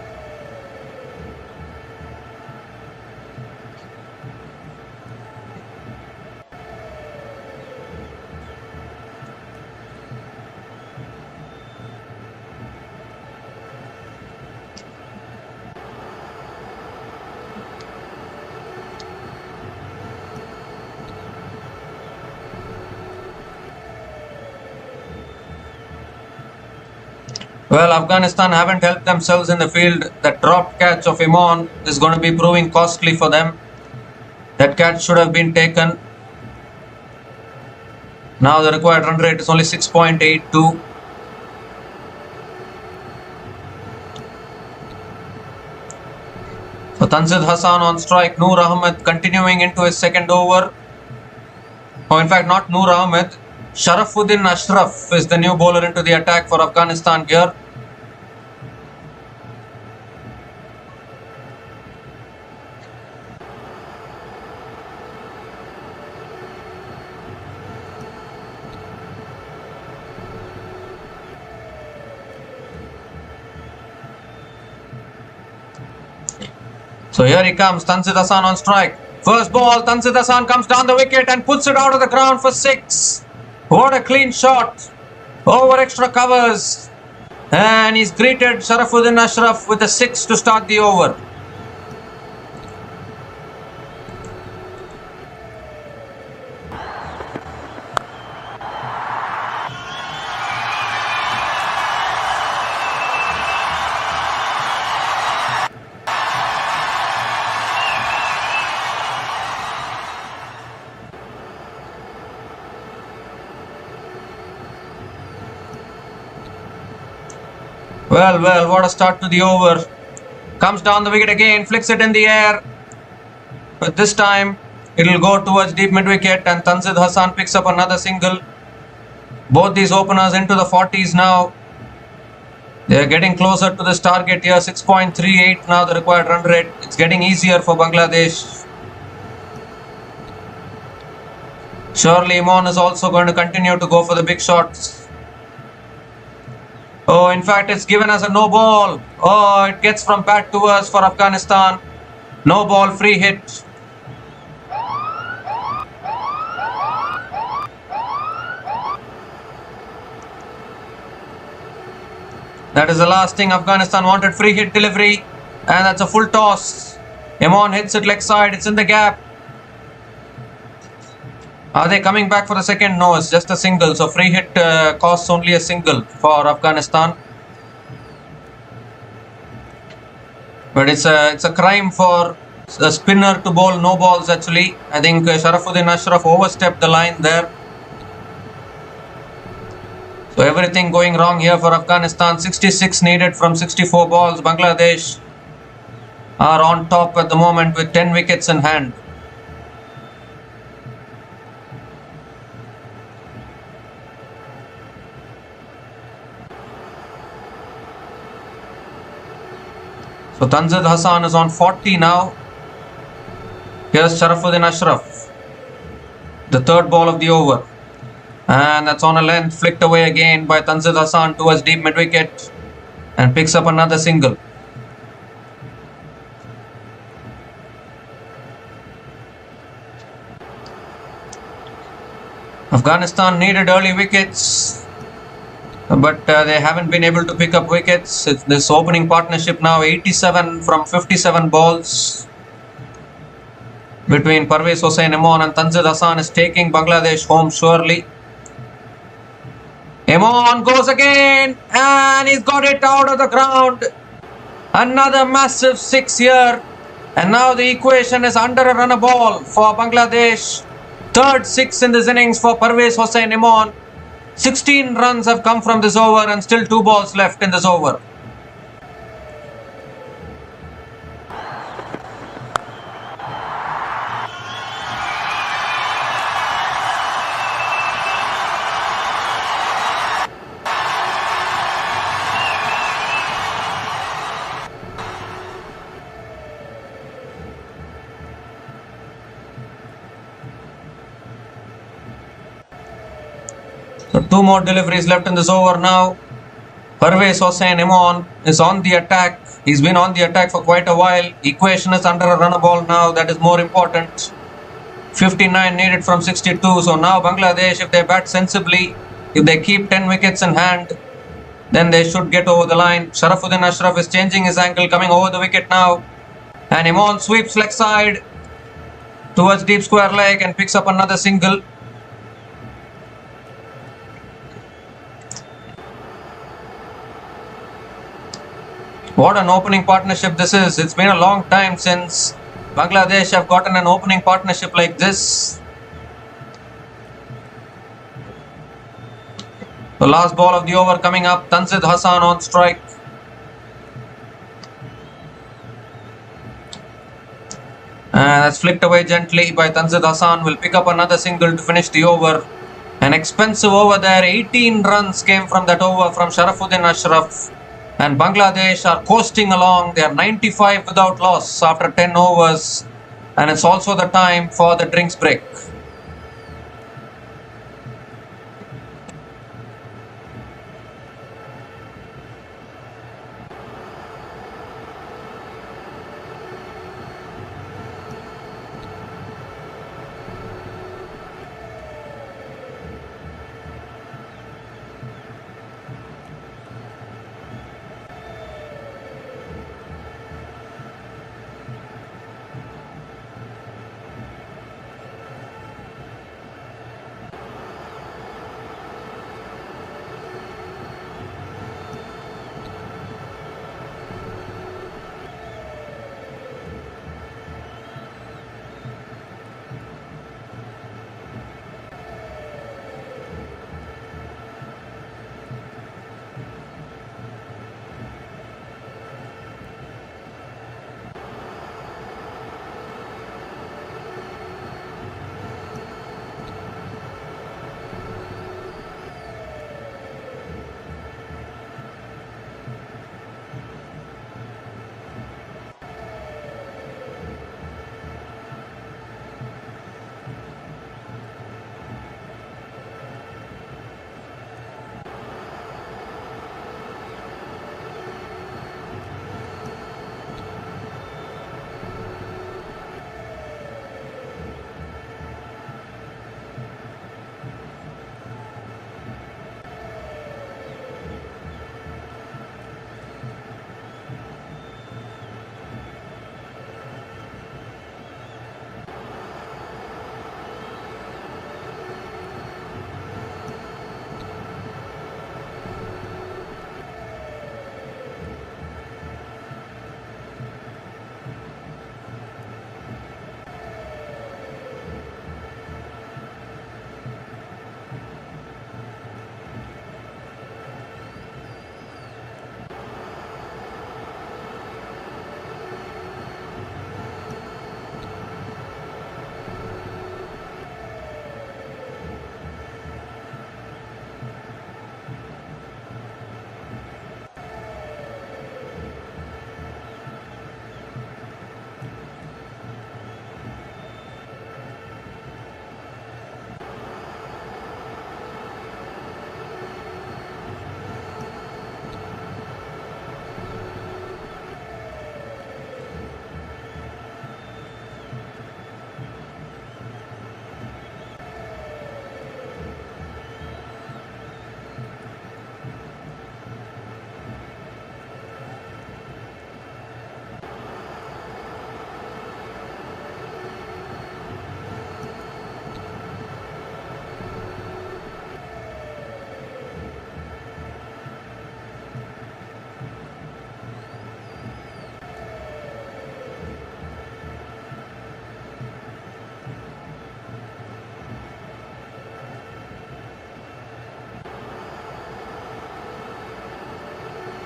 Well, Afghanistan haven't helped themselves in the field. That dropped catch of Imon is going to be proving costly for them. That catch should have been taken. Now the required run rate is only 6.82. So Tanzid Hassan on strike. Noor Ahmed continuing into his second over. Oh, in fact, not Noor Ahmed. Sharafuddin Ashraf is the new bowler into the attack for Afghanistan here. So here he comes, Tanzid Hassan on strike. First ball, Tanzid Hassan comes down the wicket and puts it out of the ground for 6. What a clean shot over extra covers, and he's greeted Sharafuddin Ashraf with a 6 to start the over. Well, what a start to the over. Comes down the wicket again, flicks it in the air. But this time, it'll go towards deep mid-wicket and Tanzid Hassan picks up another single. Both these openers into the 40s now. They're getting closer to this target here, 6.38 now the required run rate. It's getting easier for Bangladesh. Surely Imon is also going to continue to go for the big shots. Oh, in fact, it's given as a no ball. Oh, it gets from bat to us for Afghanistan. No ball, free hit. That is the last thing Afghanistan wanted. Free hit delivery. And that's a full toss. Imon hits it leg side. It's in the gap. Are they coming back for the second? No, it's just a single. So free hit costs only a single for Afghanistan. But it's a crime for a spinner to bowl no balls actually. I think Sharafuddin Ashraf overstepped the line there. So everything going wrong here for Afghanistan. 66 needed from 64 balls. Bangladesh are on top at the moment with 10 wickets in hand. So Tanzid Hassan is on 40 now. Here's Sharafuddin Ashraf. The third ball of the over. And that's on a length, flicked away again by Tanzid Hassan towards deep mid-wicket. And picks up another single. Afghanistan needed early wickets. But they haven't been able to pick up wickets. It's this opening partnership now 87 from 57 balls between Parvez Hossain Imon and Tanzid Hassan is taking Bangladesh home surely. Imon goes again and he's got it out of the ground. Another massive 6 here, and now the equation is under a run a ball for Bangladesh. Third 6 in this innings for Parvez Hossain Imon. 16 runs have come from this over and still 2 balls left in this over. So 2 more deliveries left in this over now. Parvez Hossain Imon is on the attack. He's been on the attack for quite a while. Equation is under a runner ball now. That is more important. 59 needed from 62. So now Bangladesh, if they bat sensibly, if they keep 10 wickets in hand, then they should get over the line. Sharafuddin Ashraf is changing his angle, coming over the wicket now. And Imon sweeps leg side towards deep square leg and picks up another single. What an opening partnership this is. It's been a long time since Bangladesh have gotten an opening partnership like this. The last ball of the over coming up. Tanzid Hassan on strike. And that's flicked away gently by Tanzid Hassan. Will pick up another single to finish the over. An expensive over there. 18 runs came from that over from Sharafuddin Ashraf. And Bangladesh are coasting along. They are 95 without loss after 10 overs. And it's also the time for the drinks break.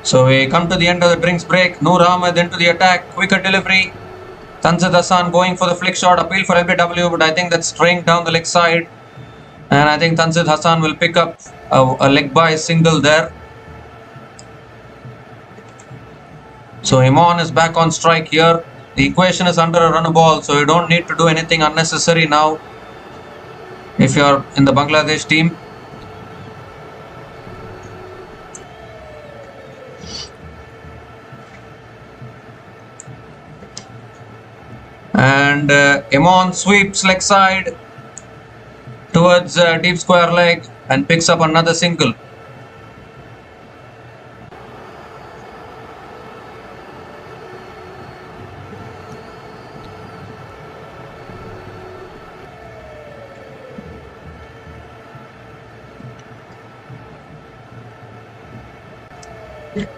So we come to the end of the drinks break. Noor Ahmed into the attack. Quicker delivery. Tanzid Hassan going for the flick shot. Appeal for LBW, but I think that's straying down the leg side. And I think Tanzid Hassan will pick up a leg by single there. So Imon is back on strike here. The equation is under a run ball, so you don't need to do anything unnecessary now if you're in the Bangladesh team. And Imon sweeps leg side towards deep square leg and picks up another single.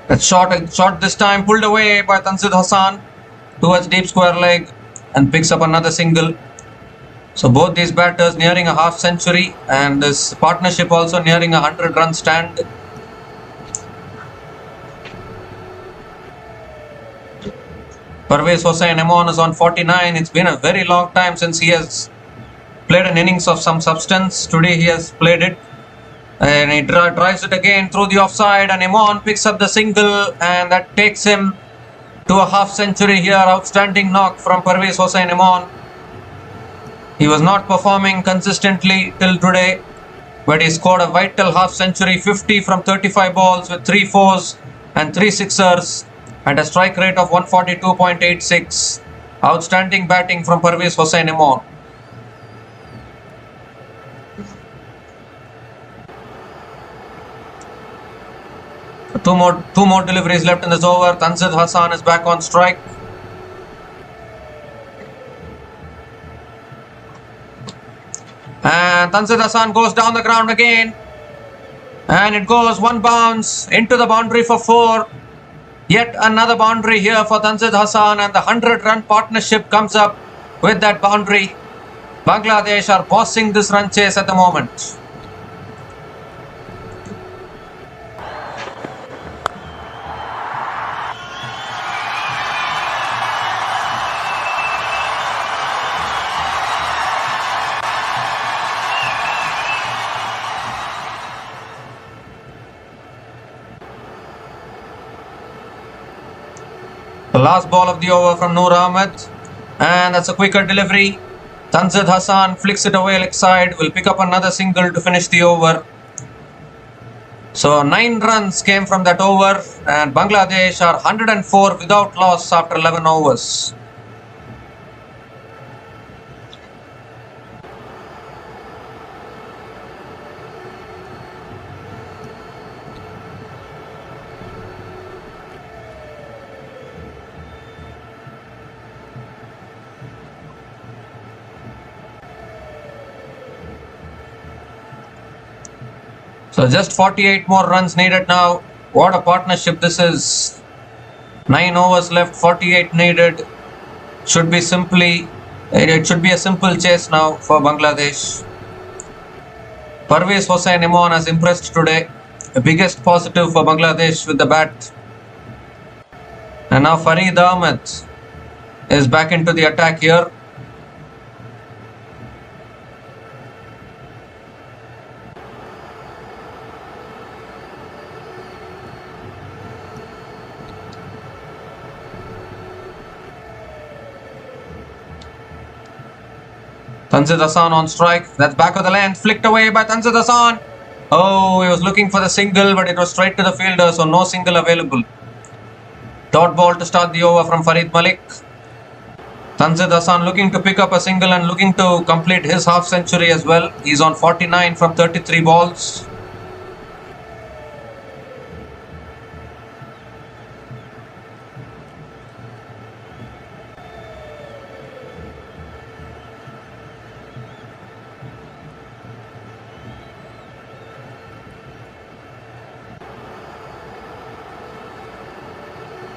That's shot this time, pulled away by Tanzid Hassan towards deep square leg and picks up another single. So both these batters nearing a half century, and this partnership also nearing a 100-run stand. Parvez Hossain Imon is on 49. It's been a very long time since he has played an innings of some substance. Today he has played it. And he drives it again through the offside, and Imon picks up the single, and that takes him to a half century here. Outstanding knock from Parvez Hossain Imon. He was not performing consistently till today, but he scored a vital half century, 50 from 35 balls with 3 fours and 3 sixers at a strike rate of 142.86. Outstanding batting from Parvez Hossain Imon. Two more deliveries left in this over. Tanzid Hassan is back on strike. And Tanzid Hassan goes down the ground again. And it goes one bounce into the boundary for 4. Yet another boundary here for Tanzid Hassan, and the 100-run partnership comes up with that boundary. Bangladesh are bossing this run chase at the moment. The last ball of the over from Noor Ahmed, and that's a quicker delivery. Tanzid Hassan flicks it away leg side, will pick up another single to finish the over. So 9 runs came from that over, and Bangladesh are 104 without loss after 11 overs. So just 48 more runs needed now. What a partnership this is. 9 overs left, 48 needed. It should be a simple chase now for Bangladesh. Parvez Hossain Imon has impressed today. The biggest positive for Bangladesh with the bat. And now Farid Ahmed is back into the attack here. Tanzid Hassan on strike. That's back of the length. Flicked away by Tanzid Hassan. Oh, he was looking for the single, but it was straight to the fielder, so no single available. Dot ball to start the over from Farid Malik. Tanzid Hassan looking to pick up a single and looking to complete his half century as well. He's on 49 from 33 balls.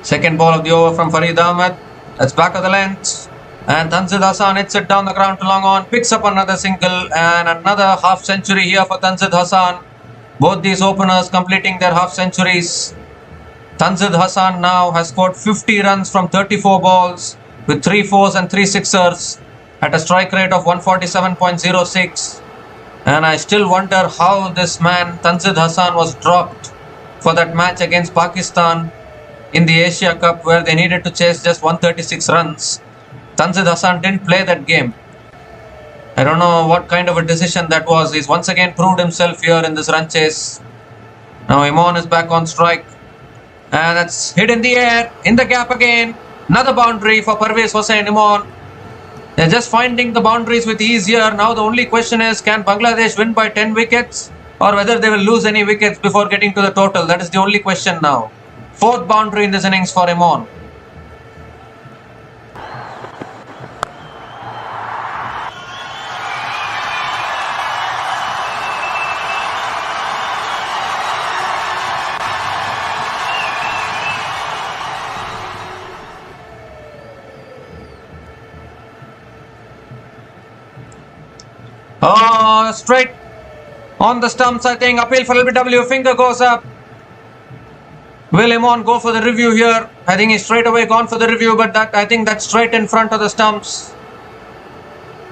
Second ball of the over from Farid Ahmed. That's back of the length. And Tanzid Hassan hits it down the ground to long on. Picks up another single and another half century here for Tanzid Hassan. Both these openers completing their half centuries. Tanzid Hassan now has scored 50 runs from 34 balls with 3 fours and 3 sixers at a strike rate of 147.06. And I still wonder how this man Tanzid Hassan was dropped for that match against Pakistan in the Asia Cup where they needed to chase just 136 runs. Tanzid Hassan didn't play that game. I don't know what kind of a decision that was. He's once again proved himself here in this run chase. Now Imran is back on strike. And that's hit in the air, in the gap again. Another boundary for Parvez Hossain Imran. They're just finding the boundaries with ease here. Now the only question is, can Bangladesh win by 10 wickets? Or whether they will lose any wickets before getting to the total. That is the only question now. Fourth boundary in this innings for Imran. Oh, straight on the stumps, I think. Appeal for LBW. Finger goes up. Will Imran go for the review here? I think he's straight away gone for the review, but I think that's straight in front of the stumps.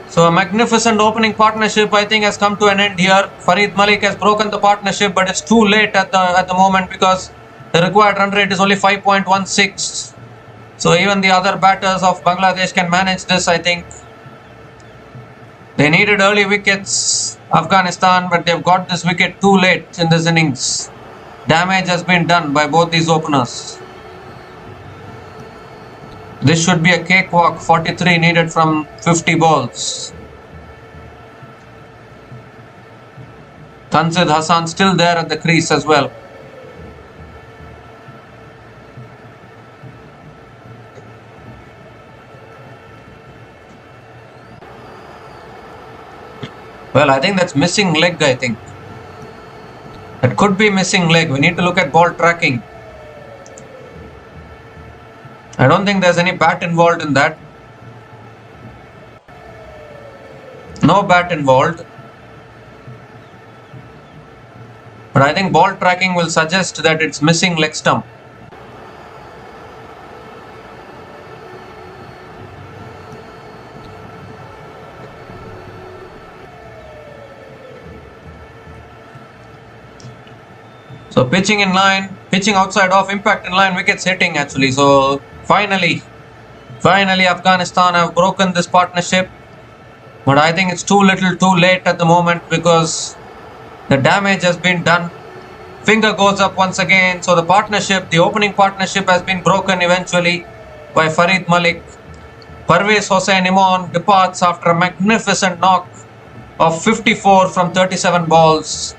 So a magnificent opening partnership, I think, has come to an end here. Farid Malik has broken the partnership, but it's too late at the moment because the required run rate is only 5.16. So even the other batters of Bangladesh can manage this, I think. They needed early wickets, Afghanistan, but they've got this wicket too late in this innings. Damage has been done by both these openers. This should be a cakewalk. 43 needed from 50 balls. Tanzid Hassan still there at the crease as well. Well, I think that's missing leg, I think. It could be missing leg. We need to look at ball tracking. I don't think there's any bat involved in that. No bat involved. But I think ball tracking will suggest that it's missing leg stump. So pitching in line, pitching outside off, impact in line, wickets hitting actually. So finally Afghanistan have broken this partnership. But I think it's too little too late at the moment because the damage has been done. Finger goes up once again. So the partnership, the opening partnership has been broken eventually by Farid Malik. Parvez Hossain Imran departs after a magnificent knock of 54 from 37 balls.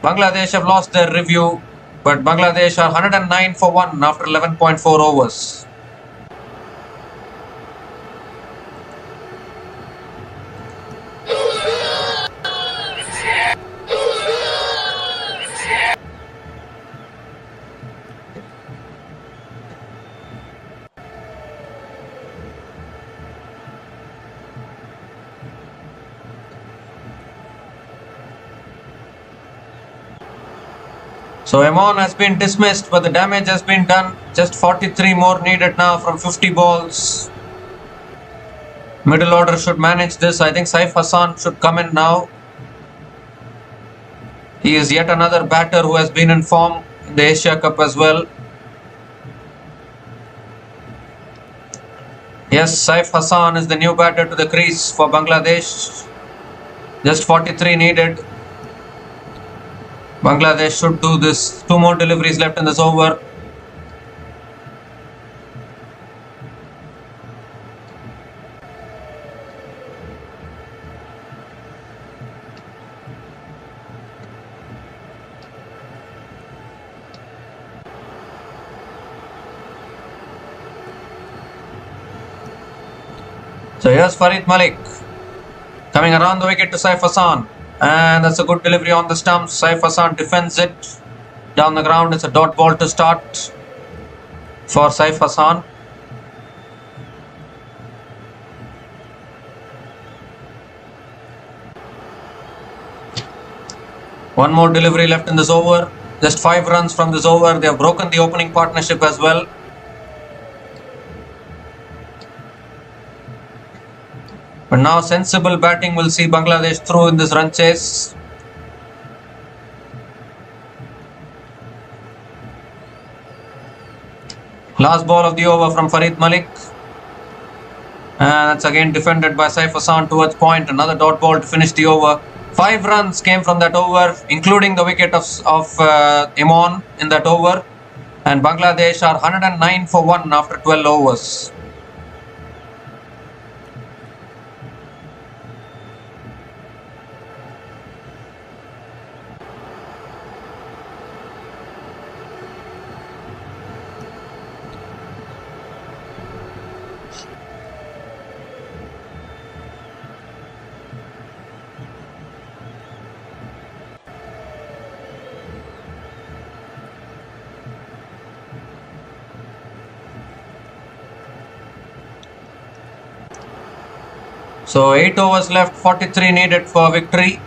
Bangladesh have lost their review, but Bangladesh are 109 for 1 after 11.4 overs. So Imran has been dismissed, but the damage has been done. Just 43 more needed now from 50 balls. Middle order should manage this. I think Saif Hassan should come in now. He is yet another batter who has been in form in the Asia Cup as well. Yes, Saif Hassan is the new batter to the crease for Bangladesh. Just 43 needed. Bangladesh should do this. 2 more deliveries left in this over. So here's Farid Malik coming around the wicket to Saif Hassan. And that's a good delivery on the stumps. Saif Hassan defends it down the ground. It's a dot ball to start for Saif Hassan. One more delivery left in this over. Just 5 runs from this over. They have broken the opening partnership as well. But now sensible batting will see Bangladesh through in this run chase. Last ball of the over from Farid Malik. And that's again defended by Saif Hassan towards point. Another dot ball to finish the over. 5 runs came from that over, including the wicket of Imon in that over. And Bangladesh are 109 for 1 after 12 overs. So 8 overs left, 43 needed for victory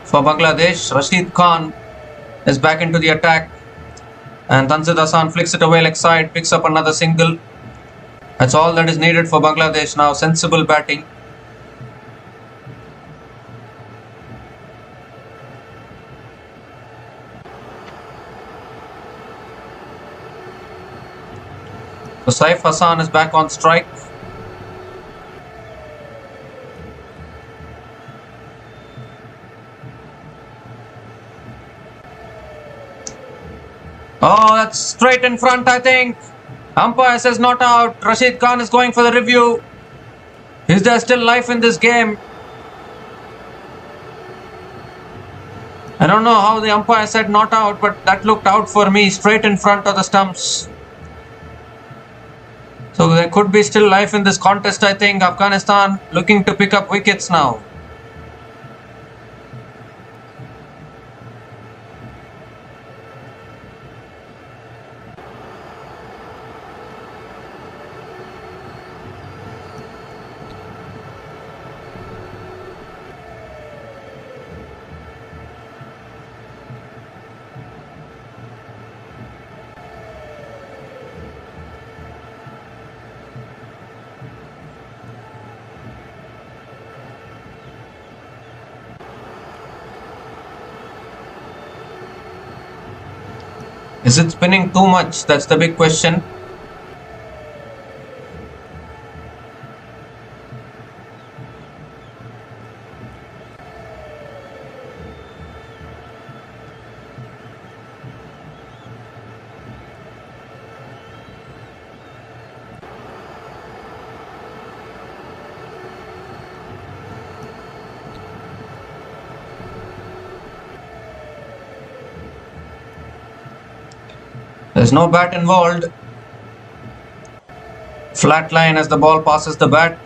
for Bangladesh. Rashid Khan is back into the attack, and Tanzid Hassan flicks it away leg side, picks up another single. That's all that is needed for Bangladesh now. Sensible batting. So Saif Hassan is back on strike. Oh, that's straight in front, I think. Umpire says not out. Rashid Khan is going for the review. Is there still life in this game? I don't know how the umpire said not out, but that looked out for me, straight in front of the stumps. So there could be still life in this contest, I think. Afghanistan looking to pick up wickets now. Is it spinning too much? That's the big question. There's no bat involved. Flat line as the ball passes the bat.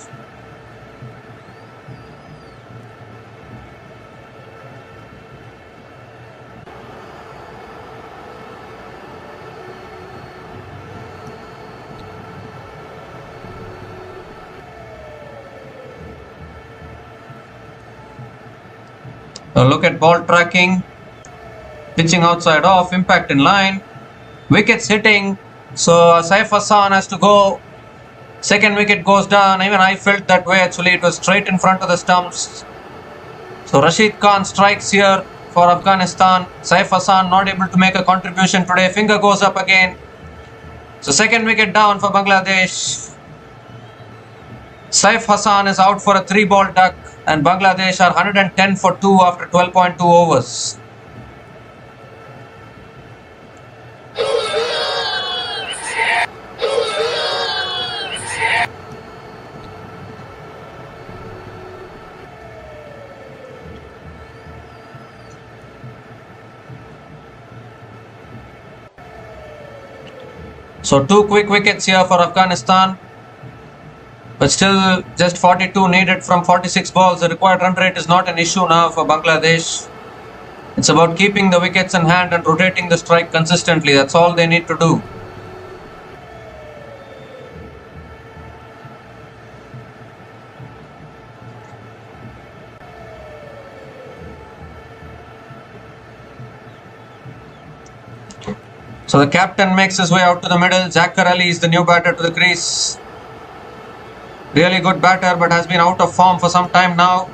Look at ball tracking. Pitching outside off, impact in line. Wickets hitting, so Saif Hassan has to go. Second wicket goes down. Even I felt that way actually. It was straight in front of the stumps. So Rashid Khan strikes here for Afghanistan. Saif Hassan not able to make a contribution today. Finger goes up again. So second wicket down for Bangladesh. Saif Hassan is out for a 3-ball duck, and Bangladesh are 110 for 2 after 12.2 overs. So 2 quick wickets here for Afghanistan, but still just 42 needed from 46 balls. The required run rate is not an issue now for Bangladesh. It's about keeping the wickets in hand and rotating the strike consistently. That's all they need to do. So the captain makes his way out to the middle. Zachar Ali is the new batter to the crease. Really good batter, but has been out of form for some time now.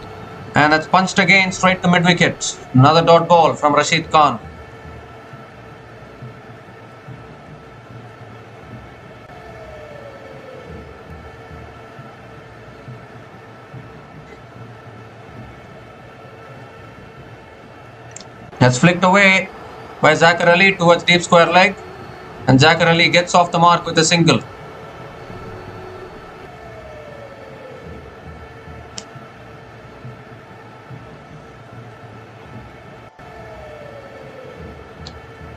And it's punched again straight to mid-wicket. Another dot ball from Rashid Khan. That's flicked away by Zachar Ali towards deep square leg. And Zachar Ali gets off the mark with a single.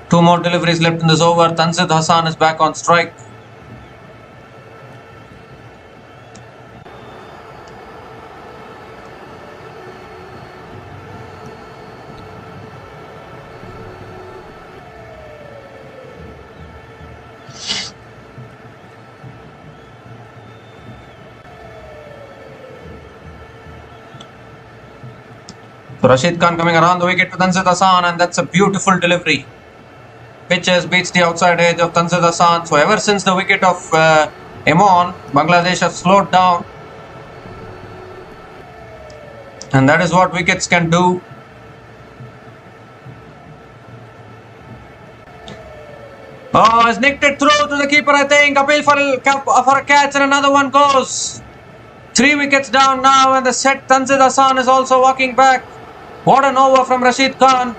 Two more deliveries left in this over. Tanzid Hassan is back on strike. So Rashid Khan coming around the wicket to Tanzid Hassan, and that's a beautiful delivery. Pitches beats the outside edge of Tanzid Hassan. So ever since the wicket of Emon, Bangladesh have slowed down. And that is what wickets can do. Oh, has nicked it through to the keeper, I think. Appeal for a catch, and another one goes. 3 wickets down now, and the set Tanzid Hassan is also walking back. What an over from Rashid Khan.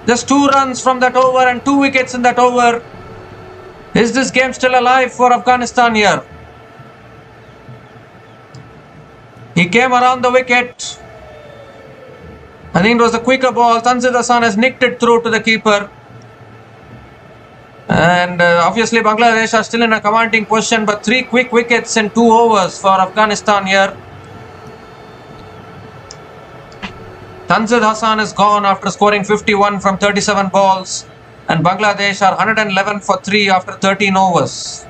Just 2 runs from that over and 2 wickets in that over. Is this game still alive for Afghanistan here? He came around the wicket. I think it was the quicker ball. Tanzid Hassan has nicked it through to the keeper. And obviously Bangladesh are still in a commanding position, but 3 quick wickets in 2 overs for Afghanistan here. Tanzid Hassan is gone after scoring 51 from 37 balls, and Bangladesh are 111 for 3 after 13 overs.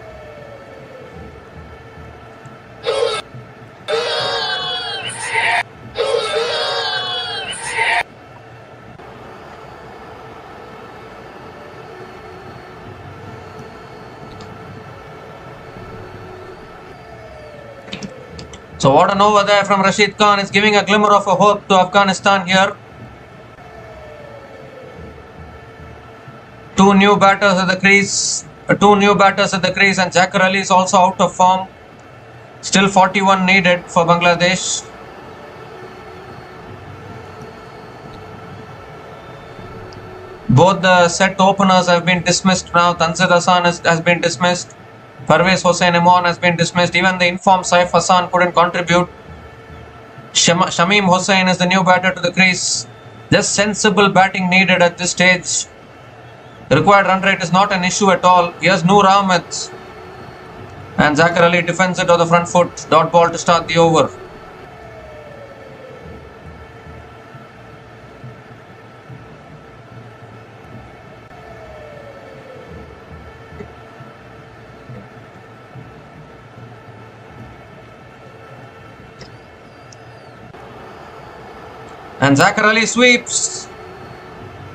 So what an over there from Rashid Khan is giving a glimmer of a hope to Afghanistan here. 2 new batters at the crease. 2 new batters at the crease, and Zachar Ali is also out of form. Still 41 needed for Bangladesh. Both the set openers have been dismissed now. Tanzid Hassan has been dismissed. Parvez Hossain Emon has been dismissed. Even the informed Saif Hassan couldn't contribute. Shamim Hossain is the new batter to the crease. Just sensible batting needed at this stage. The required run rate is not an issue at all. Here's Noor Ahmed. And Zachar Ali defends it on the front foot. Dot ball to start the over. And Zachar Ali sweeps.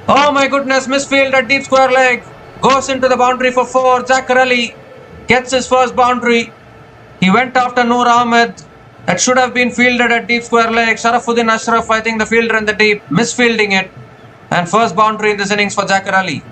Oh my goodness, misfield at deep square leg. Goes into the boundary for 4. Zachar Ali gets his first boundary. He went after Noor Ahmed. That should have been fielded at deep square leg. Sharafuddin Ashraf, I think the fielder in the deep, misfielding it. And first boundary in this innings for Zachar Ali.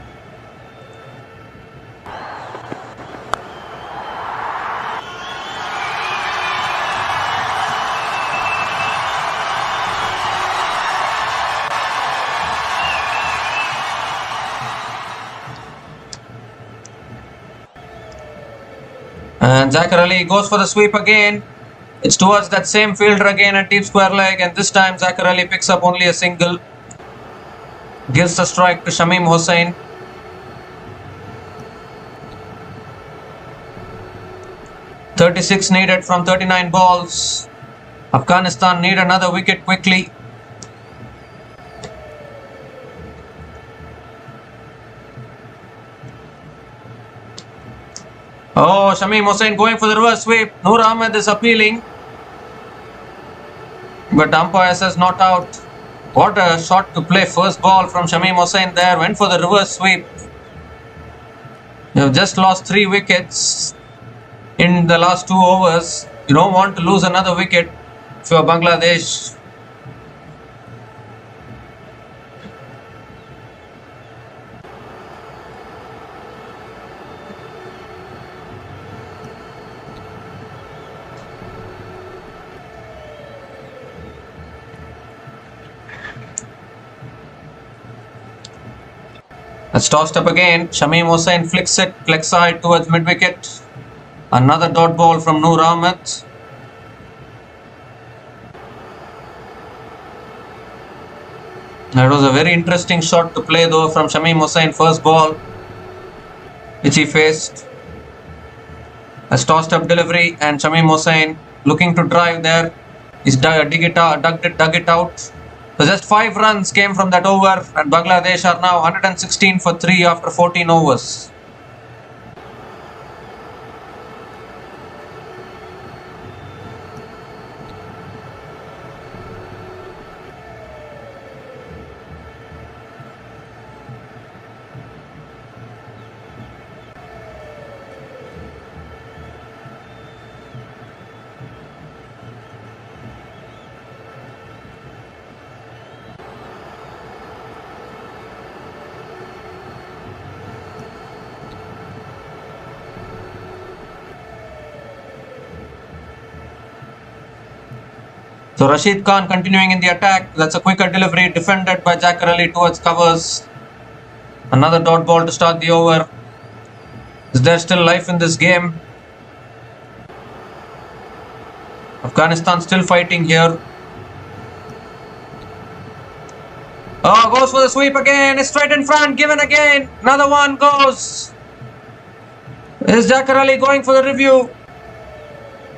And Zachar Ali goes for the sweep again. It's towards that same fielder again at deep square leg, and this time Zachar Ali picks up only a single. Gives the strike to Shamim Hossain. .36 needed from 39 balls. Afghanistan need another wicket quickly. Oh, Shamim Hossain going for the reverse sweep. Noor Ahmed is appealing. But umpire says not out. What a shot to play. First ball from Shamim Hossain there. Went for the reverse sweep. have just lost 3 wickets in the last 2 overs. You don't want to lose another wicket for Bangladesh. That's tossed up again. Shamim Hossain flicks it leg side towards mid wicket. Another dot ball from Noor Ahmed. That was a very interesting shot to play though from Shamim Hossain. First ball which he faced. That's tossed up delivery and Shamim Hossain looking to drive there. He's dug it out. So just 5 runs came from that over and Bangladesh are now 116 for 3 after 14 overs. So Rashid Khan continuing in the attack. That's a quicker delivery defended by Zachar Ali towards covers. Another dot ball to start the over. Is there still life in this game? Afghanistan still fighting here. Oh, goes for the sweep again. It's straight in front. Given again. Another one goes. Is Zachar Ali going for the review?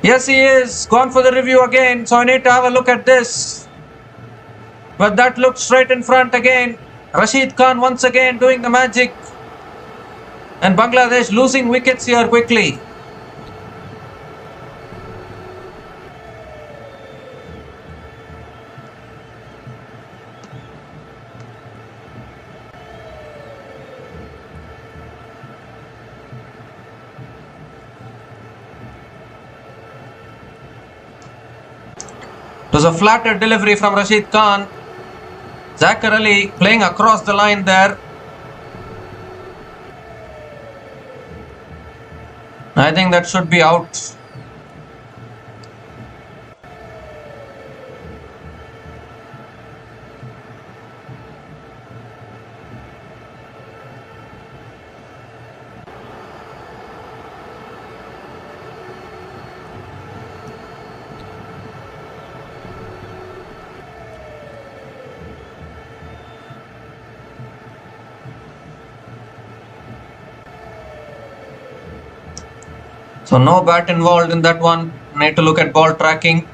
Yes, he is. Gone for the review again. So I need to have a look at this. But that looked straight in front again. Rashid Khan once again doing the magic. And Bangladesh losing wickets here quickly. It was a flatter delivery from Rashid Khan. Zachar Ali playing across the line there. I think that should be out. So no bat involved in that one. Need to look at ball tracking.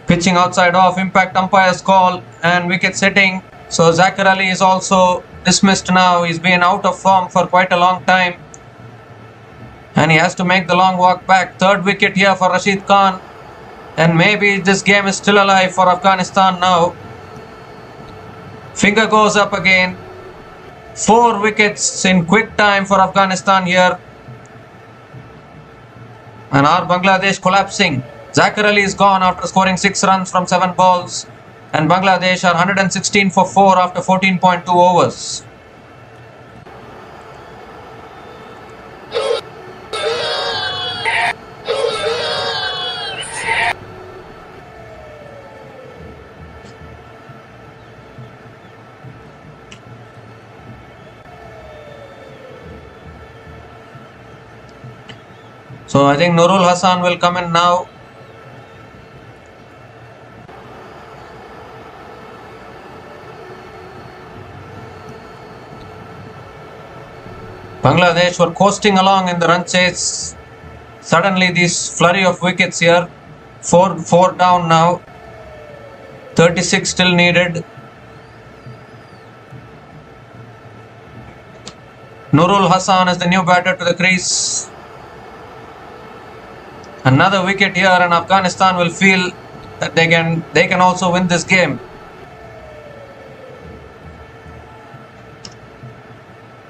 Pitching outside off, impact umpire's call and wicket setting. So Zachar Ali is also dismissed now. He's been out of form for quite a long time. And he has to make the long walk back. Third wicket here for Rashid Khan. And maybe this game is still alive for Afghanistan now. Finger goes up again. 4 wickets in quick time for Afghanistan here. And our Bangladesh collapsing. Zachar Ali is gone after scoring 6 runs from 7 balls. And Bangladesh are 116 for 4 after 14.2 overs. So I think Nurul Hassan will come in now. Bangladesh were coasting along in the run chase. Suddenly this flurry of wickets here. 4 down now. 36 still needed. Nurul Hassan is the new batter to the crease. Another wicket here and Afghanistan will feel that they can also win this game.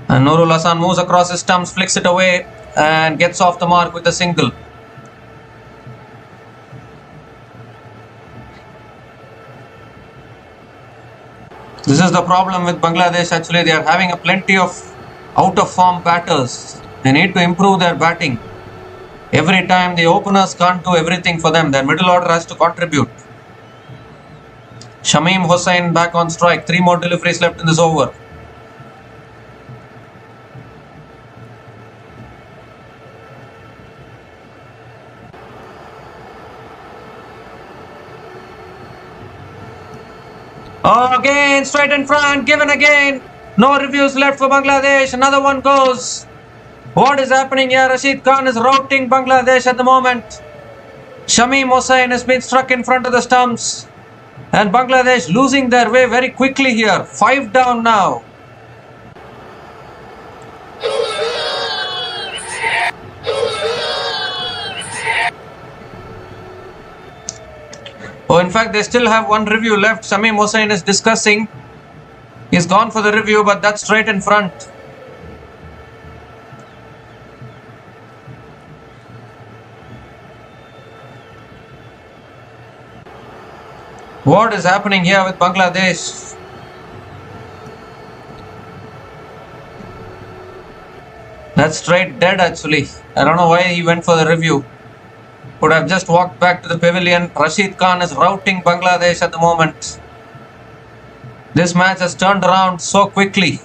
And Nurul Hasan moves across his stumps, flicks it away and gets off the mark with a single. This is the problem with Bangladesh actually. They are having a plenty of out of form batters. They need to improve their batting. Every time the openers can't do everything for them. Their middle order has to contribute. Shamim Hossain back on strike. 3 more deliveries left in this over. Oh, again, straight in front, given again. No reviews left for Bangladesh. Another one goes. What is happening here? Rashid Khan is routing Bangladesh at the moment. Shamim Hossain has been struck in front of the stumps. And Bangladesh losing their way very quickly here. 5 down now. Oh, in fact, they still have one review left. Shamim Hossain is discussing. He's gone for the review, but that's straight in front. What is happening here with Bangladesh? That's straight dead actually. I don't know why he went for the review. Could have just walked back to the pavilion. Rashid Khan is routing Bangladesh at the moment. This match has turned around so quickly.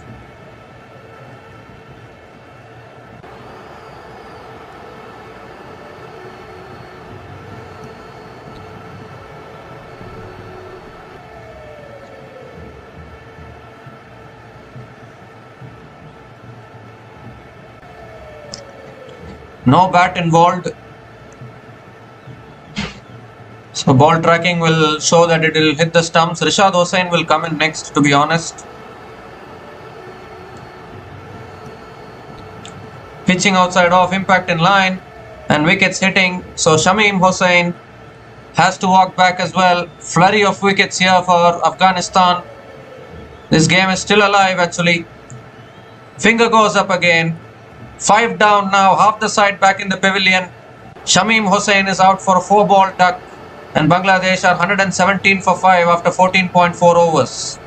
No bat involved. So ball tracking will show that it will hit the stumps. Rashad Hossain will come in next, to be honest. Pitching outside off, impact in line and wickets hitting. So Shamim Hossain has to walk back as well. Flurry of wickets here for Afghanistan. This game is still alive actually. Finger goes up again. 5 down now, half the side back in the pavilion. Shamim Hossain is out for a 4-ball duck. And Bangladesh are 117 for 5 after 14.4 overs.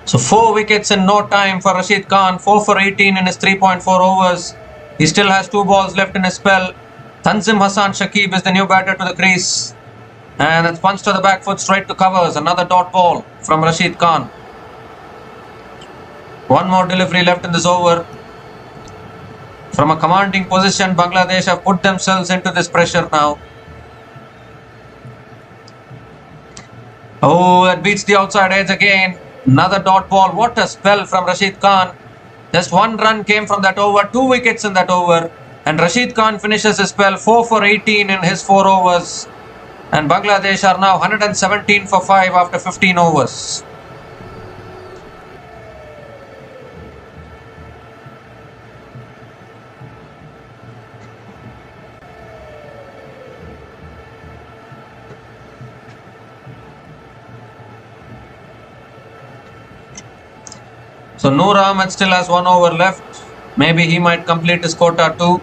So 4 wickets in no time for Rashid Khan. 4 for 18 in his 3.4 overs. He still has 2 balls left in his spell. Tanzim Hassan Shakib is the new batter to the crease. And it's punched to the back foot straight to covers. Another dot ball from Rashid Khan. 1 more delivery left in this over. From a commanding position, Bangladesh have put themselves into this pressure now. Oh, that beats the outside edge again. Another dot ball. What a spell from Rashid Khan. Just 1 run came from that over. 2 wickets in that over. And Rashid Khan finishes his spell. 4 for 18 in his 4 overs. And Bangladesh are now 117 for 5 after 15 overs. So Noor Ahmed still has 1 over left. Maybe he might complete his quota too.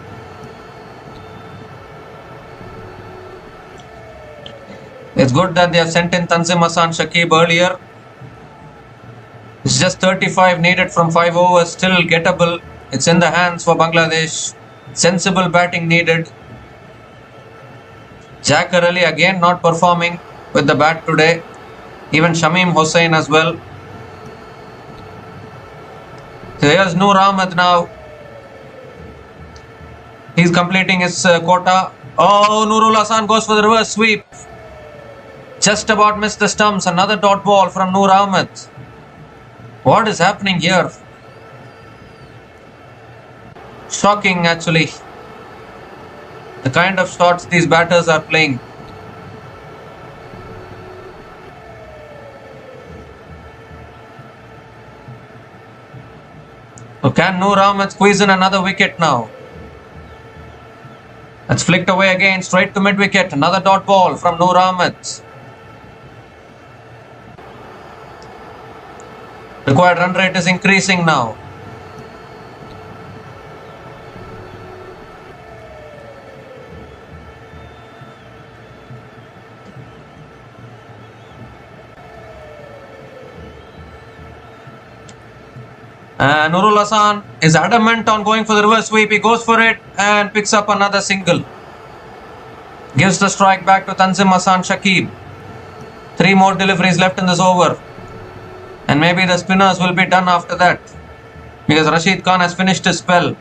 It's good that they have sent in Tanzim Hassan Shakib earlier. It's just 35 needed from 5 overs, still gettable. It's in the hands for Bangladesh. Sensible batting needed. Jacquer Ali again not performing with the bat today. Even Shamim Hossain as well. So here's Noor Ahmed now. He's completing his quota. Oh, Nurul Hasan goes for the reverse sweep. Just about missed the stumps. Another dot ball from Noor Ahmed. What is happening here? Shocking, actually. The kind of shots these batters are playing. So can Noor Ahmed squeeze in another wicket now? That's flicked away again, straight to mid-wicket. Another dot ball from Noor Ahmed. Required run rate is increasing now. Nurul Hasan is adamant on going for the reverse sweep. He goes for it and picks up another single. Gives the strike back to Tanzim Hassan Shakib. 3 more deliveries left in this over. And maybe the spinners will be done after that, because Rashid Khan has finished his spell.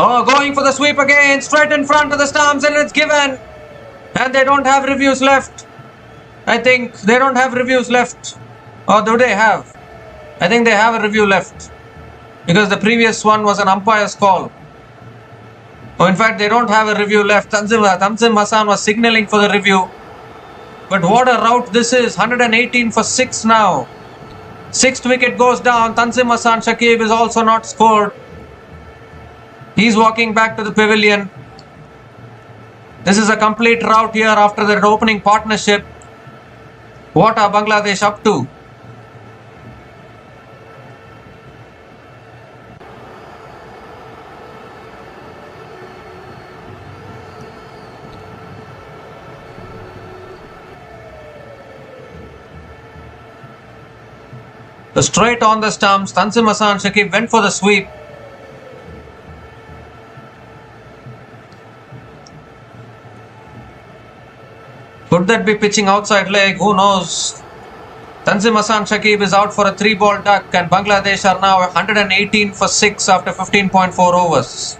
Oh, going for the sweep again, straight in front of the stumps, and it's given. And they don't have reviews left. I think they don't have reviews left. Or do they have? I think they have a review left, because the previous one was an umpire's call. Oh, in fact, they don't have a review left. Tanzim Hassan was signalling for the review. But what a rout this is. 118 for 6 now. 6th wicket goes down. Tanzim Hassan Shakib is also not scored. He's walking back to the pavilion. This is a complete rout here after their opening partnership. What are Bangladesh up to? So straight on the stumps, Tanzim Hassan Shakib went for the sweep. Could that be pitching outside leg? Who knows? Tanzim Hassan Shakib is out for a 3-ball duck, and Bangladesh are now 118 for 6 after 15.4 overs.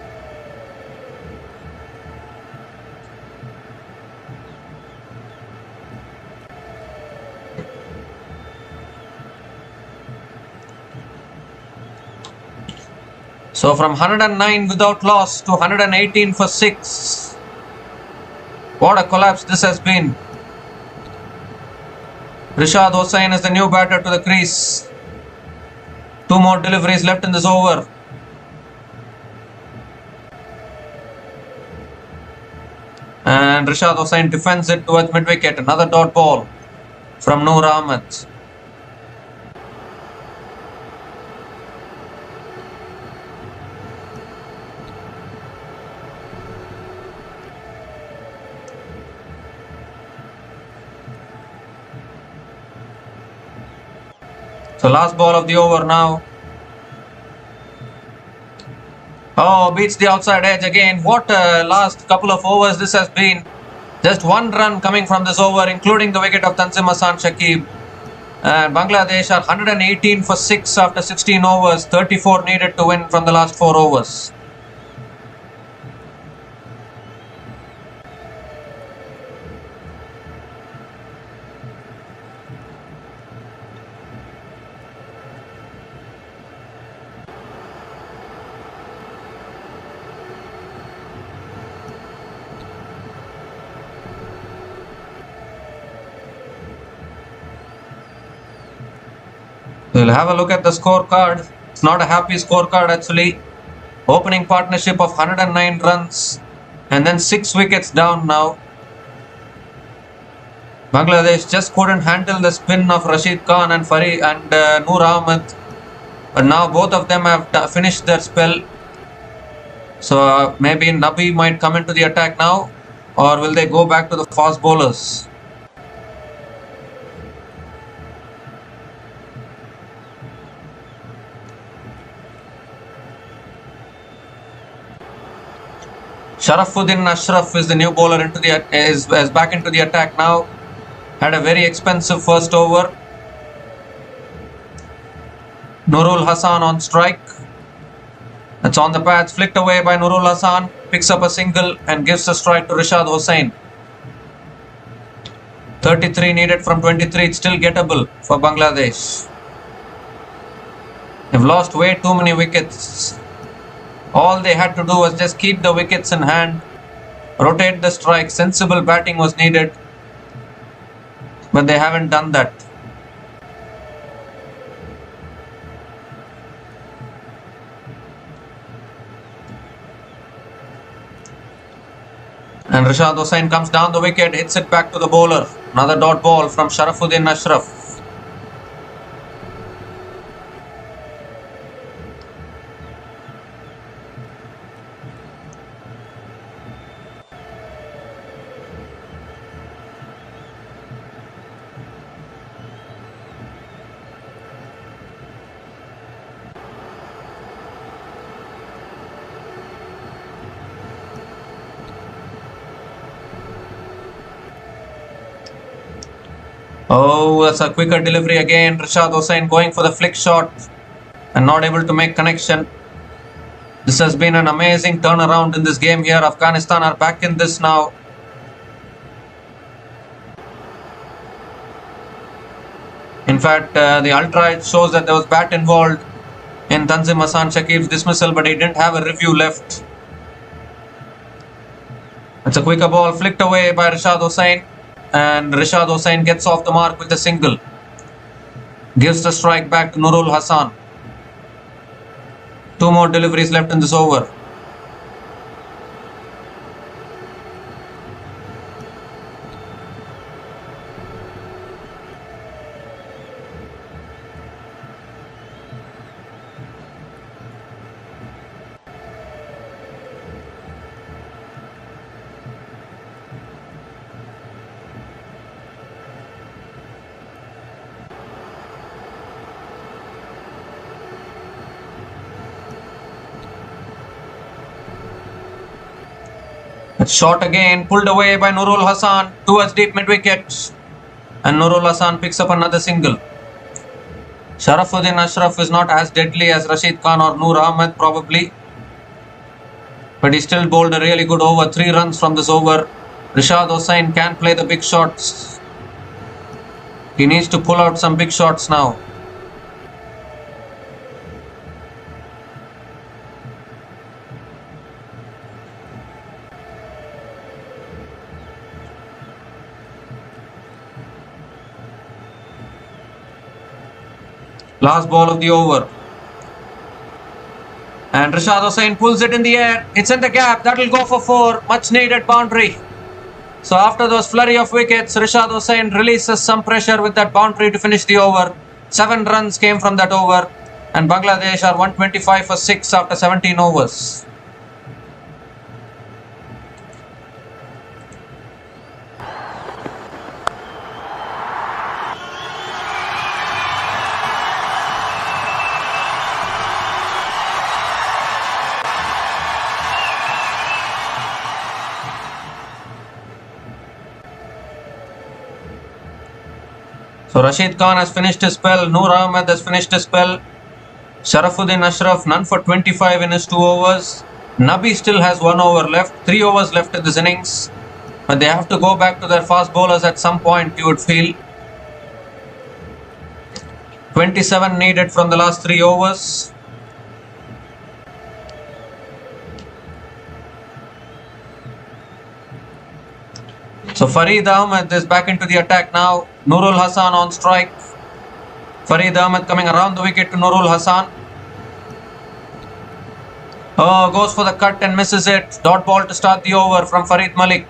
So from 109 without loss to 118 for 6. What a collapse this has been. Rishad Hossain is the new batter to the crease. 2 more deliveries left in this over. And Rishad Hossain defends it towards mid-wicket. Another dot ball from Noor Ahmed. So last ball of the over now. Oh, beats the outside edge again. What a last couple of overs this has been. Just 1 run coming from this over, including the wicket of Tanzim Hassan Shakib. And Bangladesh are 118 for 6 after 16 overs. 34 needed to win from the last 4 overs. We'll have a look at the scorecard. It's not a happy scorecard actually. Opening partnership of 109 runs and then 6 wickets down now. Bangladesh just couldn't handle the spin of Rashid Khan and Noor Ahmed. But now both of them have finished their spell. So maybe Nabi might come into the attack now, or will they go back to the fast bowlers? Sharafuddin Ashraf is the new bowler is back into the attack now. Had a very expensive first over. Nurul Hassan on strike. It's on the pads, flicked away by Nurul Hassan. Picks up a single and gives the strike to Rashad Hossain. 33 needed from 23. It's still gettable for Bangladesh. They've lost way too many wickets. All they had to do was just keep the wickets in hand, rotate the strike. Sensible batting was needed, but they haven't done that. And Rashad Hossain comes down the wicket, hits it back to the bowler. Another dot ball from Sharafuddin Ashraf. Oh, that's a quicker delivery again. Rashad Hossain going for the flick shot and not able to make connection. This has been an amazing turnaround in this game here. Afghanistan are back in this now. In fact, the ultra shows that there was bat involved in Tanzim Hassan Shakib's dismissal, but he didn't have a review left. It's a quicker ball flicked away by Rashad Hossain. And Rashad Hossain gets off the mark with a single. Gives the strike back to Nurul Hassan. 2 more deliveries left in this over. It's shot again, pulled away by Nurul Hassan towards deep mid-wicket. And Nurul Hassan picks up another single. Sharafuddin Ashraf is not as deadly as Rashid Khan or Noor Ahmed probably. But he still bowled a really good over. 3 runs from this over. Rashad Hossain can play the big shots. He needs to pull out some big shots now. Last ball of the over. And Rashad Hossain pulls it in the air. It's in the gap. That will go for 4. Much needed boundary. So after those flurry of wickets, Rashad Hossain releases some pressure with that boundary to finish the over. 7 runs came from that over. And Bangladesh are 125 for 6 after 17 overs. So Rashid Khan has finished his spell, Noor Ahmed has finished his spell, Sharafuddin Ashraf none for 25 in his 2 overs. Nabi still has 1 over left, 3 overs left in this innings. But they have to go back to their fast bowlers at some point, you would feel. 27 needed from the last 3 overs. So Farid Ahmed is back into the attack now. Nurul Hassan on strike. Farid Ahmed coming around the wicket to Nurul Hassan. Oh, goes for the cut and misses it. Dot ball to start the over from Farid Malik.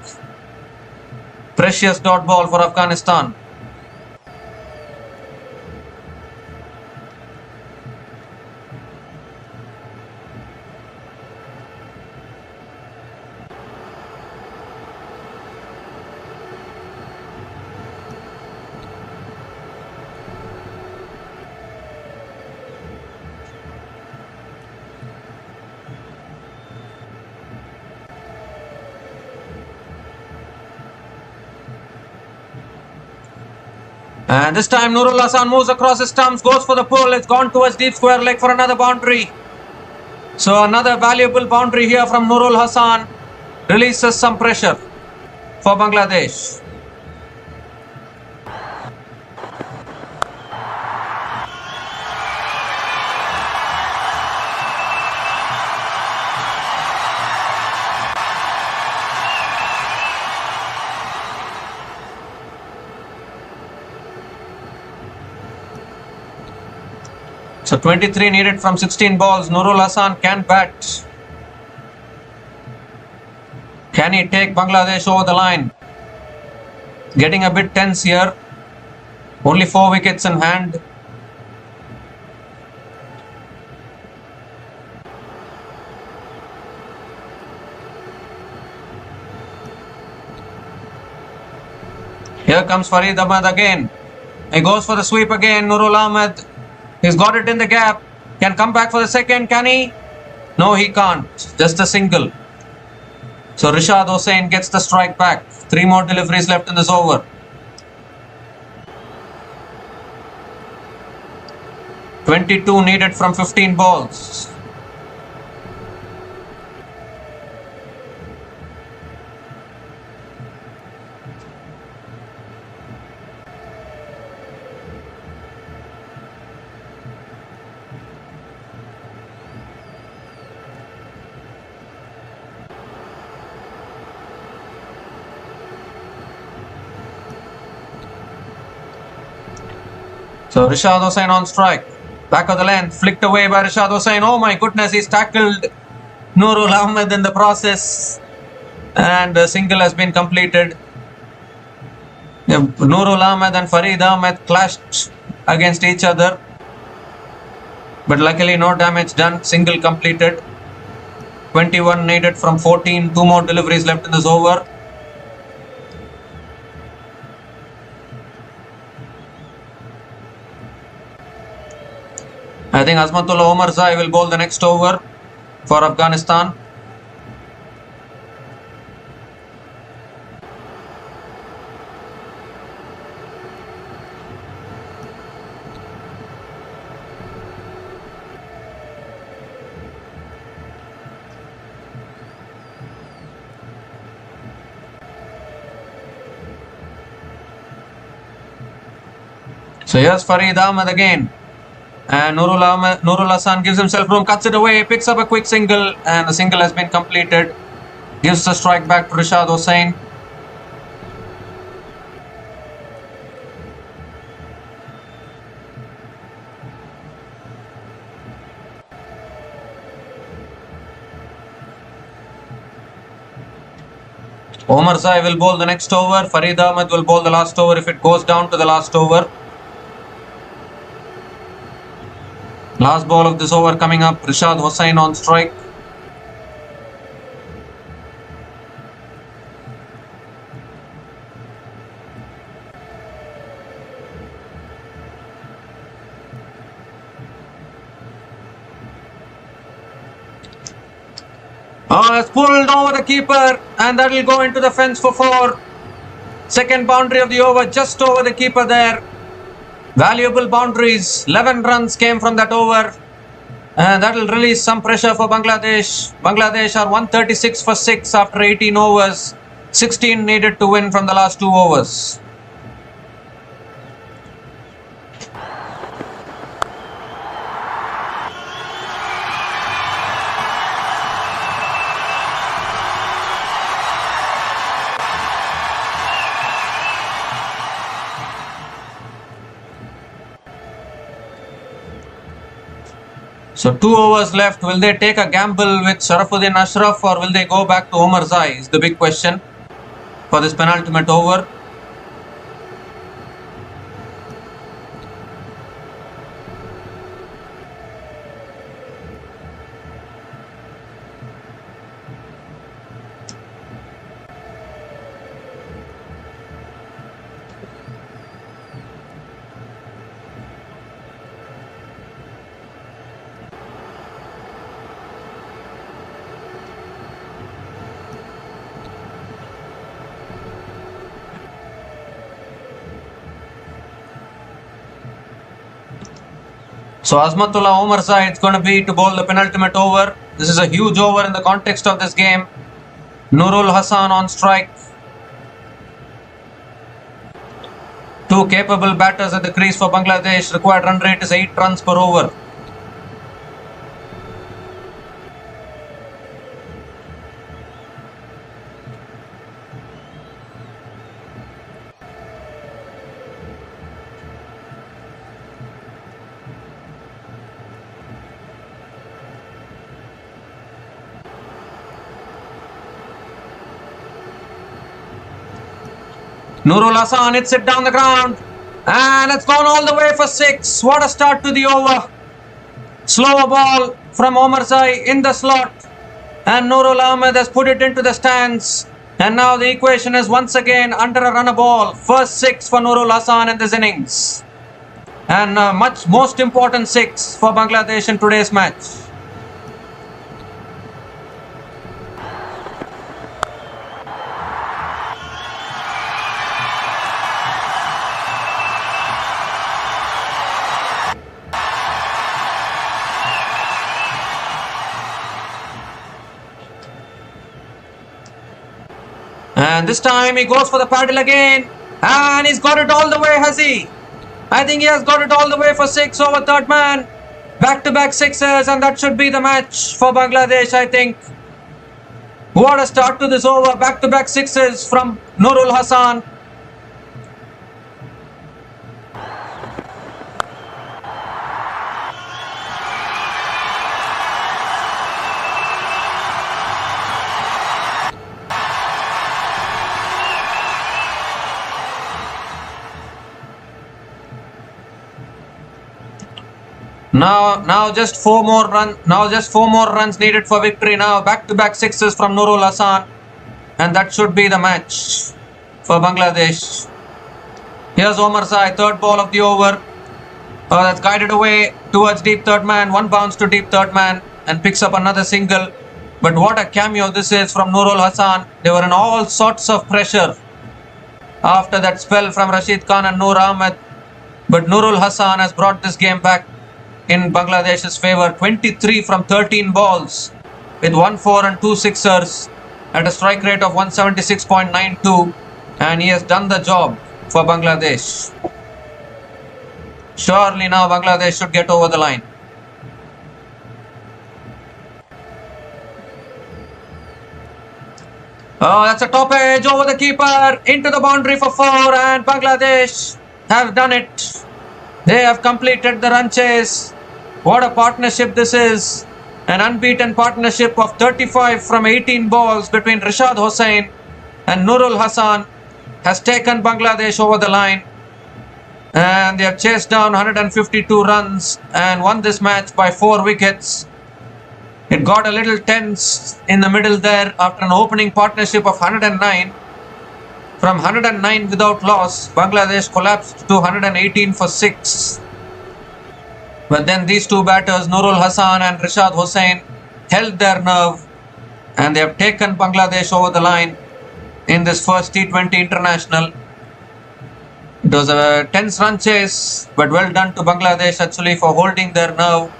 Precious dot ball for Afghanistan. And this time Nurul Hasan moves across his stumps, goes for the pull. It's gone towards deep square leg for another boundary. So another valuable boundary here from Nurul Hasan. Releases some pressure for Bangladesh. So 23 needed from 16 balls. Nurul Hasan can bat. Can he take Bangladesh over the line? Getting a bit tense here. Only 4 wickets in hand. Here comes Farid Ahmed again. He goes for the sweep again. Nurul Ahmed. He's got it in the gap. Can come back for the second. Can he? No, he can't. Just a single. So Rishad Hossain gets the strike back. 3 more deliveries left in this over. .22 needed from 15 balls. So Rishad Hossain on strike. Back of the length, flicked away by Rishad Hossain. Oh my goodness, he's tackled Nurul Ahmed in the process. And a single has been completed. Nurul Ahmed and Farid Ahmed clashed against each other. But luckily no damage done. Single completed. 21 needed from 14. 2 more deliveries left in this over. I think Azmatullah Omarzai will bowl the next over for Afghanistan. So here's Farid Ahmed again. And Nurul Hasan gives himself room, cuts it away, picks up a quick single, and the single has been completed. Gives the strike back to Rishad Hossain. Omarzai will bowl the next over. Farid Ahmed will bowl the last over if it goes down to the last over. Last ball of this over coming up. Rishad Hossain on strike. It's pulled over the keeper and that will go into the fence for 4. Second boundary of the over, just over the keeper there. Valuable boundaries. 11 runs came from that over. And that will release some pressure for Bangladesh. Bangladesh are 136 for 6 after 18 overs. 16 needed to win from the last 2 overs. So 2 overs left. Will they take a gamble with Sharafuddin Ashraf or will they go back to Omarzai is the big question for this penultimate over. So Azmatullah Omar side is going to be to bowl the penultimate over. This is a huge over in the context of this game. Nurul Hassan on strike. Two capable batters at the crease for Bangladesh. Required run rate is 8 runs per over. Nurul Hassan hits it down the ground and it's gone all the way for 6. What a start to the over. Slower ball from Omar Zai in the slot and Nurul Ahmed has put it into the stands, and now the equation is once again under a runner ball. First 6 for Nurul Hassan in this innings and most important 6 for Bangladesh in today's match. And this time he goes for the paddle again. And he's got it all the way, has he? I think he has got it all the way for 6 over third man. Back-to-back sixes, and that should be the match for Bangladesh, I think. What a start to this over. Back-to-back sixes from Nurul Hassan. Now just 4 more runs needed for victory. Now back-to-back sixes from Nurul Hassan, and that should be the match for Bangladesh. Here's Omar Zai, third ball of the over. That's guided away towards deep third man. One bounce to deep third man and picks up another single. But what a cameo this is from Nurul Hassan. They were in all sorts of pressure after that spell from Rashid Khan and Noor Ahmed. But Nurul Hassan has brought this game back in Bangladesh's favour. 23 from 13 balls with 1 4 and 2 sixers at a strike rate of 176.92, and he has done the job for Bangladesh. Surely now Bangladesh should get over the line. Oh, that's a top edge over the keeper into the boundary for 4, and Bangladesh have done it. They have completed the run chase. What a partnership this is. An unbeaten partnership of 35 from 18 balls between Rishad Hossain and Nurul Hassan has taken Bangladesh over the line. And they have chased down 152 runs and won this match by 4 wickets. It got a little tense in the middle there after an opening partnership of 109. From 109 without loss, Bangladesh collapsed to 118 for 6. But then these two batters, Nurul Hassan and Rishad Hossain, held their nerve and they have taken Bangladesh over the line in this first T20 international. It was a tense run chase, but well done to Bangladesh actually for holding their nerve.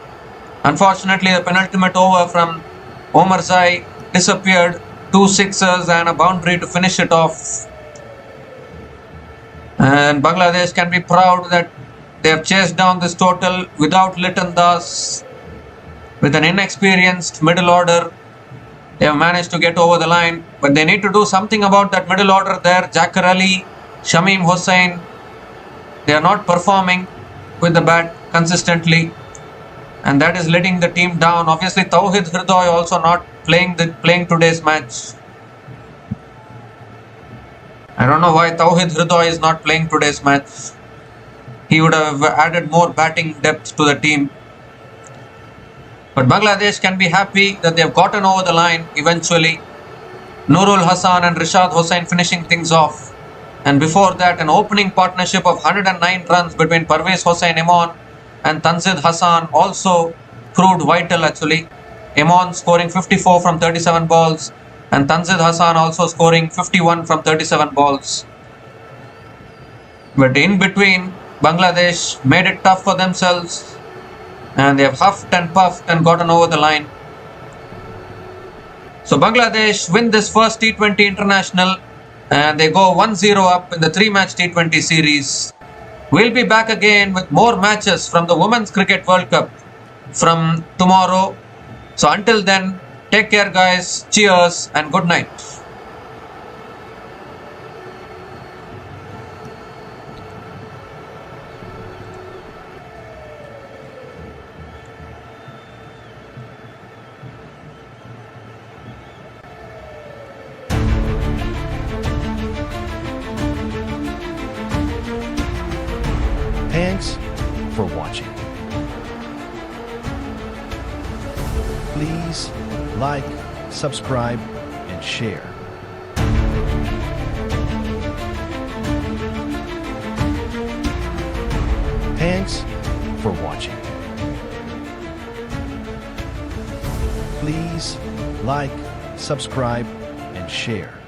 Unfortunately, the penultimate over from Omar Zai disappeared. 2 sixers and a boundary to finish it off. And Bangladesh can be proud that they have chased down this total without Liton Das. With an inexperienced middle order, they have managed to get over the line. But they need to do something about that middle order there. Jakar Ali, Shamim Hossain, they are not performing with the bat consistently, and that is letting the team down. Obviously, Tawhid Hridoy also not playing today's match. I don't know why Tawhid Hridoy is not playing today's match. He would have added more batting depth to the team. But Bangladesh can be happy that they have gotten over the line eventually. Nurul Hassan and Rishad Hossain finishing things off. And before that, an opening partnership of 109 runs between Parvez Hossain Imon and Tanzid Hassan also proved vital actually. Imon scoring 54 from 37 balls and Tanzid Hassan also scoring 51 from 37 balls. But in between, Bangladesh made it tough for themselves and they have huffed and puffed and gotten over the line. So Bangladesh win this first T20 international and they go 1-0 up in the 3-match T20 series. We'll be back again with more matches from the Women's Cricket World Cup from tomorrow. So until then, take care guys, cheers and good night. Thanks for watching. Please like, subscribe, and share. Thanks for watching. Please like, subscribe, and share.